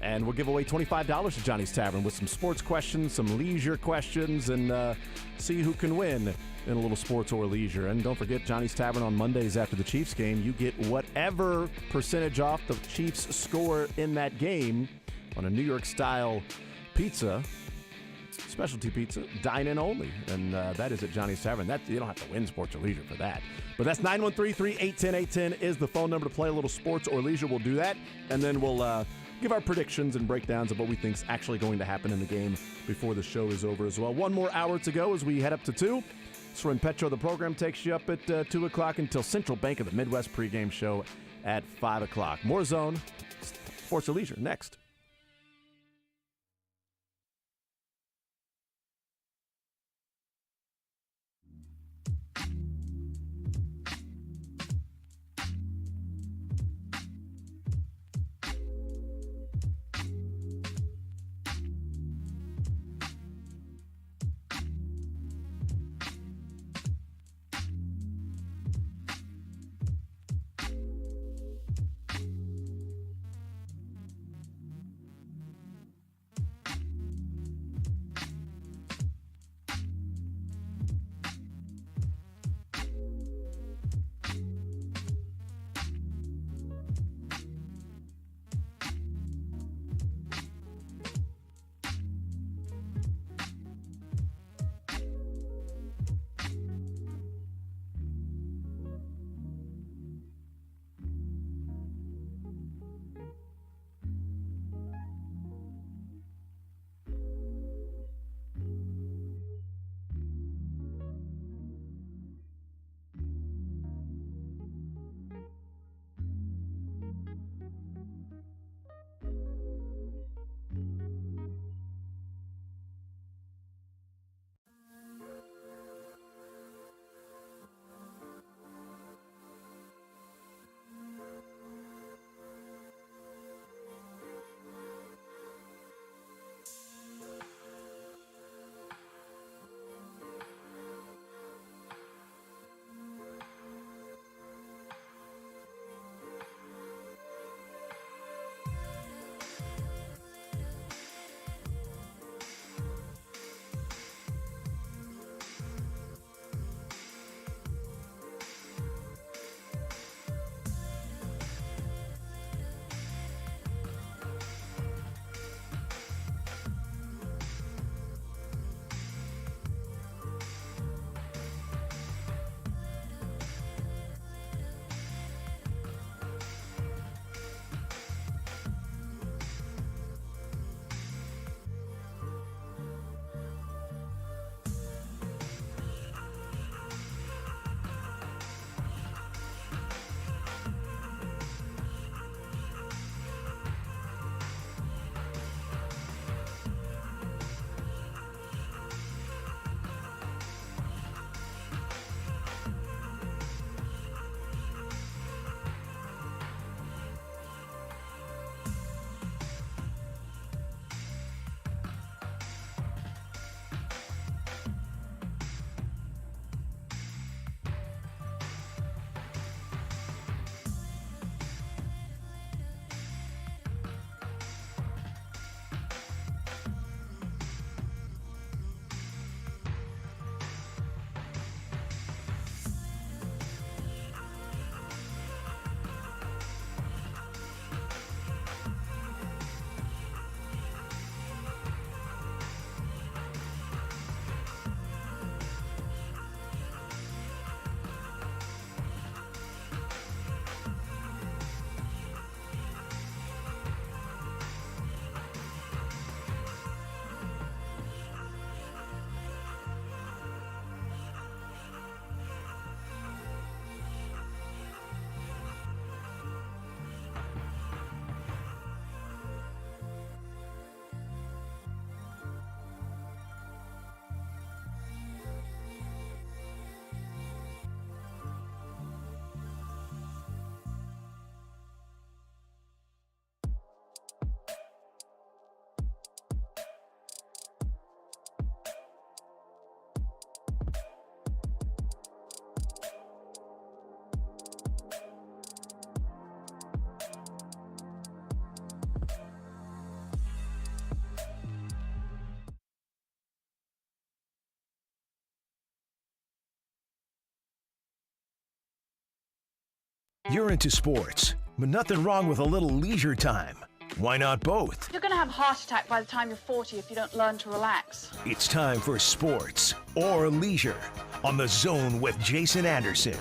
And we'll give away $25 to Johnny's Tavern with some sports questions, some leisure questions, and see who can win in a little sports or leisure. And don't forget, Johnny's Tavern on Mondays after the Chiefs game. You get whatever percentage off the Chiefs score in that game on a New York-style pizza, specialty pizza, dine-in only. And that is at Johnny's Tavern. You don't have to win sports or leisure for that. But that's 913-381-0810 is the phone number to play a little sports or leisure. We'll do that, and then we'll give our predictions and breakdowns of what we think is actually going to happen in the game before the show is over as well. One more hour to go as we head up to 2. So when Petro, the program, takes you up at 2 o'clock until Central Bank of the Midwest pregame show at 5 o'clock. More Zone, sports or leisure, next. You're into sports, but nothing wrong with a little leisure time. Why not both? You're going to have a heart attack by the time you're 40 if you don't learn to relax. It's time for sports or leisure on The Zone with Jason Anderson.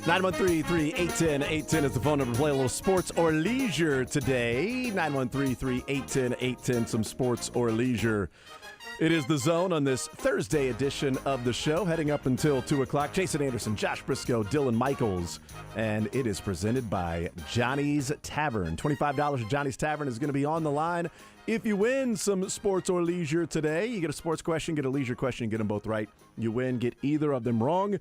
Nine one three 810 is the phone number to play a little sports or leisure today. 913-3-810-810, some sports or leisure. It is The Zone on this Thursday edition of the show, heading up until 2 o'clock. Jason Anderson, Josh Brisco, Dylan Michaels, and it is presented by Johnny's Tavern. $25 at Johnny's Tavern is going to be on the line. If you win some sports or leisure today, you get a sports question, get a leisure question, get them both right. You win, get either of them wrong.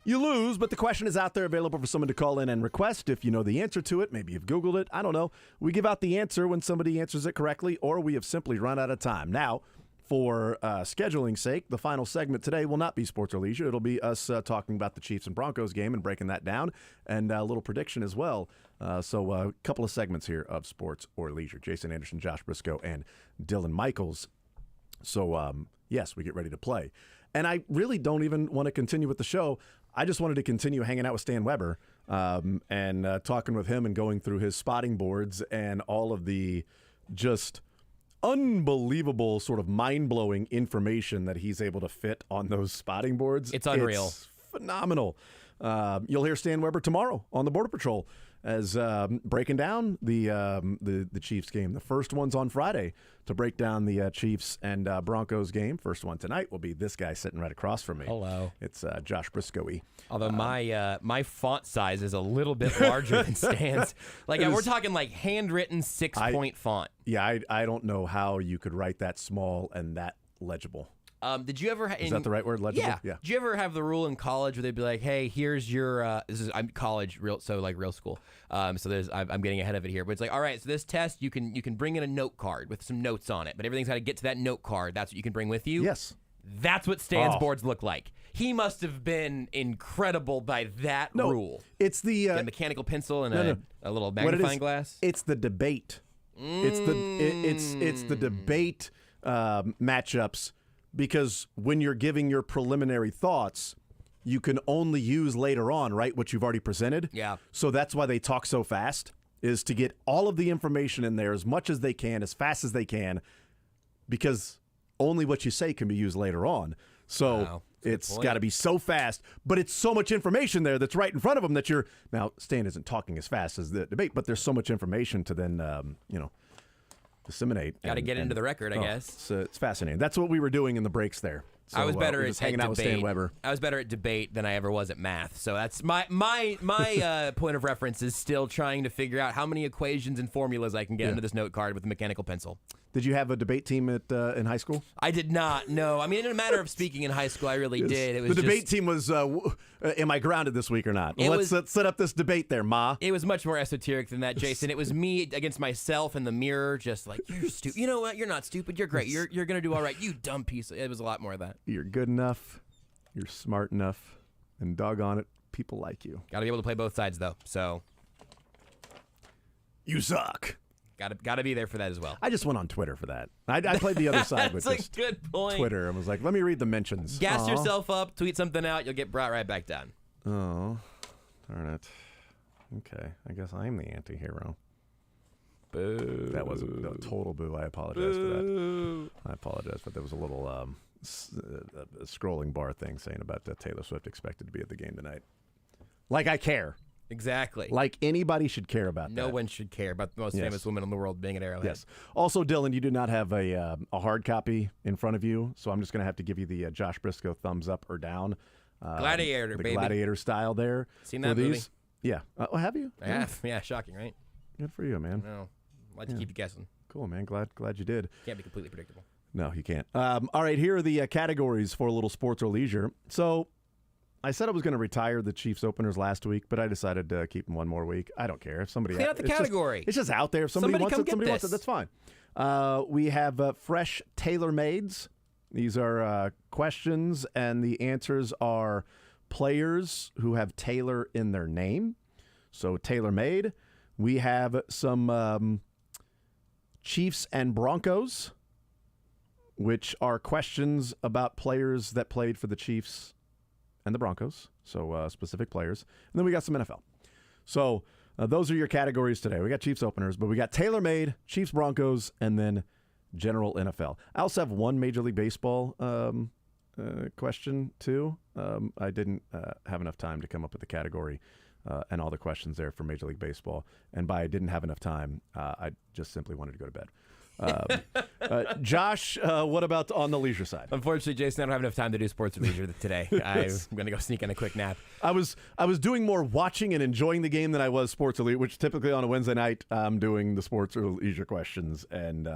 You lose, but the question is out there available for someone to call in and request. If you know the answer to it, maybe you've Googled it, I don't know. We give out the answer when somebody answers it correctly, or we have simply run out of time. Now, for scheduling's sake, the final segment today will not be sports or leisure. It'll be us talking about the Chiefs and Broncos game and breaking that down, and a little prediction as well. So a couple of segments here of sports or leisure. Jason Anderson, Josh Brisco, and Dylan Michaels. So, yes, we get ready to play. And I really don't even want to continue with the show. I just wanted to continue hanging out with Stan Weber and talking with him and going through his spotting boards and all of the just unbelievable sort of mind-blowing information that he's able to fit on those spotting boards. It's unreal. It's phenomenal. You'll hear Stan Weber tomorrow on the Border Patrol as breaking down the Chiefs game. The first one's on Friday to break down the Chiefs and Broncos game. First one tonight will be this guy sitting right across from me. Hello. It's Josh Briscoe. Although my font size is a little bit larger than Stan's. Like we're talking like handwritten 6-point font. Yeah, I don't know how you could write that small and that legible. Did you ever? Is that the right word? Legible? Yeah. Did you ever have the rule in college where they'd be like, "Hey, here's your I'm college, real school. So I'm getting ahead of it here, but it's like, all right, so this test you can bring in a note card with some notes on it, but everything's got to get to that note card. That's what you can bring with you." Yes. That's what Stan's boards look like. He must have been incredible by that rule. It's the a mechanical pencil and a little magnifying glass. It's the debate. It's the debate matchups. Because when you're giving your preliminary thoughts, you can only use later on, right, what you've already presented. Yeah. So that's why they talk so fast, is to get all of the information in there as much as they can, as fast as they can, because only what you say can be used later on. So wow. it's got to be so fast, but it's so much information there that's right in front of them that you're – now, Stan isn't talking as fast as the debate, but there's so much information to then, disseminate. Got to get into the record, I guess. It's fascinating. That's what we were doing in the breaks there. So, I was better at hanging out with Stan Weber. I was better at debate than I ever was at math. So that's my point of reference is still trying to figure out how many equations and formulas I can get into this note card with a mechanical pencil. Did you have a debate team in high school? I did not. No, I mean, in a matter of speaking, in high school, I really did. It was the debate team was. Am I grounded this week or not? Let's set up this debate there, Ma. It was much more esoteric than that, Jason. It was me against myself in the mirror, just like, you're stupid. You know what? You're not stupid. You're great. You're gonna do all right. You dumb piece. It was a lot more of that. You're good enough. You're smart enough, and doggone it, people like you. Got to be able to play both sides, though. So you suck. Got to be there for that as well. I just went on Twitter for that. I played the other side with That's a good point. Twitter and was like, let me read the mentions. Gas yourself up, tweet something out, you'll get brought right back down. Oh, darn it. Okay, I guess I'm the anti-hero. Boo. That was a total boo. I apologize for that. I apologize, but there was a little a scrolling bar thing saying about Taylor Swift expected to be at the game tonight. Like I care. Exactly. Like anybody should care about that. No one should care about the most famous woman in the world being at Arrowhead. Yes. Also, Dylan, you do not have a hard copy in front of you, so I'm just going to have to give you the Josh Brisco thumbs up or down. Gladiator, the baby. Gladiator style there. Seen that movie? Yeah. Have you? I have. Yeah, shocking, right? Good for you, man. No. I'd like to keep you guessing. Cool, man. Glad you did. Can't be completely predictable. No, you can't. All right, here are the categories for a little sports or leisure. So I said I was going to retire the Chiefs openers last week, but I decided to keep them one more week. I don't care if somebody Clean out the category. It's just out there. If somebody wants come it, get somebody wants this. it. That's fine. We have fresh tailor-mades. These are questions, and the answers are players who have Taylor in their name. So tailor-made. We have some Chiefs and Broncos, which are questions about players that played for the Chiefs and the Broncos, so specific players. And then we got some NFL. So those are your categories today. We got Chiefs openers, but we got tailor-made, Chiefs, Broncos, and then general NFL. I also have one Major League Baseball question, too. I didn't have enough time to come up with the category and all the questions there for Major League Baseball. And by I didn't have enough time, I just simply wanted to go to bed. Josh, what about on the leisure side? Unfortunately, Jason, I don't have enough time to do sports or leisure today. I'm going to go sneak in a quick nap. I was doing more watching and enjoying the game than I was sports or leisure, which typically on a Wednesday night I'm doing the sports or leisure questions. And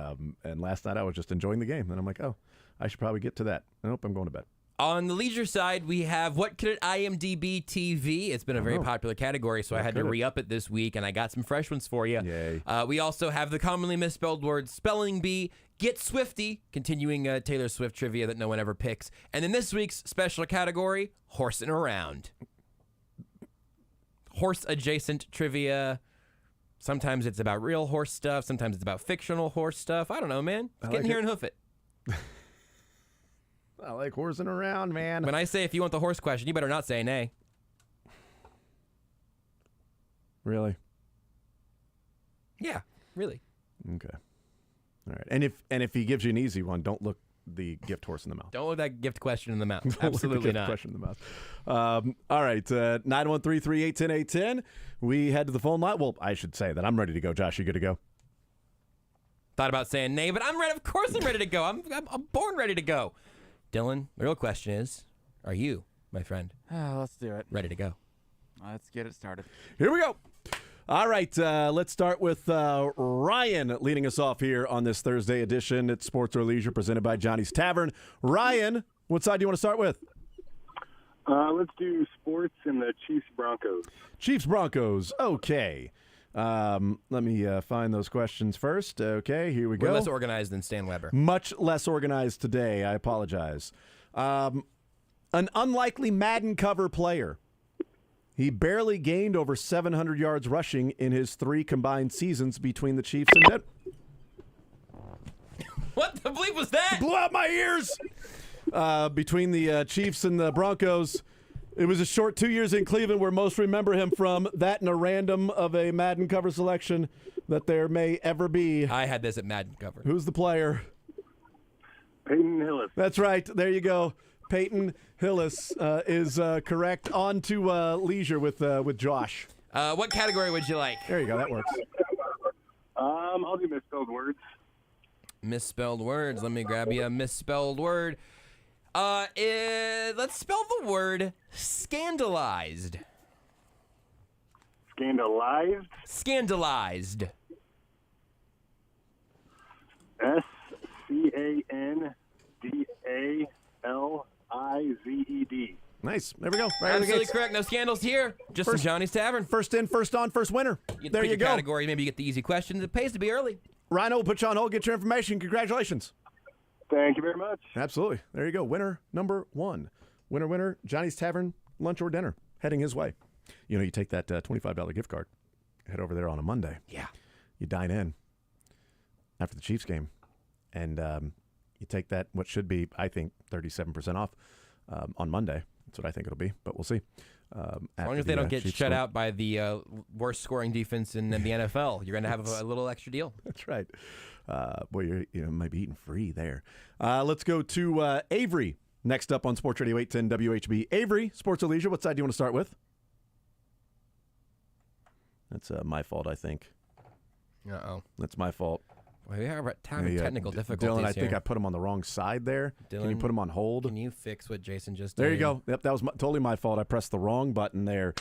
last night I was just enjoying the game. And I'm like, oh, I should probably get to that. Nope, I'm going to bed. On the leisure side, we have What Could It IMDb TV? It's been a very popular category, so I had to re-up it this week, and I got some fresh ones for you. Yay. We also have the commonly misspelled word Spelling Bee, Get Swifty, continuing Taylor Swift trivia that no one ever picks. And then this week's special category, Horsing Around. Horse-adjacent trivia. Sometimes it's about real horse stuff. Sometimes it's about fictional horse stuff. I don't know, man. Just get in here and hoof it. I like horsing around, man. When I say if you want the horse question, you better not say nay. Really? Yeah, really. Okay. All right. And if he gives you an easy one, don't look the gift horse in the mouth. Don't look that gift question in the mouth. Don't look the Absolutely gift not. question in the mouth. All right. 913-381-0810. We head to the phone line. Well, I should say that I'm ready to go. Josh, you good to go? Thought about saying nay, but I'm ready. Of course I'm ready to go. I'm born ready to go. Dylan, the real question is, are you, my friend, Let's do it. ready to go? Let's get it started. Here we go. All right, let's start with Ryan leading us off here on this Thursday edition. It's Sports or Leisure presented by Johnny's Tavern. Ryan, what side do you want to start with? Let's do sports and the Chiefs Broncos. Chiefs Broncos. Okay. Let me find those questions first. Okay, here we go. We're less organized than Stan Weber. Much less organized today. I apologize. An unlikely Madden cover player. He barely gained over 700 yards rushing in his 3 combined seasons between the Chiefs and Denver. What the bleep was that? Blew out my ears! Between the Chiefs and the Broncos. It was a short 2 years in Cleveland where most remember him from. That and a random of a Madden cover selection that there may ever be. I had this at Madden cover. Who's the player? Peyton Hillis. That's right. There you go. Peyton Hillis is correct. On to leisure with Josh. What category would you like? There you go. That works. I'll do misspelled words. Misspelled words. Let me grab you a misspelled word. Let's spell the word scandalized. Scandalized. Scandalized. SCANDALIZED. Nice. There we go. Right out of the Absolutely gates. correct. No scandals here. Just in Johnny's Tavern. First in, first on, first winner. There Pick you a go. category. Maybe you get the easy questions. It pays to be early. Rhino will put you on hold. Get your information. Congratulations. Thank you very much. Absolutely. There you go. Winner number 1. Winner, winner. Johnny's Tavern, lunch or dinner. Heading his way. You know, you take that $25 gift card. Head over there on a Monday. Yeah. You dine in after the Chiefs game. And you take that, what should be, I think, 37% off on Monday. That's what I think it'll be, but we'll see. As long as they don't get shut out by the worst scoring defense in the NFL, you're going to have a little extra deal. That's right. Boy, you might be eating free there. Let's go to Avery next up on Sports Radio 810 WHB. Avery, Sports or Leisure, what side do you want to start with? That's my fault, I think. Uh-oh. That's my fault. Well, we are having technical difficulties Dylan, I here. think I put him on the wrong side there. Can you Dylan, put him on hold? Can you fix what Jason just did? There you go. Yep, that was totally my fault. I pressed the wrong button there.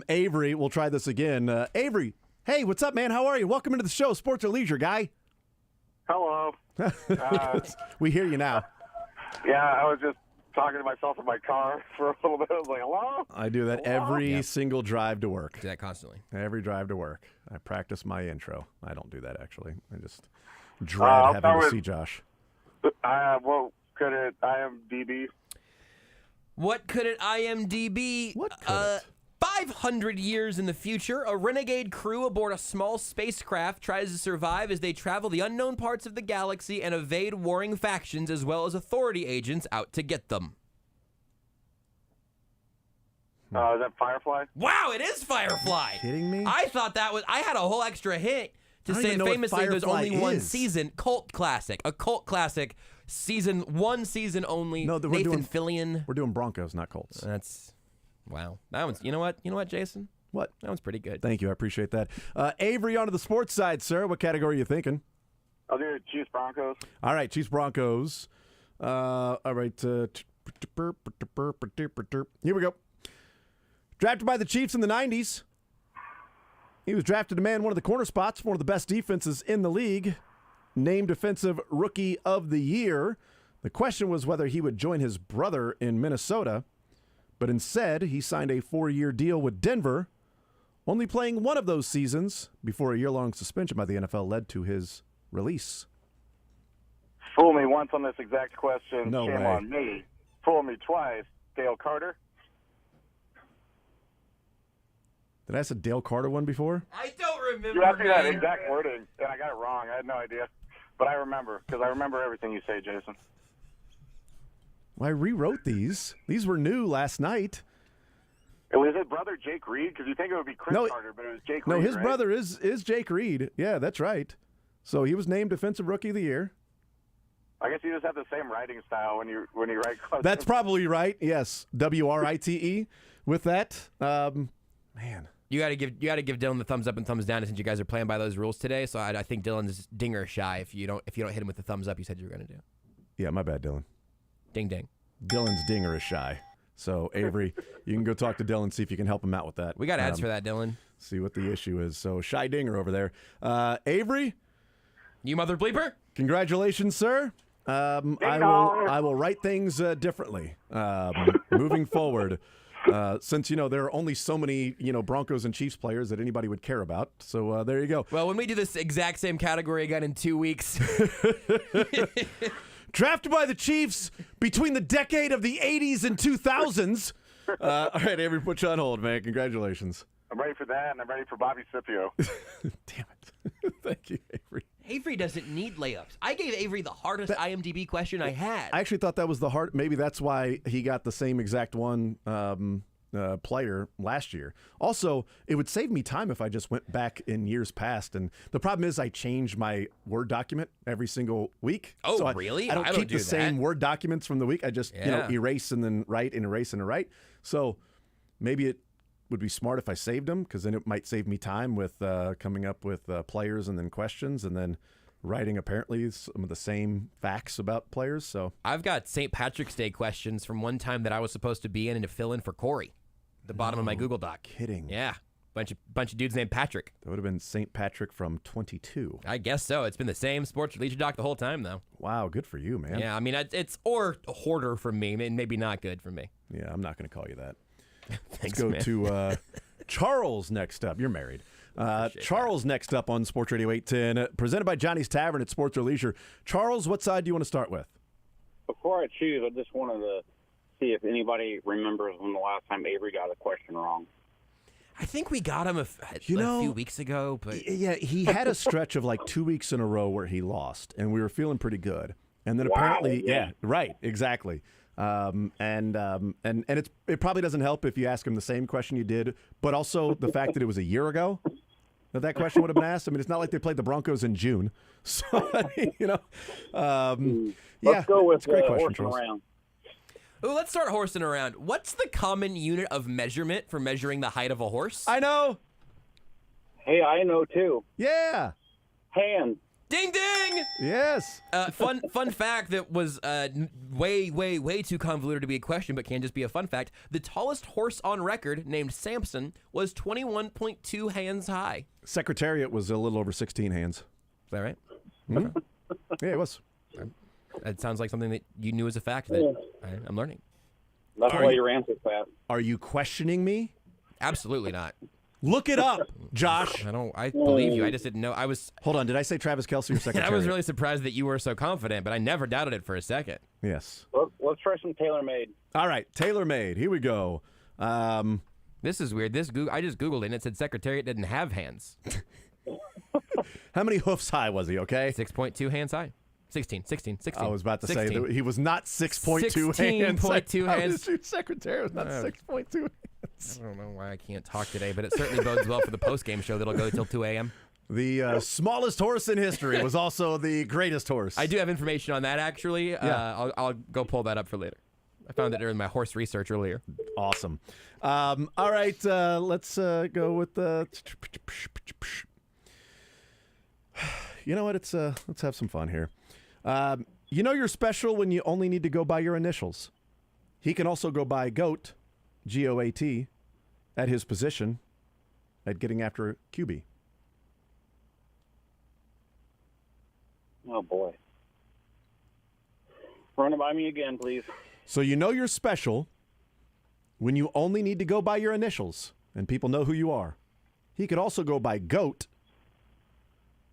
Avery, we'll try this again. Avery, hey, what's up, man? How are you? Welcome into the show, Sports or Leisure, guy. Hello. We hear you now. Yeah, I was just talking to myself in my car for a little bit. I was like, hello? I do that every single drive to work. Do that constantly. Every drive to work. I practice my intro. I don't do that, actually. I just dread having to see Josh. What could it IMDb? What could it IMDb? What could it? 500 years in the future, a renegade crew aboard a small spacecraft tries to survive as they travel the unknown parts of the galaxy and evade warring factions as well as authority agents out to get them. Is that Firefly? Wow, it is Firefly. Kidding me? I thought that was. I had a whole extra hint to I don't say even know what famously there's Firefly only one is. season. Cult classic. A cult classic. One season only. No, we're Nathan doing- Fillion. We're doing Broncos, not Colts. That's. Wow. That one's. You know what, Jason? What? That one's pretty good. Thank you. I appreciate that. Avery, onto the sports side, sir. What category are you thinking? I'll do Chiefs Broncos. All right, Chiefs Broncos. All right. Here we go. Drafted by the Chiefs in the 90s. He was drafted to man one of the corner spots for one of the best defenses in the league. Named Defensive Rookie of the Year. The question was whether he would join his brother in Minnesota, but instead he signed a 4-year deal with Denver, only playing one of those seasons before a year-long suspension by the NFL led to his release. Fool me once on this exact question. No Shame way. on me. Fool me twice. Dale Carter. Did I ask a Dale Carter one before? I don't remember. You asked me that exact wording, and I got it wrong. I had no idea. But I remember, because I remember everything you say, Jason. Well, I rewrote these. These were new last night. Was it brother Jake Reed? Because you think it would be Chris Carter, but it was Jake Reed, his right? brother is Jake Reed. Yeah, that's right. So he was named Defensive Rookie of the Year. I guess you just have the same writing style when you write questions. That's probably right. Yes, WRITE. With that, man. You gotta give Dylan the thumbs up and thumbs down since you guys are playing by those rules today. So I think Dylan's dinger shy if you don't hit him with the thumbs up you said you were gonna do. Yeah, my bad, Dylan. Ding ding. Dylan's dinger is shy. So Avery, you can go talk to Dylan, see if you can help him out with that. We got ads for that, Dylan. See what the issue is. So shy dinger over there. Avery, you mother bleeper. Congratulations, sir. I will write things differently moving forward. Since, there are only so many, Broncos and Chiefs players that anybody would care about. So there you go. Well, when we do this exact same category again in 2 weeks. Drafted by the Chiefs between the decade of the 80s and 2000s. All right, Avery, put you on hold, man. Congratulations. I'm ready for that, and I'm ready for Bobby Scipio. Damn it. Thank you, Avery. Avery doesn't need layups. I gave Avery the hardest IMDb question I had. I actually thought that was the hard. Maybe that's why he got the same exact one player last year. Also, it would save me time if I just went back in years past. And the problem is I change my Word document every single week. Oh, so really? I don't keep do the same Word documents from the week. I just erase and then write and erase and write. So maybe it would be smart if I saved them, because then it might save me time with coming up with players and then questions and then writing apparently some of the same facts about players. So I've got St. Patrick's Day questions from one time that I was supposed to be in and to fill in for Corey. The bottom of my Google Doc. Kidding. Yeah. Bunch of dudes named Patrick. That would have been St. Patrick from 22. I guess so. It's been the same sports leisure doc the whole time, though. Wow, good for you, man. Yeah, I mean, it's or hoarder for me, and maybe not good for me. Yeah, I'm not going to call you that. Thanks, Let's go man. to Charles next up. You're married. Charles next up on Sports Radio 810, presented by Johnny's Tavern at Sports or Leisure. Charles, what side do you want to start with? Before I choose, I just wanted to see if anybody remembers when the last time Avery got a question wrong. I think we got him a few weeks ago, but yeah, he had a stretch of like 2 weeks in a row where he lost, and we were feeling pretty good. And then apparently, right, exactly. And it probably doesn't help if you ask him the same question you did, but also the fact that it was a year ago that question would have been asked. I mean, it's not like they played the Broncos in June, so Let's yeah. go with It's a great question, horsing Charles. around. Ooh, let's start horsing around. What's the common unit of measurement for measuring the height of a horse? I know. Hey, I know too. Yeah. Hand. Ding ding. Yes. Fun fact that was way too convoluted to be a question, but can just be a fun fact. The tallest horse on record, named Samson, was 21.2 hands high. Secretariat was a little over 16 hands. Is that right? Mm-hmm. Yeah, it was. It sounds like something that you knew as a fact that I'm learning. That's why your answer's fast. Are you questioning me? Absolutely not. Look it up, Josh. I believe you. I just didn't know. Hold on. Did I say Travis Kelce or Secretary? I was really surprised that you were so confident, but I never doubted it for a second. Yes. Let's try some tailor-made. All right, tailor-made. Here we go. This is weird. I just Googled it, and it said Secretariat didn't have hands. How many hoofs high was he, okay? 6.2 hands high. 16. I was about to 16. say that he was not 6.2 hands. 16.2 hands. Secretary was not 6.2 hands. I don't know why I can't talk today, but it certainly bodes well for the post-game show that'll go till 2 a.m. The smallest horse in history was also the greatest horse. I do have information on that, actually. Yeah. I'll go pull that up for later. I found it during my horse research earlier. Awesome. All right, let's go with the... You know what? Let's have some fun here. You know you're special when you only need to go by your initials. He can also go by GOAT, G-O-A-T, at his position at getting after QB. Oh, boy. Run it by me again, please. So you know you're special when you only need to go by your initials, and people know who you are. He could also go by GOAT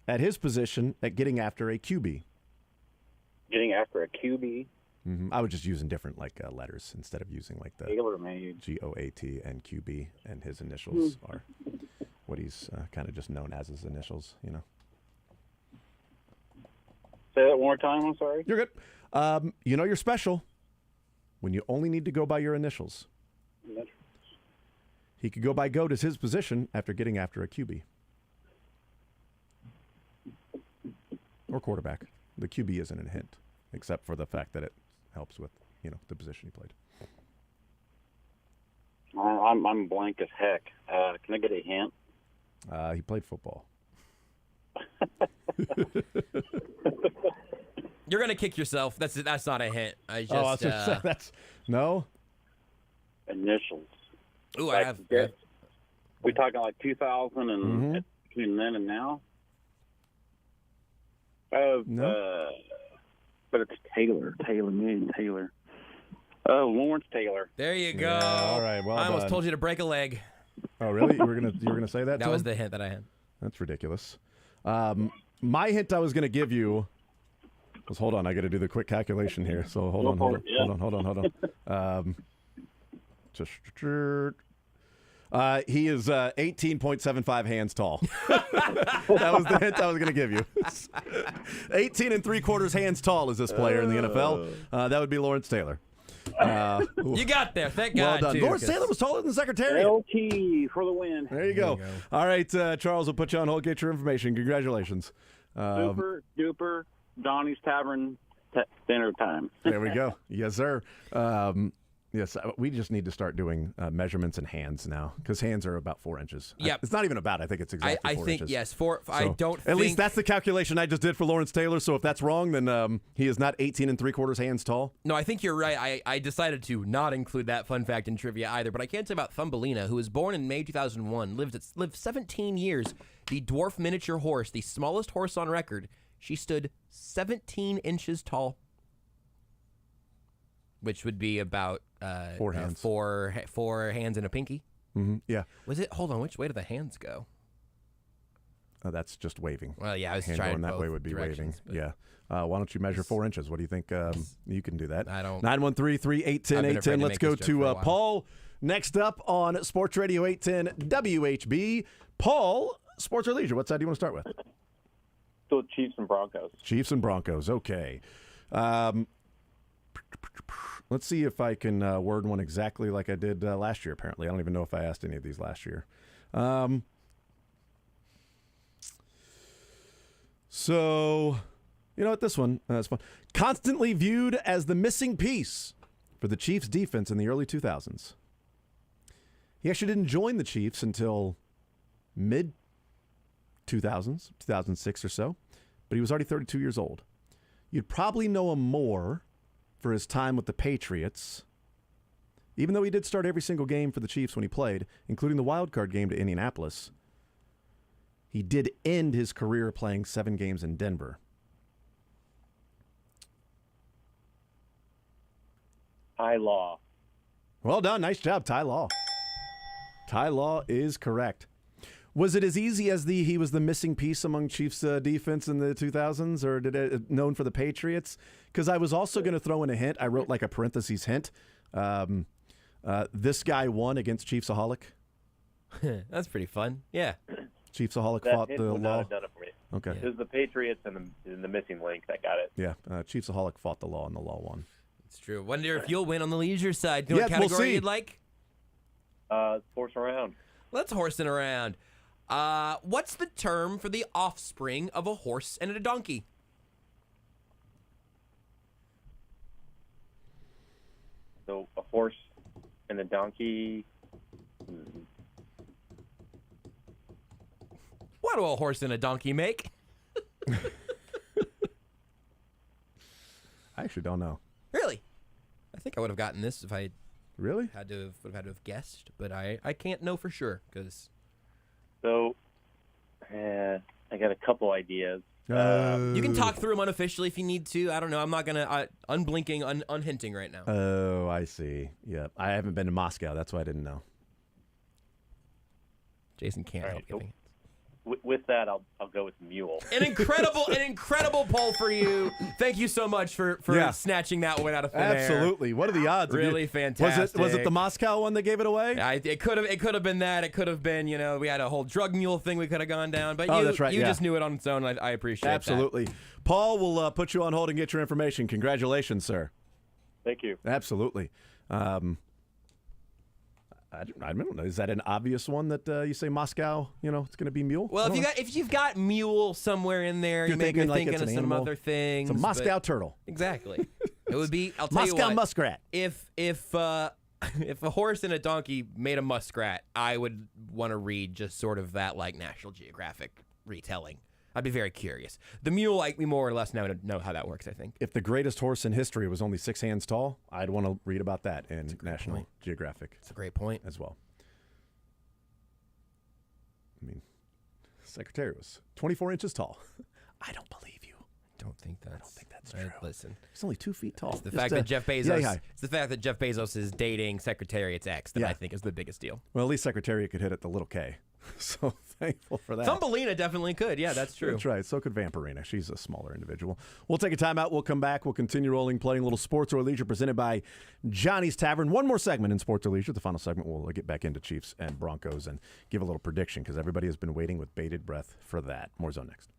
at his position at getting after a QB. Getting after a QB? Mm-hmm. I was just using different letters instead of using like the Tailor-made. G-O-A-T and QB, and his initials are what he's kind of just known as his initials, you know. Say that one more time, I'm sorry. You're good. You know you're special when you only need to go by your initials. He could go by GOAT as his position after getting after a QB. Or quarterback. The QB isn't a hint, except for the fact that it helps with, the position he played. I'm blank as heck. Can I get a hint? He played football. You're gonna kick yourself. That's not a hint. That's no initials. Ooh, like, I have. We talking like 2000 and between then and now? No. But it's Taylor. Taylor. Oh, Lawrence Taylor. There you go. Yeah, all right, well I almost done. told you to break a leg. Oh, really? You were gonna say that? That to was him? the hint that I had. That's ridiculous. My hint I was gonna give you was, hold on, I got to do the quick calculation here. So hold on. He is 18.75 hands tall. That was the hint I was going to give you. 18 3/4 hands tall is this player in the NFL. That would be Lawrence Taylor. You got there. Thank Well God. done. Too, Lawrence Taylor was taller than the Secretariat. LT for the win. There you go. All right, Charles, we'll put you on hold. Get your information. Congratulations. Super duper Donnie's Tavern dinner time. There we go. Yes, sir. Yes, we just need to start doing measurements in hands now, because hands are about 4 inches. Yep. It's not even about. I think it's exactly 4 I think, inches. yes. I don't think. At least that's the calculation I just did for Lawrence Taylor. So if that's wrong, then he is not 18 3/4 hands tall. No, I think you're right. I decided to not include that fun fact in trivia either, but I can't say about Thumbelina, who was born in May 2001, lived 17 years, the dwarf miniature horse, the smallest horse on record. She stood 17 inches tall, which would be about 4 hands. Four hands and a pinky. Mm-hmm. Yeah. Was it? Hold on. Which way do the hands go? That's just waving. Well, yeah, I was Hand trying going that both way would be waving. directions, but- Yeah. Why don't you measure 4 inches? What do you think? You can do that. I don't. 913-381-0810. to Let's make go this joke for a to while. Paul. Next up on Sports Radio 810 WHB. Paul, sports or leisure? What side do you want to start with? So Chiefs and Broncos. Chiefs and Broncos. Okay. Let's see if I can word one exactly like I did last year, apparently. I don't even know if I asked any of these last year. So, you know what? This one is fun. Constantly viewed as the missing piece for the Chiefs' defense in the early 2000s. He actually didn't join the Chiefs until mid-2000s, 2006 or so, but he was already 32 years old. You'd probably know him more for his time with the Patriots, even though he did start every single game for the Chiefs when he played, including the wild card game to Indianapolis. He did end his career playing 7 games in Denver. Ty Law. Well done. Nice job, Ty Law. Ty Law is correct. Was it as easy as he was the missing piece among Chiefs defense in the 2000s, or did it known for the Patriots? Because I was also going to throw in a hint. I wrote like a parentheses hint. This guy won against Chiefsaholic. That's pretty fun. Yeah. Chiefsaholic That fought hint the would law. not have done it for me. Okay. It was the Patriots and the missing link that got it. Yeah. Chiefsaholic fought the law, and the law won. It's true. Wonder if you'll win on the leisure side. You know Yeah, what we'll category see. you'd like? Horse around. Let's horsing around. What's the term for the offspring of a horse and a donkey? So a horse and a donkey. What do a horse and a donkey make? I actually don't know. Really? I think I would have gotten this if I Really? would have had to have guessed, but I can't know for sure because So, I got a couple ideas. you can talk through them unofficially if you need to. I don't know. I'm not gonna unblinking, unhinting right now. Oh, I see. Yeah, I haven't been to Moscow. That's why I didn't know. Jason can't All help right, so giving. with that, I'll go with mule. An incredible poll for you. Thank you so much for Yeah. snatching that one out of thin air. Absolutely. What are the odds? Really fantastic. Was it the Moscow one that gave it away? It could have been that. It could have been, we had a whole drug mule thing we could have gone down. But Oh, that's right, you yeah. just knew it on its own. I appreciate that. Absolutely. Paul will put you on hold and get your information. Congratulations, sir. Thank you. Absolutely. I don't know. Is that an obvious one that you say Moscow? It's going to be mule. Well, I don't know. if you've got mule somewhere in there, You're you may be thinking like thinking it's of an some animal. other things. It's a Moscow but- turtle. Exactly. It would be. I'll tell you Moscow what. muskrat. If if a horse and a donkey made a muskrat, I would want to read just sort of that like National Geographic retelling. I'd be very curious. The mule, we more or less know how that works, I think. If the greatest horse in history was only 6 hands tall, I'd want to read about that in National point. Geographic. It's a great point. As well. I mean, Secretary was 24 inches tall. I don't believe you. Don't think that's true. Listen, He's only 2 feet tall. it's the Just, fact that Jeff Bezos. yeah. It's the fact that Jeff Bezos is dating Secretariat's ex that Yeah. I think is the biggest deal. Well, at least Secretariat could hit at the little K. So thankful for that. Thumbelina definitely could. Yeah, that's true. That's right. So could Vampirina. She's a smaller individual. We'll take a timeout. We'll come back. We'll continue rolling, playing a little Sports or Leisure presented by Johnny's Tavern. One more segment in Sports or Leisure. The final segment, we'll get back into Chiefs and Broncos and give a little prediction because everybody has been waiting with bated breath for that. More Zone next.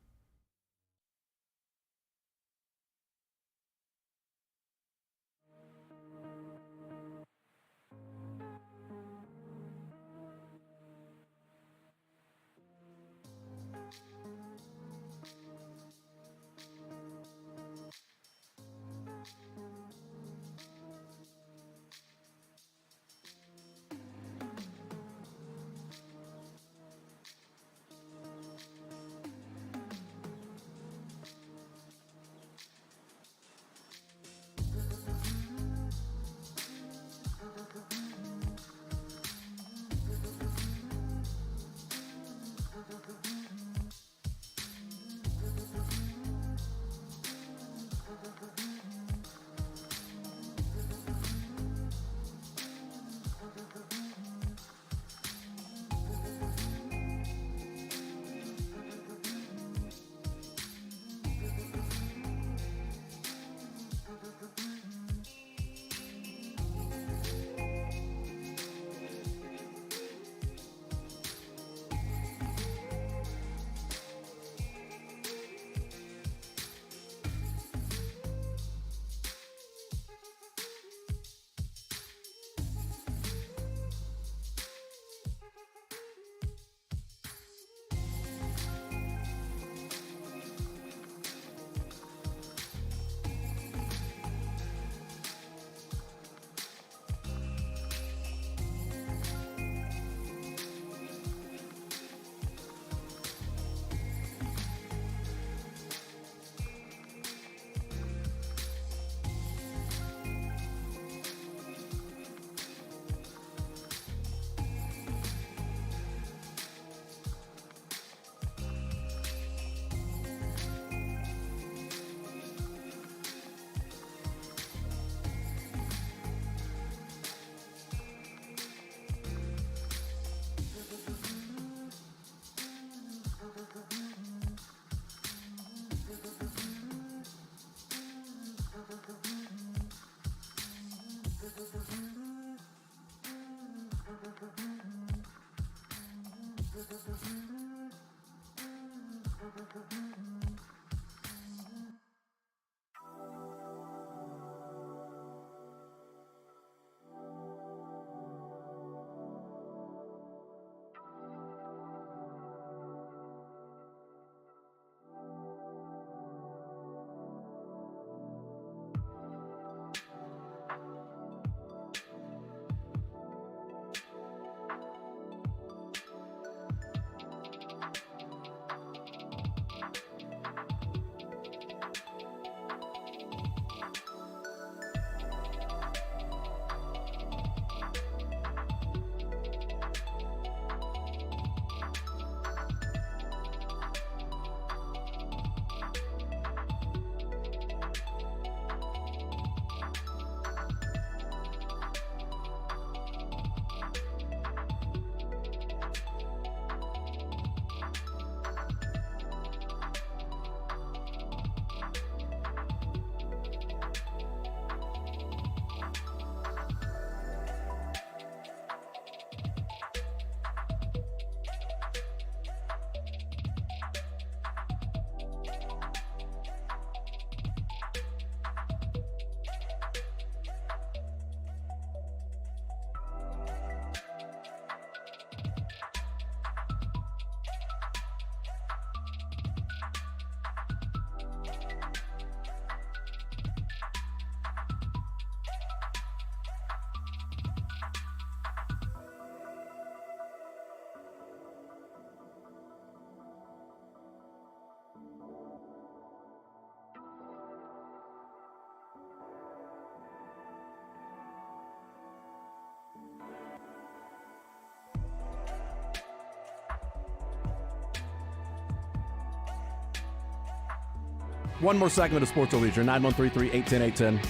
One more segment of Sports or Leisure, 9133-810-810.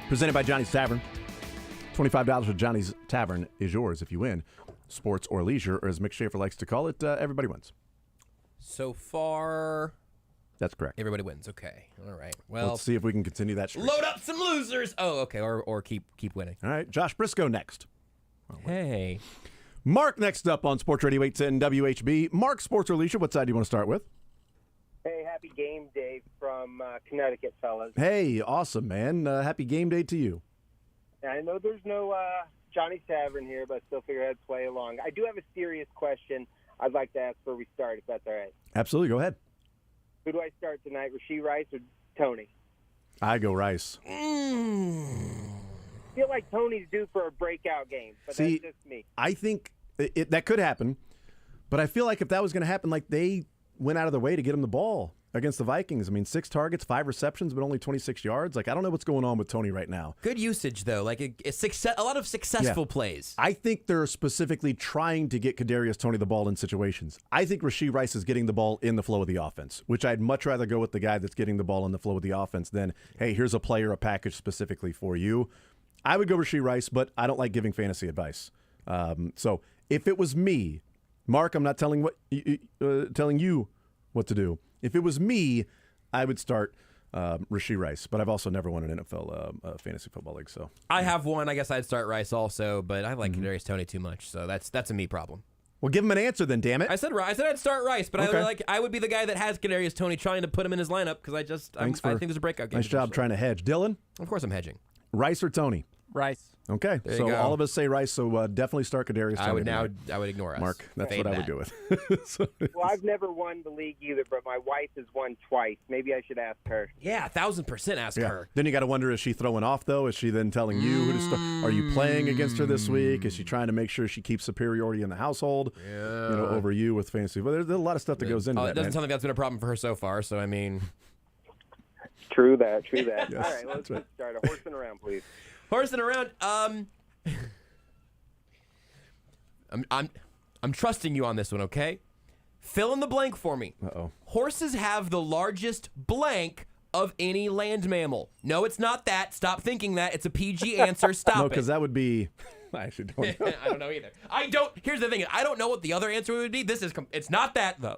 Presented by Johnny's Tavern. $25 for Johnny's Tavern is yours if you win. Sports or Leisure, or as Mick Schaefer likes to call it, everybody wins. So far, that's correct. Everybody wins. Okay. All right. Well, let's see if we can continue that streak. Load up some losers. Oh, okay. Or keep winning. All right. Josh Brisco next. Hey. Mark next up on Sports Radio 810 WHB. Mark, Sports or Leisure, what side do you want to start with? Hey, happy game day from Connecticut, fellas. Hey, awesome, man. Happy game day to you. I know there's no Johnny's Tavern here, but I still figure I'd play along. I do have a serious question I'd like to ask before we start, if that's all right. Absolutely. Go ahead. Who do I start tonight, Rashee Rice or Tony? I go Rice. I feel like Tony's due for a breakout game, but See, that's just me. I think that could happen, but I feel like if that was going to happen, like they went out of their way to get him the ball against the Vikings. I mean, 6 targets, 5 receptions, but only 26 yards. Like, I don't know what's going on with Tony right now. Good usage, though. Like, a lot of successful plays. I think they're specifically trying to get Kadarius Toney the ball in situations. I think Rashee Rice is getting the ball in the flow of the offense, which I'd much rather go with the guy that's getting the ball in the flow of the offense than, hey, here's a player, a package specifically for you. I would go Rashee Rice, but I don't like giving fantasy advice. So if it was me, Mark, I'm not telling you what to do. If it was me, I would start Rashee Rice, but I've also never won an NFL fantasy football league. So I have one. I guess I'd start Rice also, but I like Kadarius Toney too much, so that's a me problem. Well, give him an answer then, damn it. I said I'd start Rice, but okay. I would be the guy that has Kadarius Toney trying to put him in his lineup because I think there's a breakout game. Nice job trying to hedge. Dylan? Of course I'm hedging. Rice or Toney? Rice. Okay, so all of us say Rice, so definitely start Kadarius Toney. I would ignore us. Mark, that's Fade what I would go with. Well, I've never won the league either, but my wife has won twice. Maybe I should ask her. Yeah, 1,000% ask her. Then you got to wonder, is she throwing off, though? Is she then telling you who to start? Are you playing against her this week? Is she trying to make sure she keeps superiority in the household over you with fantasy? Well, there's a lot of stuff that goes into that. It doesn't sound like that's been a problem for her so far, so I mean. True that. Yes, all right, let's start. A horsing around, please. Horsing around. I'm trusting you on this one, okay? Fill in the blank for me. Uh-oh. Horses have the largest blank of any land mammal. No, it's not that. Stop thinking that. It's a PG answer. Stop No, it. because that would be. I actually don't know. I don't know either. Here's the thing. I don't know what the other answer would be. It's not that though.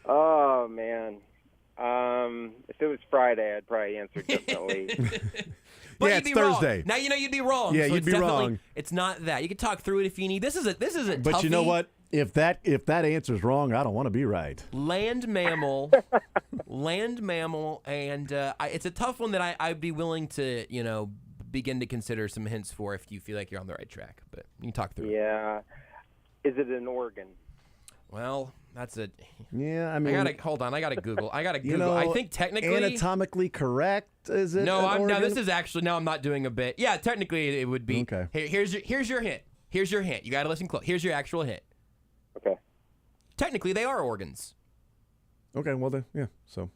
Oh man. If it was Friday, I'd probably answer differently. But Yeah, you'd it's be wrong. Thursday. Now you know you'd be wrong. Yeah, so you'd it's be definitely- wrong. It's not that. You can talk through it if you need. This is a But you know toughie. what? If that answer's wrong, I don't want to be right. Land mammal, and it's a tough one that I'd be willing to, begin to consider some hints for if you feel like you're on the right track. But you can talk through it. Yeah. Is it an organ? Well, that's a. Yeah, I mean, hold on. I gotta Google. you know, I think technically anatomically correct. Is it? No, an no. This organ? is actually no. I'm not doing a bit. Yeah, technically it would be. Okay. Here's your hint. Here's your hint. You got to listen close. Here's your actual hint. Okay. Technically, they are organs. Okay, well then, yeah. So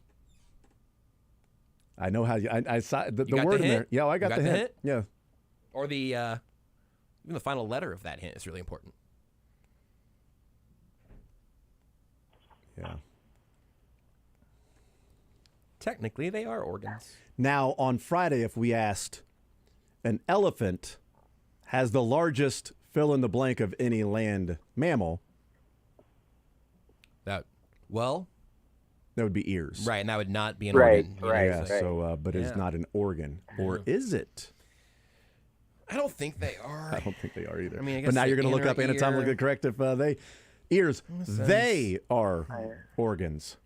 I know how you. I saw the got word the in there. hint? Yeah, I You got, got the the hint. hint? Yeah. Or even the final letter of that hint is really important. Yeah. Technically, they are organs. Now on Friday, if we asked, an elephant has the largest fill in the blank of any land mammal. That would be ears. right, and that would not be an Right, organ. right. Yeah. So, but it's not an organ, or is it? I don't think they are. I don't think they are either. I mean, I but guess now the you're going to look inner up anatomically ear- correct if ears. They are organs.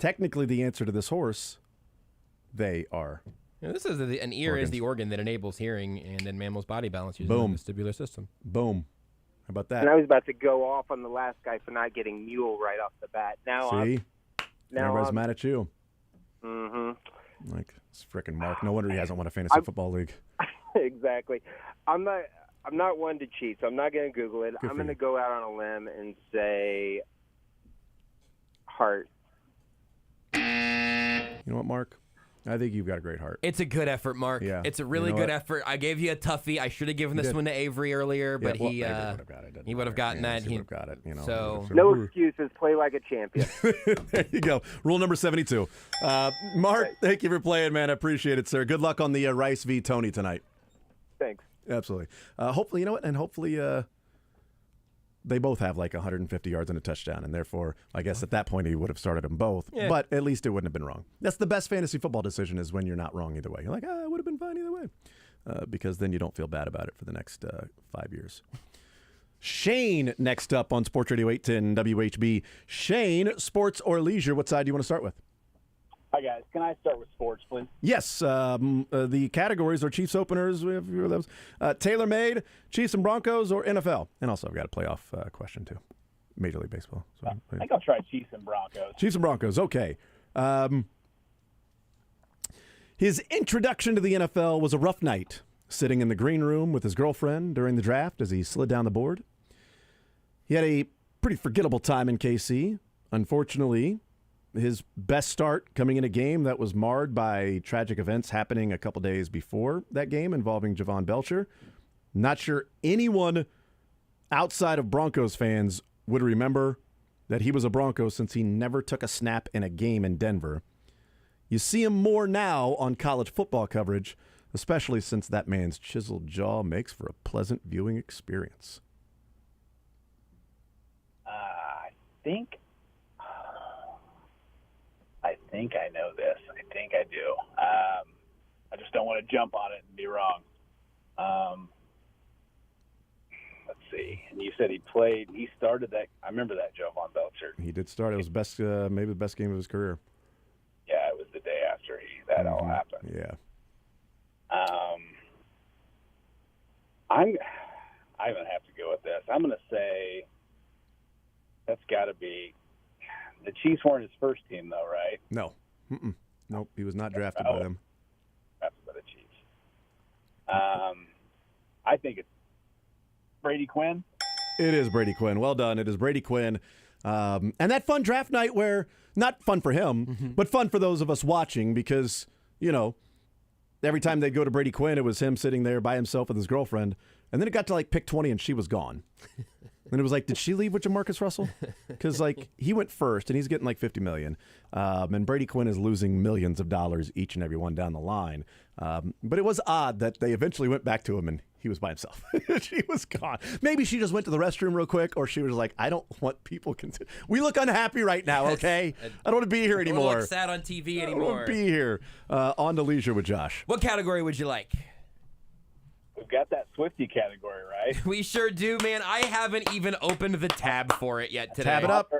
Technically, the answer to this horse, they are. This is an ear Organs. is the organ that enables hearing, and then mammal's body balance using Boom. the vestibular system. Boom. How about that? And I was about to go off on the last guy for not getting mule right off the bat. Now See? now Everybody's mad at you. Mm-hmm. Like, it's freaking Mark. No wonder he hasn't won a fantasy football league. Exactly. I'm not one to cheat, so I'm not going to Google it. Good I'm for going to you. go out on a limb and say heart. You know what, Mark? I think you've got a great heart. It's a good effort, Mark. Yeah. It's a really You know good what? effort. I gave you a toughie. I should have given this did. one to Avery earlier, but well, he Avery would have got it. Doesn't he would have matter. gotten that. He would have got it. You know. So- No excuses. Play like a champion. There you go. Rule number 72. Mark, thank you for playing, man. I appreciate it, sir. Good luck on the Rice v. Tony tonight. Thanks. Absolutely. Hopefully, you know what? And hopefully they both have like 150 yards and a touchdown. And therefore, I guess at that point, he would have started them both. Yeah. But at least it wouldn't have been wrong. That's the best fantasy football decision is when you're not wrong either way. You're like, it would have been fine either way. Because then you don't feel bad about it for the next 5 years. Shane next up on Sports Radio 810 WHB. Shane, sports or leisure, what side do you want to start with? Hi, guys. Can I start with sports, please? Yes, the categories are Chiefs openers. We have a few of those. Tailor-made, Chiefs and Broncos, or NFL. And also, I've got a playoff question, too. Major League Baseball. So, I think I'll try Chiefs and Broncos. Chiefs and Broncos, okay. His introduction to the NFL was a rough night, sitting in the green room with his girlfriend during the draft as he slid down the board. He had a pretty forgettable time in KC. Unfortunately, his best start coming in a game that was marred by tragic events happening a couple days before that game involving Javon Belcher. Not sure anyone outside of Broncos fans would remember that he was a Bronco since he never took a snap in a game in Denver. You see him more now on college football coverage, especially since that man's chiseled jaw makes for a pleasant viewing experience. I think I know this. I think I do. I just don't want to jump on it and be wrong. Let's see. And you said he started that. I remember that Javon Belcher. He did start. It was best, maybe the best game of his career. Yeah, it was the day after that all happened. Yeah. I'm going to have to go with this. I'm going to say that's got to be the Chiefs weren't his first team, though, right? No. Nope. He was not drafted by them. Drafted by the Chiefs. I think it's Brady Quinn. It is Brady Quinn. Well done. It is Brady Quinn. And that fun draft night where, not fun for him, but fun for those of us watching because, you know, every time they'd go to Brady Quinn, it was him sitting there by himself with his girlfriend. And then it got to like pick 20 and she was gone. And it was like, did she leave with Jamarcus Russell? Because like he went first, and he's getting like $50 million, and Brady Quinn is losing millions of dollars each and every one down the line. But it was odd that they eventually went back to him, and he was by himself. She was gone. Maybe she just went to the restroom real quick, or she was like, I don't want people. We look unhappy right now, okay? I don't want to be here anymore. I don't look sad on TV anymore. I don't want to be here. On to Leisure with Josh. What category would you like? We've got that Swiftie category, right? We sure do, man. I haven't even opened the tab for it yet today. Tab it up.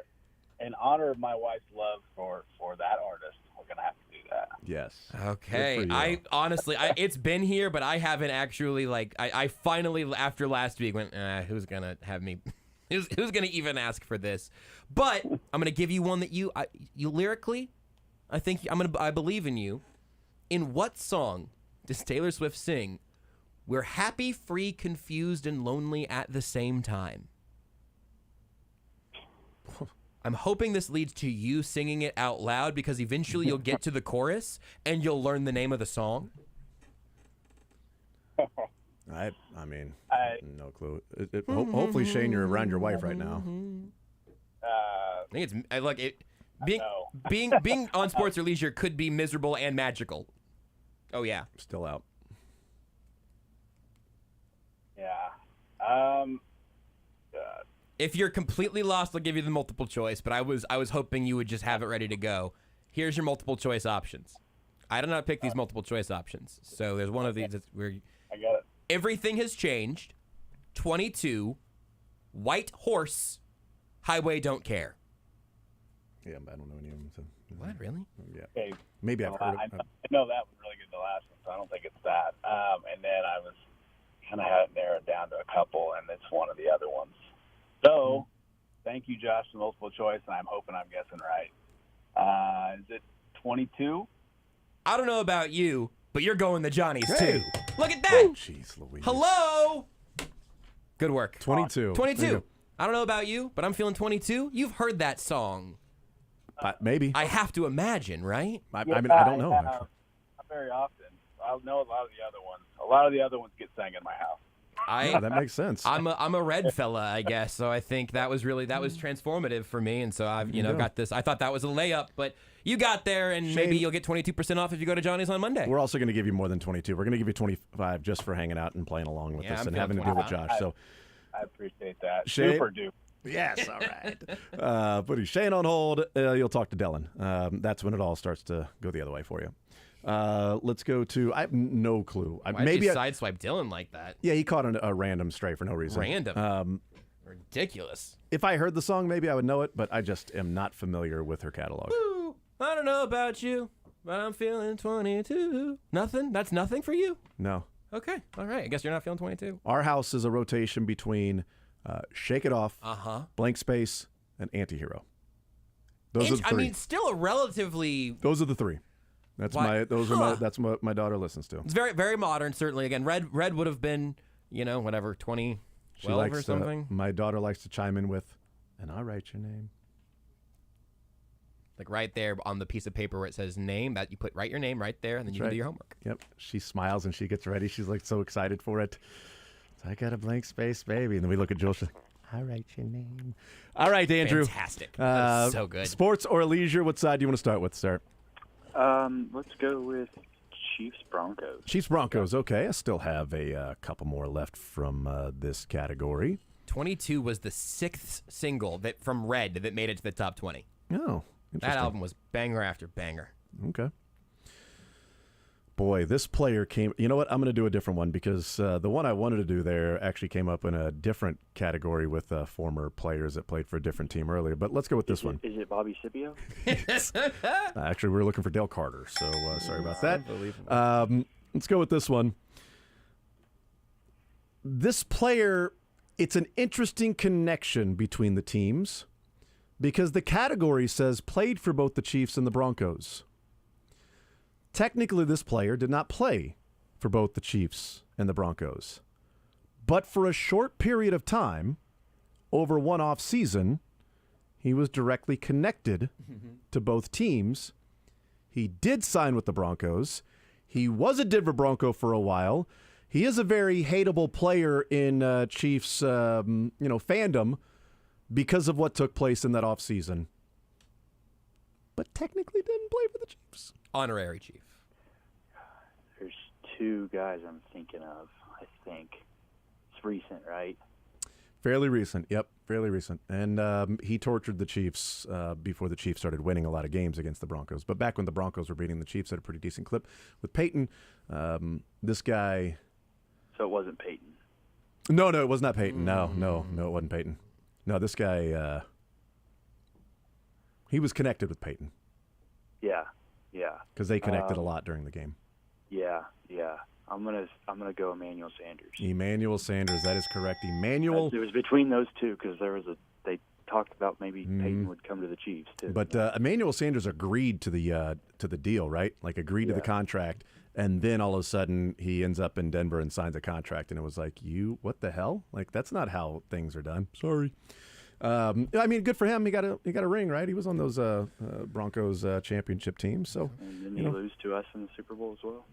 In honor of my wife's love for that artist, we're going to have to do that. Yes. Okay. I honestly, it's been here, but I haven't actually, I finally, after last week, went, who's going to have me, who's going to even ask for this? But I'm going to give you one that you lyrically, I believe in you. In what song does Taylor Swift sing, "We're happy, free, confused, and lonely at the same time"? I'm hoping this leads to you singing it out loud, because eventually you'll get to the chorus and you'll learn the name of the song. I mean, no clue. Hopefully, Shane, you're around your wife right now. I think being on Sports or Leisure could be miserable and magical. Oh yeah, still out. Yeah. If you're completely lost, I'll give you the multiple choice, but I was hoping you would just have it ready to go. Here's your multiple choice options. I did not pick these multiple choice options. So there's one of these that's where I got it. Everything Has Changed, 22, White Horse, Highway Don't Care. Yeah, I don't know any of them. So. What, really? Yeah. Okay. Maybe I've heard of it. I know that was really good the last one, so I don't think it's that. And then I was kind of had it narrowed down to a couple, and it's one of the other ones. So, thank you, Josh, for multiple choice, and I'm hoping I'm guessing right. Is it 22? I don't know about you, but you're going the Johnnies, Hey. too. Look at that. Jeez Louise. Hello. Good work. 22. 22. I don't know about you, but I'm feeling 22. You've heard that song. Maybe. I have to imagine, right? I mean, I don't know. Not very often. I know a lot of the other ones. A lot of the other ones get sang in my house. That makes sense. I'm a red fella, I guess. So I think that was transformative for me, and so I've got this. I thought that was a layup, but you got there, and maybe you'll get 22% off if you go to Johnny's on Monday. We're also going to give you more than 22. We're going to give you 25 just for hanging out and playing along with us and having to deal with Josh. So I appreciate that. Shane, Super duper. Yes, all right. Putting Shane on hold. You'll talk to Dylan. That's when it all starts to go the other way for you. Let's go to. I have no clue. Maybe you sideswipe Dylan like that. Yeah, he caught a random stray for no reason. Random. Ridiculous. If I heard the song, maybe I would know it, but I just am not familiar with her catalog. Woo, I don't know about you, but I'm feeling 22. Nothing? That's nothing for you? No. Okay. All right. I guess you're not feeling 22. Our house is a rotation between Shake It Off, Blank Space, and Antihero. Those are the three. I mean, still a relatively. Those are the three. That's that's what my daughter listens to. It's very, very modern, certainly. Again, Red would have been, 2012 or something. My daughter likes to chime in with, "And I'll write your name." Like right there on the piece of paper where it says name, that you write your name right there, and then you can do your homework. Yep. She smiles and she gets ready. She's like so excited for it. So I got a blank space, baby. And then we look at Jill. She's like, "I'll write your name." All right, Andrew. Fantastic. That's so good. Sports or leisure? What side do you want to start with, sir? Let's go with Chiefs Broncos. Chiefs Broncos. Okay, I still have a couple more left from this category. 22 was the 6th single from Red that made it to the top 20. Oh, interesting. That album was banger after banger. Okay. Boy, this player came. You know what? I'm going to do a different one because the one I wanted to do there actually came up in a different category with former players that played for a different team earlier. But let's go with this one. Is it Bobby Scipio? Actually, we were looking for Dale Carter, so sorry about that. Let's go with this one. This player, it's an interesting connection between the teams because the category says played for both the Chiefs and the Broncos. Technically, this player did not play for both the Chiefs and the Broncos. But for a short period of time, over one off season, he was directly connected to both teams. He did sign with the Broncos. He was a Denver Bronco for a while. He is a very hateable player in Chiefs, fandom because of what took place in that offseason. But technically didn't play for the Chiefs. Honorary Chief. There's two guys I'm thinking of, I think. It's recent, right? Fairly recent. Yep, fairly recent. And he tortured the Chiefs before the Chiefs started winning a lot of games against the Broncos. But back when the Broncos were beating the Chiefs at a pretty decent clip with Peyton, this guy... So it wasn't Peyton. No, it was not Peyton. No, it wasn't Peyton. No, this guy, he was connected with Peyton. Yeah. Because they connected a lot during the game. Yeah. I'm gonna go Emmanuel Sanders. Emmanuel Sanders, that is correct. Emmanuel. It was between those two because they talked about maybe Peyton would come to the Chiefs too. But Emmanuel Sanders agreed to the deal, right? Like agreed to the contract, and then all of a sudden he ends up in Denver and signs a contract, and it was like, what the hell? Like that's not how things are done. Sorry. I mean, good for him. He got a ring, right? He was on those Broncos championship teams. So and didn't he lose to us in the Super Bowl as well?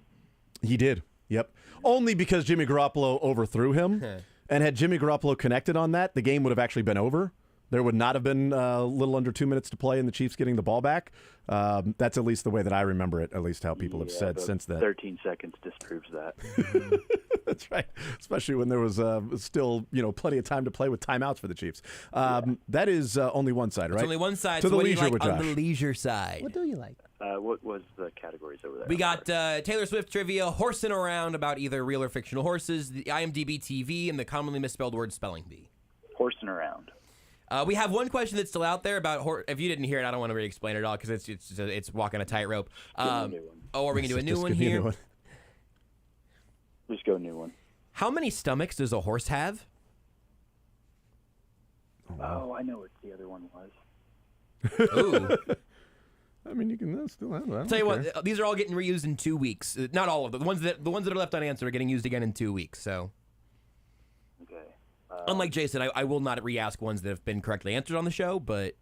He did. Yep. Only because Jimmy Garoppolo overthrew him. And had Jimmy Garoppolo connected on that, the game would have actually been over. There would not have been a little under 2 minutes to play and the Chiefs getting the ball back. That's at least the way that I remember it, at least how people have said since then. 13 seconds disproves that. That's right. Especially when there was still plenty of time to play with timeouts for the Chiefs. That is only one side, right? It's only one side. To So the what do you leisure like with on Josh. the leisure side? What do you like? What was the categories over there? We got Taylor Swift trivia, horsing around about either real or fictional horses, the IMDb TV, and the commonly misspelled word spelling bee. Horsing around. We have one question that's still out there about if you didn't hear it, I don't want to re-explain it all because it's walking a tightrope. Are we gonna do a new one here? Just go new one. How many stomachs does a horse have? Oh, I know what the other one was. Ooh. I mean, you can still have that. I'll tell you what, these are all getting reused in 2 weeks. Not all of them. The ones that are left unanswered are getting used again in 2 weeks. So, okay. Unlike Jason, I will not re-ask ones that have been correctly answered on the show, but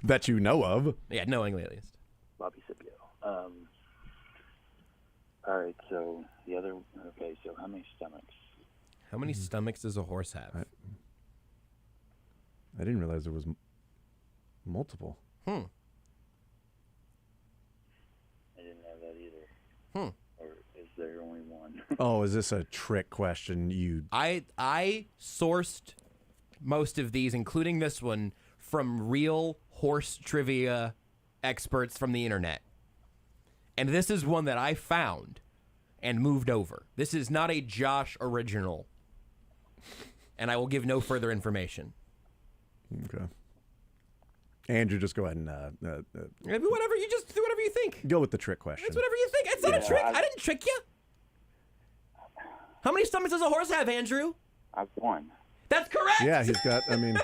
that you know of. Yeah, knowingly at least. Bobby Scipio. All right. So the other. Okay. So how many stomachs? How many stomachs does a horse have? I didn't realize there was multiple. I didn't have that either. Or is there only one? Oh, is this a trick question? I sourced most of these, including this one, from real horse trivia experts from the internet. And this is one that I found and moved over. This is not a Josh original. And I will give no further information. Okay. Andrew, just go ahead and whatever you just do whatever you think. Go with the trick question. It's whatever you think. It's not a trick. I didn't trick you. How many stomachs does a horse have, Andrew? I've one. That's correct. Yeah, he's got. I mean,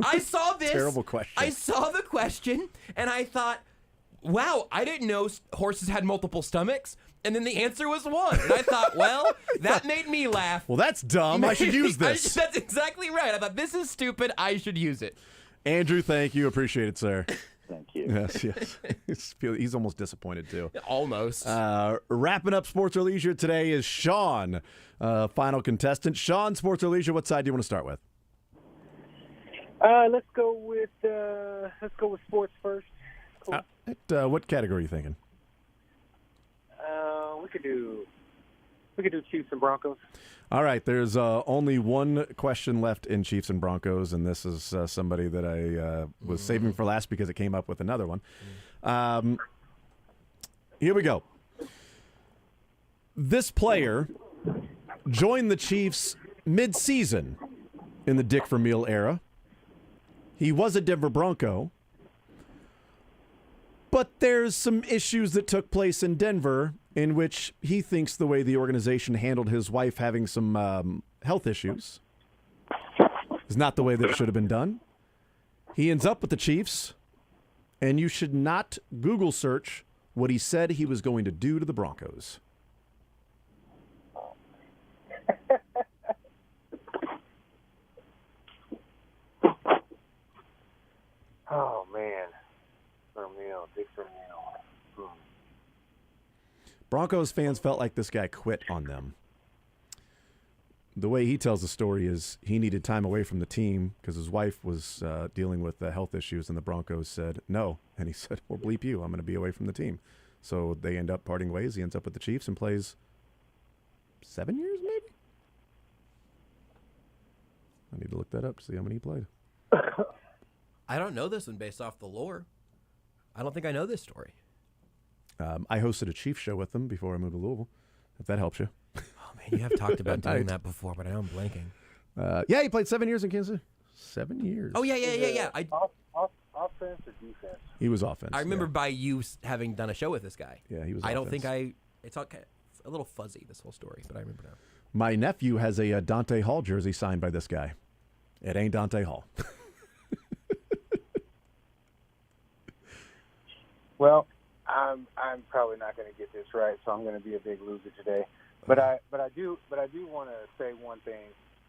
I saw this. Terrible question. I saw the question and I thought, wow, I didn't know horses had multiple stomachs. And then the answer was one. And I thought, well, that made me laugh. Well, that's dumb. I should use this. That's exactly right. I thought, this is stupid. I should use it. Andrew, thank you. Appreciate it, sir. Thank you. Yes. He's almost disappointed, too. Almost. Wrapping up Sports or Leisure today is Sean, final contestant. Sean, Sports or Leisure, what side do you want to start with? Let's go with sports first. Cool. What category are you thinking? We could do Chiefs and Broncos. All right, there's only one question left in Chiefs and Broncos, and this is somebody that I was saving for last because it came up with another one. Here we go. This player joined the Chiefs mid-season in the Dick Vermeil era. He was a Denver Bronco, but there's some issues that took place in Denver in which he thinks the way the organization handled his wife having some health issues is not the way that it should have been done. He ends up with the Chiefs, and you should not Google search what he said he was going to do to the Broncos. Oh, man. Dick Vermeil. Broncos fans felt like this guy quit on them. The way he tells the story is he needed time away from the team because his wife was dealing with health issues, and the Broncos said no. And he said, well, bleep you. I'm going to be away from the team. So they end up parting ways. He ends up with the Chiefs and plays 7 years, maybe? I need to look that up to see how many he played. I don't know this one based off the lore. I don't think I know this story. I hosted a Chiefs show with them before I moved to Louisville, if that helps you. Oh, man, you have talked about doing that before, but I'm blanking. Yeah, he played 7 years in Kansas City. 7 years. Oh, yeah. Offense or defense? He was offense. I remember by you having done a show with this guy. Yeah, he was I don't offense. think it's all a little fuzzy, this whole story, but I remember now. My nephew has a Dante Hall jersey signed by this guy. It ain't Dante Hall. Well, I'm probably not going to get this right, so I'm going to be a big loser today. But I do want to say one thing,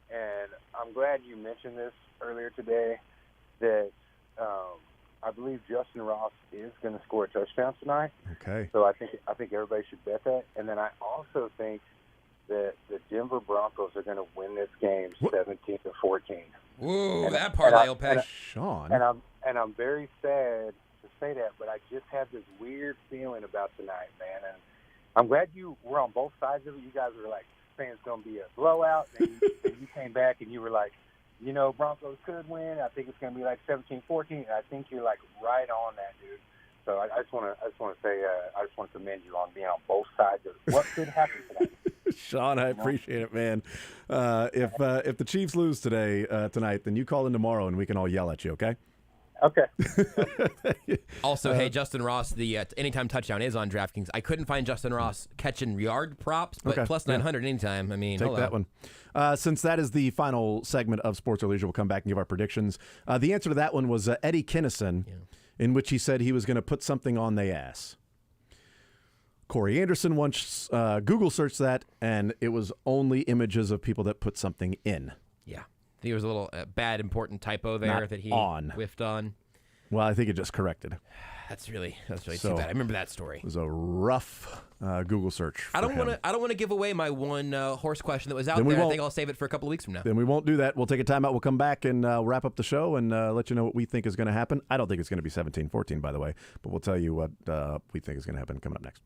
and I'm glad you mentioned this earlier today, that I believe Justin Ross is going to score a touchdown tonight. Okay. So I think everybody should bet that. And then I also think that the Denver Broncos are going to win this game 17-14. Whoa, that parlay will pay. Sean. And I'm very sad to say that, but I just have this weird feeling about tonight, man. And I'm glad you were on both sides of it. You guys were like saying it's going to be a blowout, and you came back and you were like, you know, Broncos could win. I think it's going to be like 17-14. And I think you're like right on that, dude. So I just want to say I just want to commend you on being on both sides of what could happen tonight. Sean, I appreciate it, man. If the Chiefs lose tonight, then you call in tomorrow and we can all yell at you, okay? Okay. Also, hey, Justin Ross, the anytime touchdown is on DraftKings. I couldn't find Justin Ross catching yard props, but Okay. plus 900 anytime. I mean, Take that one. Since that is the final segment of Sports or Leisure, we'll come back and give our predictions. The answer to that one was Eddie Kinnison, in which he said he was going to put something on the ass. Corey Anderson once Google searched that, and it was only images of people that put something in. Yeah. There was a little bad important typo there Not that he on. whiffed on. Well, I think it just corrected. That's really So, too bad. I remember that story. It was a rough Google search. I don't want to give away my one horse question that was out Then we there. I won't. think I'll save it for a couple of weeks from now. Then we won't do that. We'll take a timeout. We'll come back and wrap up the show and let you know what we think is going to happen. I don't think it's going to be 17-14, by the way, but we'll tell you what we think is going to happen coming up next.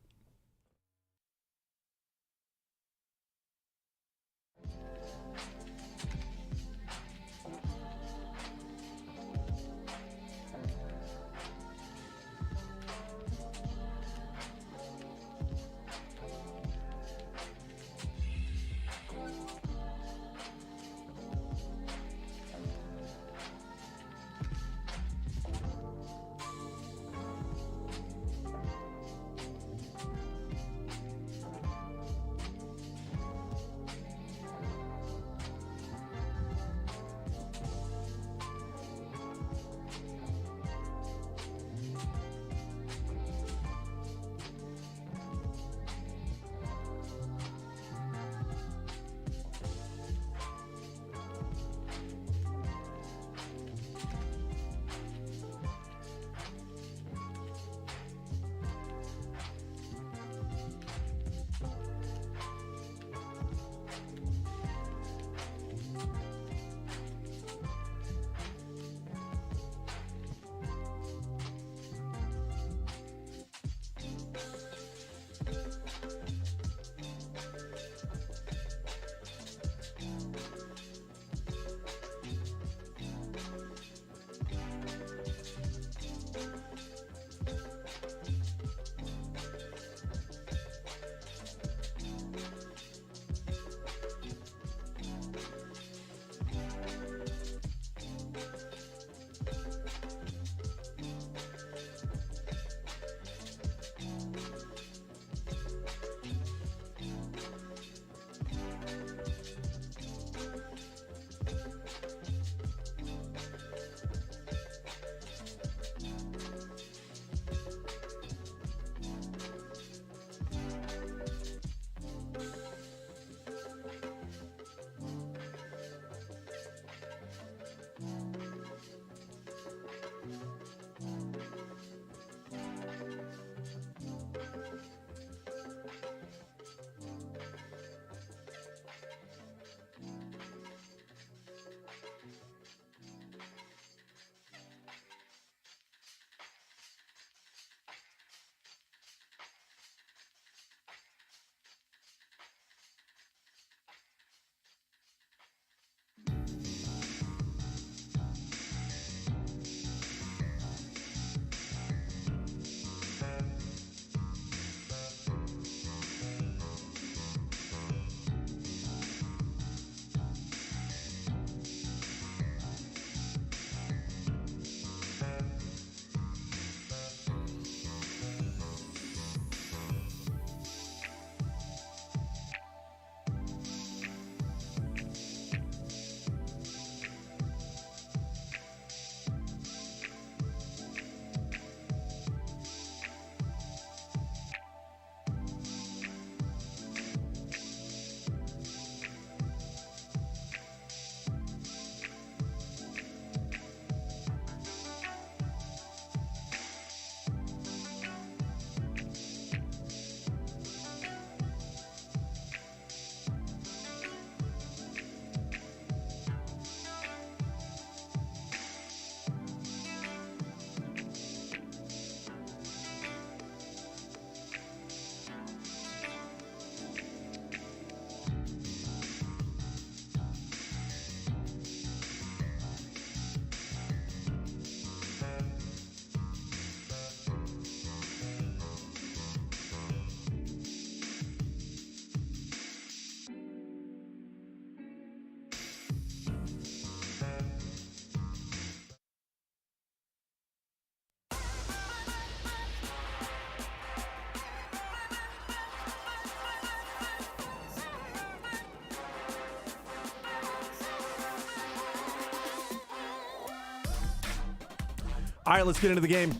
All right, let's get into the game.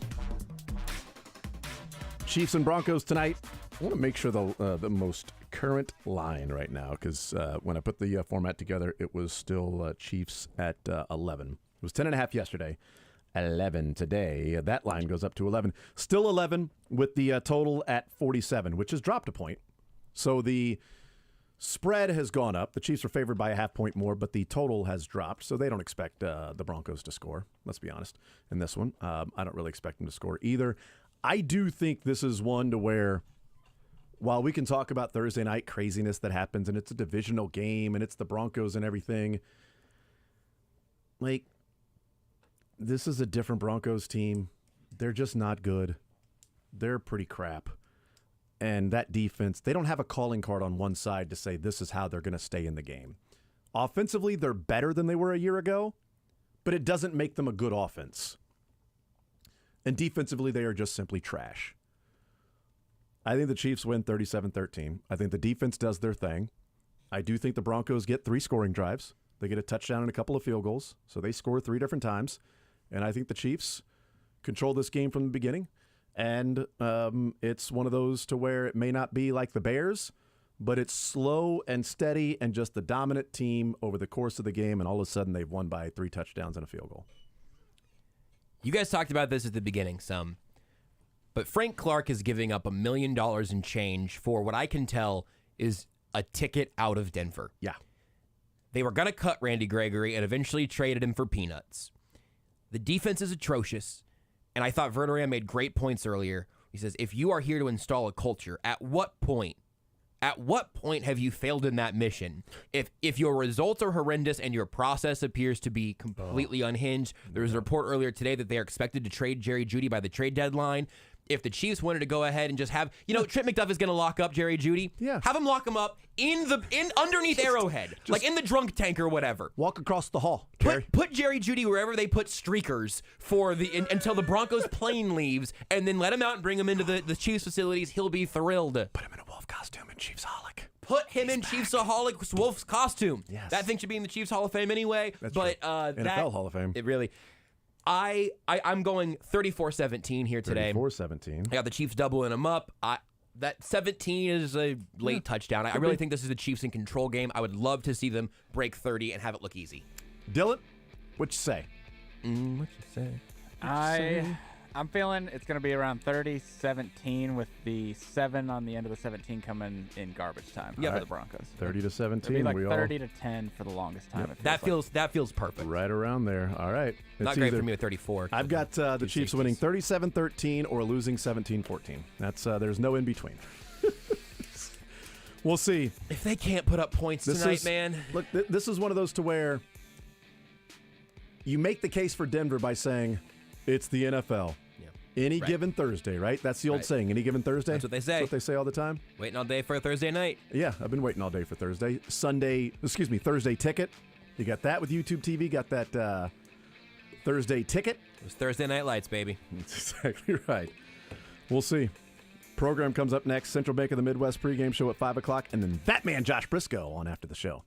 Chiefs and Broncos tonight. I want to make sure the most current line right now, because when I put the format together, it was still Chiefs at 11. It was 10.5 yesterday, 11 today. That line goes up to 11. Still 11 with the total at 47, which has dropped a point. So the spread has gone up. The Chiefs are favored by a half point more, but the total has dropped, so they don't expect the Broncos to score, let's be honest, in this one. I don't really expect them to score either. I do think this is one to where, while we can talk about Thursday night craziness that happens, and it's a divisional game, and it's the Broncos and everything, like, this is a different Broncos team. They're just not good. They're pretty crap. And that defense, they don't have a calling card on one side to say this is how they're going to stay in the game. Offensively, they're better than they were a year ago, but it doesn't make them a good offense. And defensively, they are just simply trash. I think the Chiefs win 37-13. I think the defense does their thing. I do think the Broncos get 3 scoring drives. They get a touchdown and a couple of field goals, so they score 3 different times. And I think the Chiefs control this game from the beginning. And it's one of those to where it may not be like the Bears, but it's slow and steady and just the dominant team over the course of the game, and all of a sudden they've won by 3 touchdowns and a field goal. You guys talked about this at the beginning some, but Frank Clark is giving up $1 million in change for what I can tell is a ticket out of Denver. Yeah. They were going to cut Randy Gregory and eventually traded him for peanuts. The defense is atrocious, and I thought Verderam made great points earlier. He says, if you are here to install a culture, at what point have you failed in that mission? If your results are horrendous and your process appears to be completely unhinged, there was a report earlier today that they are expected to trade Jerry Jeudy by the trade deadline. If the Chiefs wanted to go ahead and just have, Trent McDuff is going to lock up Jerry Jeudy. Yeah. Have him lock him up underneath Arrowhead, like in the drunk tank or whatever. Walk across the hall. Put Jerry Jeudy wherever they put streakers until the Broncos plane leaves, and then let him out and bring him into the Chiefs facilities. He'll be thrilled. Put him in a wolf costume and Chiefsaholic. Put him in Chiefsaholic Wolf's costume. Yes. That thing should be in the Chiefs Hall of Fame anyway. That's but true. NFL Hall of Fame. It really. I'm going 34-17 here today. 34-17. I got the Chiefs doubling them up. That 17 is a late touchdown. I really think this is a Chiefs in control game. I would love to see them break 30 and have it look easy. Dylan, what you say? What you say? I'm feeling it's going to be around 30-17 with the 7 on the end of the 17 coming in garbage time for the Broncos. 30-17. It'll be like 30-10 for the longest time. Yep. That feels perfect. Right around there. All right. Not great for me with 34. I've got the Chiefs winning 37-13 or losing 17-14. That's there's no in between. We'll see. If they can't put up points tonight, man. Look, this is one of those to where you make the case for Denver by saying it's the NFL. Any given Thursday, right? That's the old saying. Any given Thursday? That's what they say. That's what they say all the time. Waiting all day for a Thursday night. Yeah, I've been waiting all day for Thursday. Thursday ticket. You got that with YouTube TV. Got that Thursday ticket. It was Thursday Night Lights, baby. That's exactly right. We'll see. Program comes up next. Central Bank of the Midwest pregame show at 5 o'clock. And then that man, Josh Brisco, on after the show.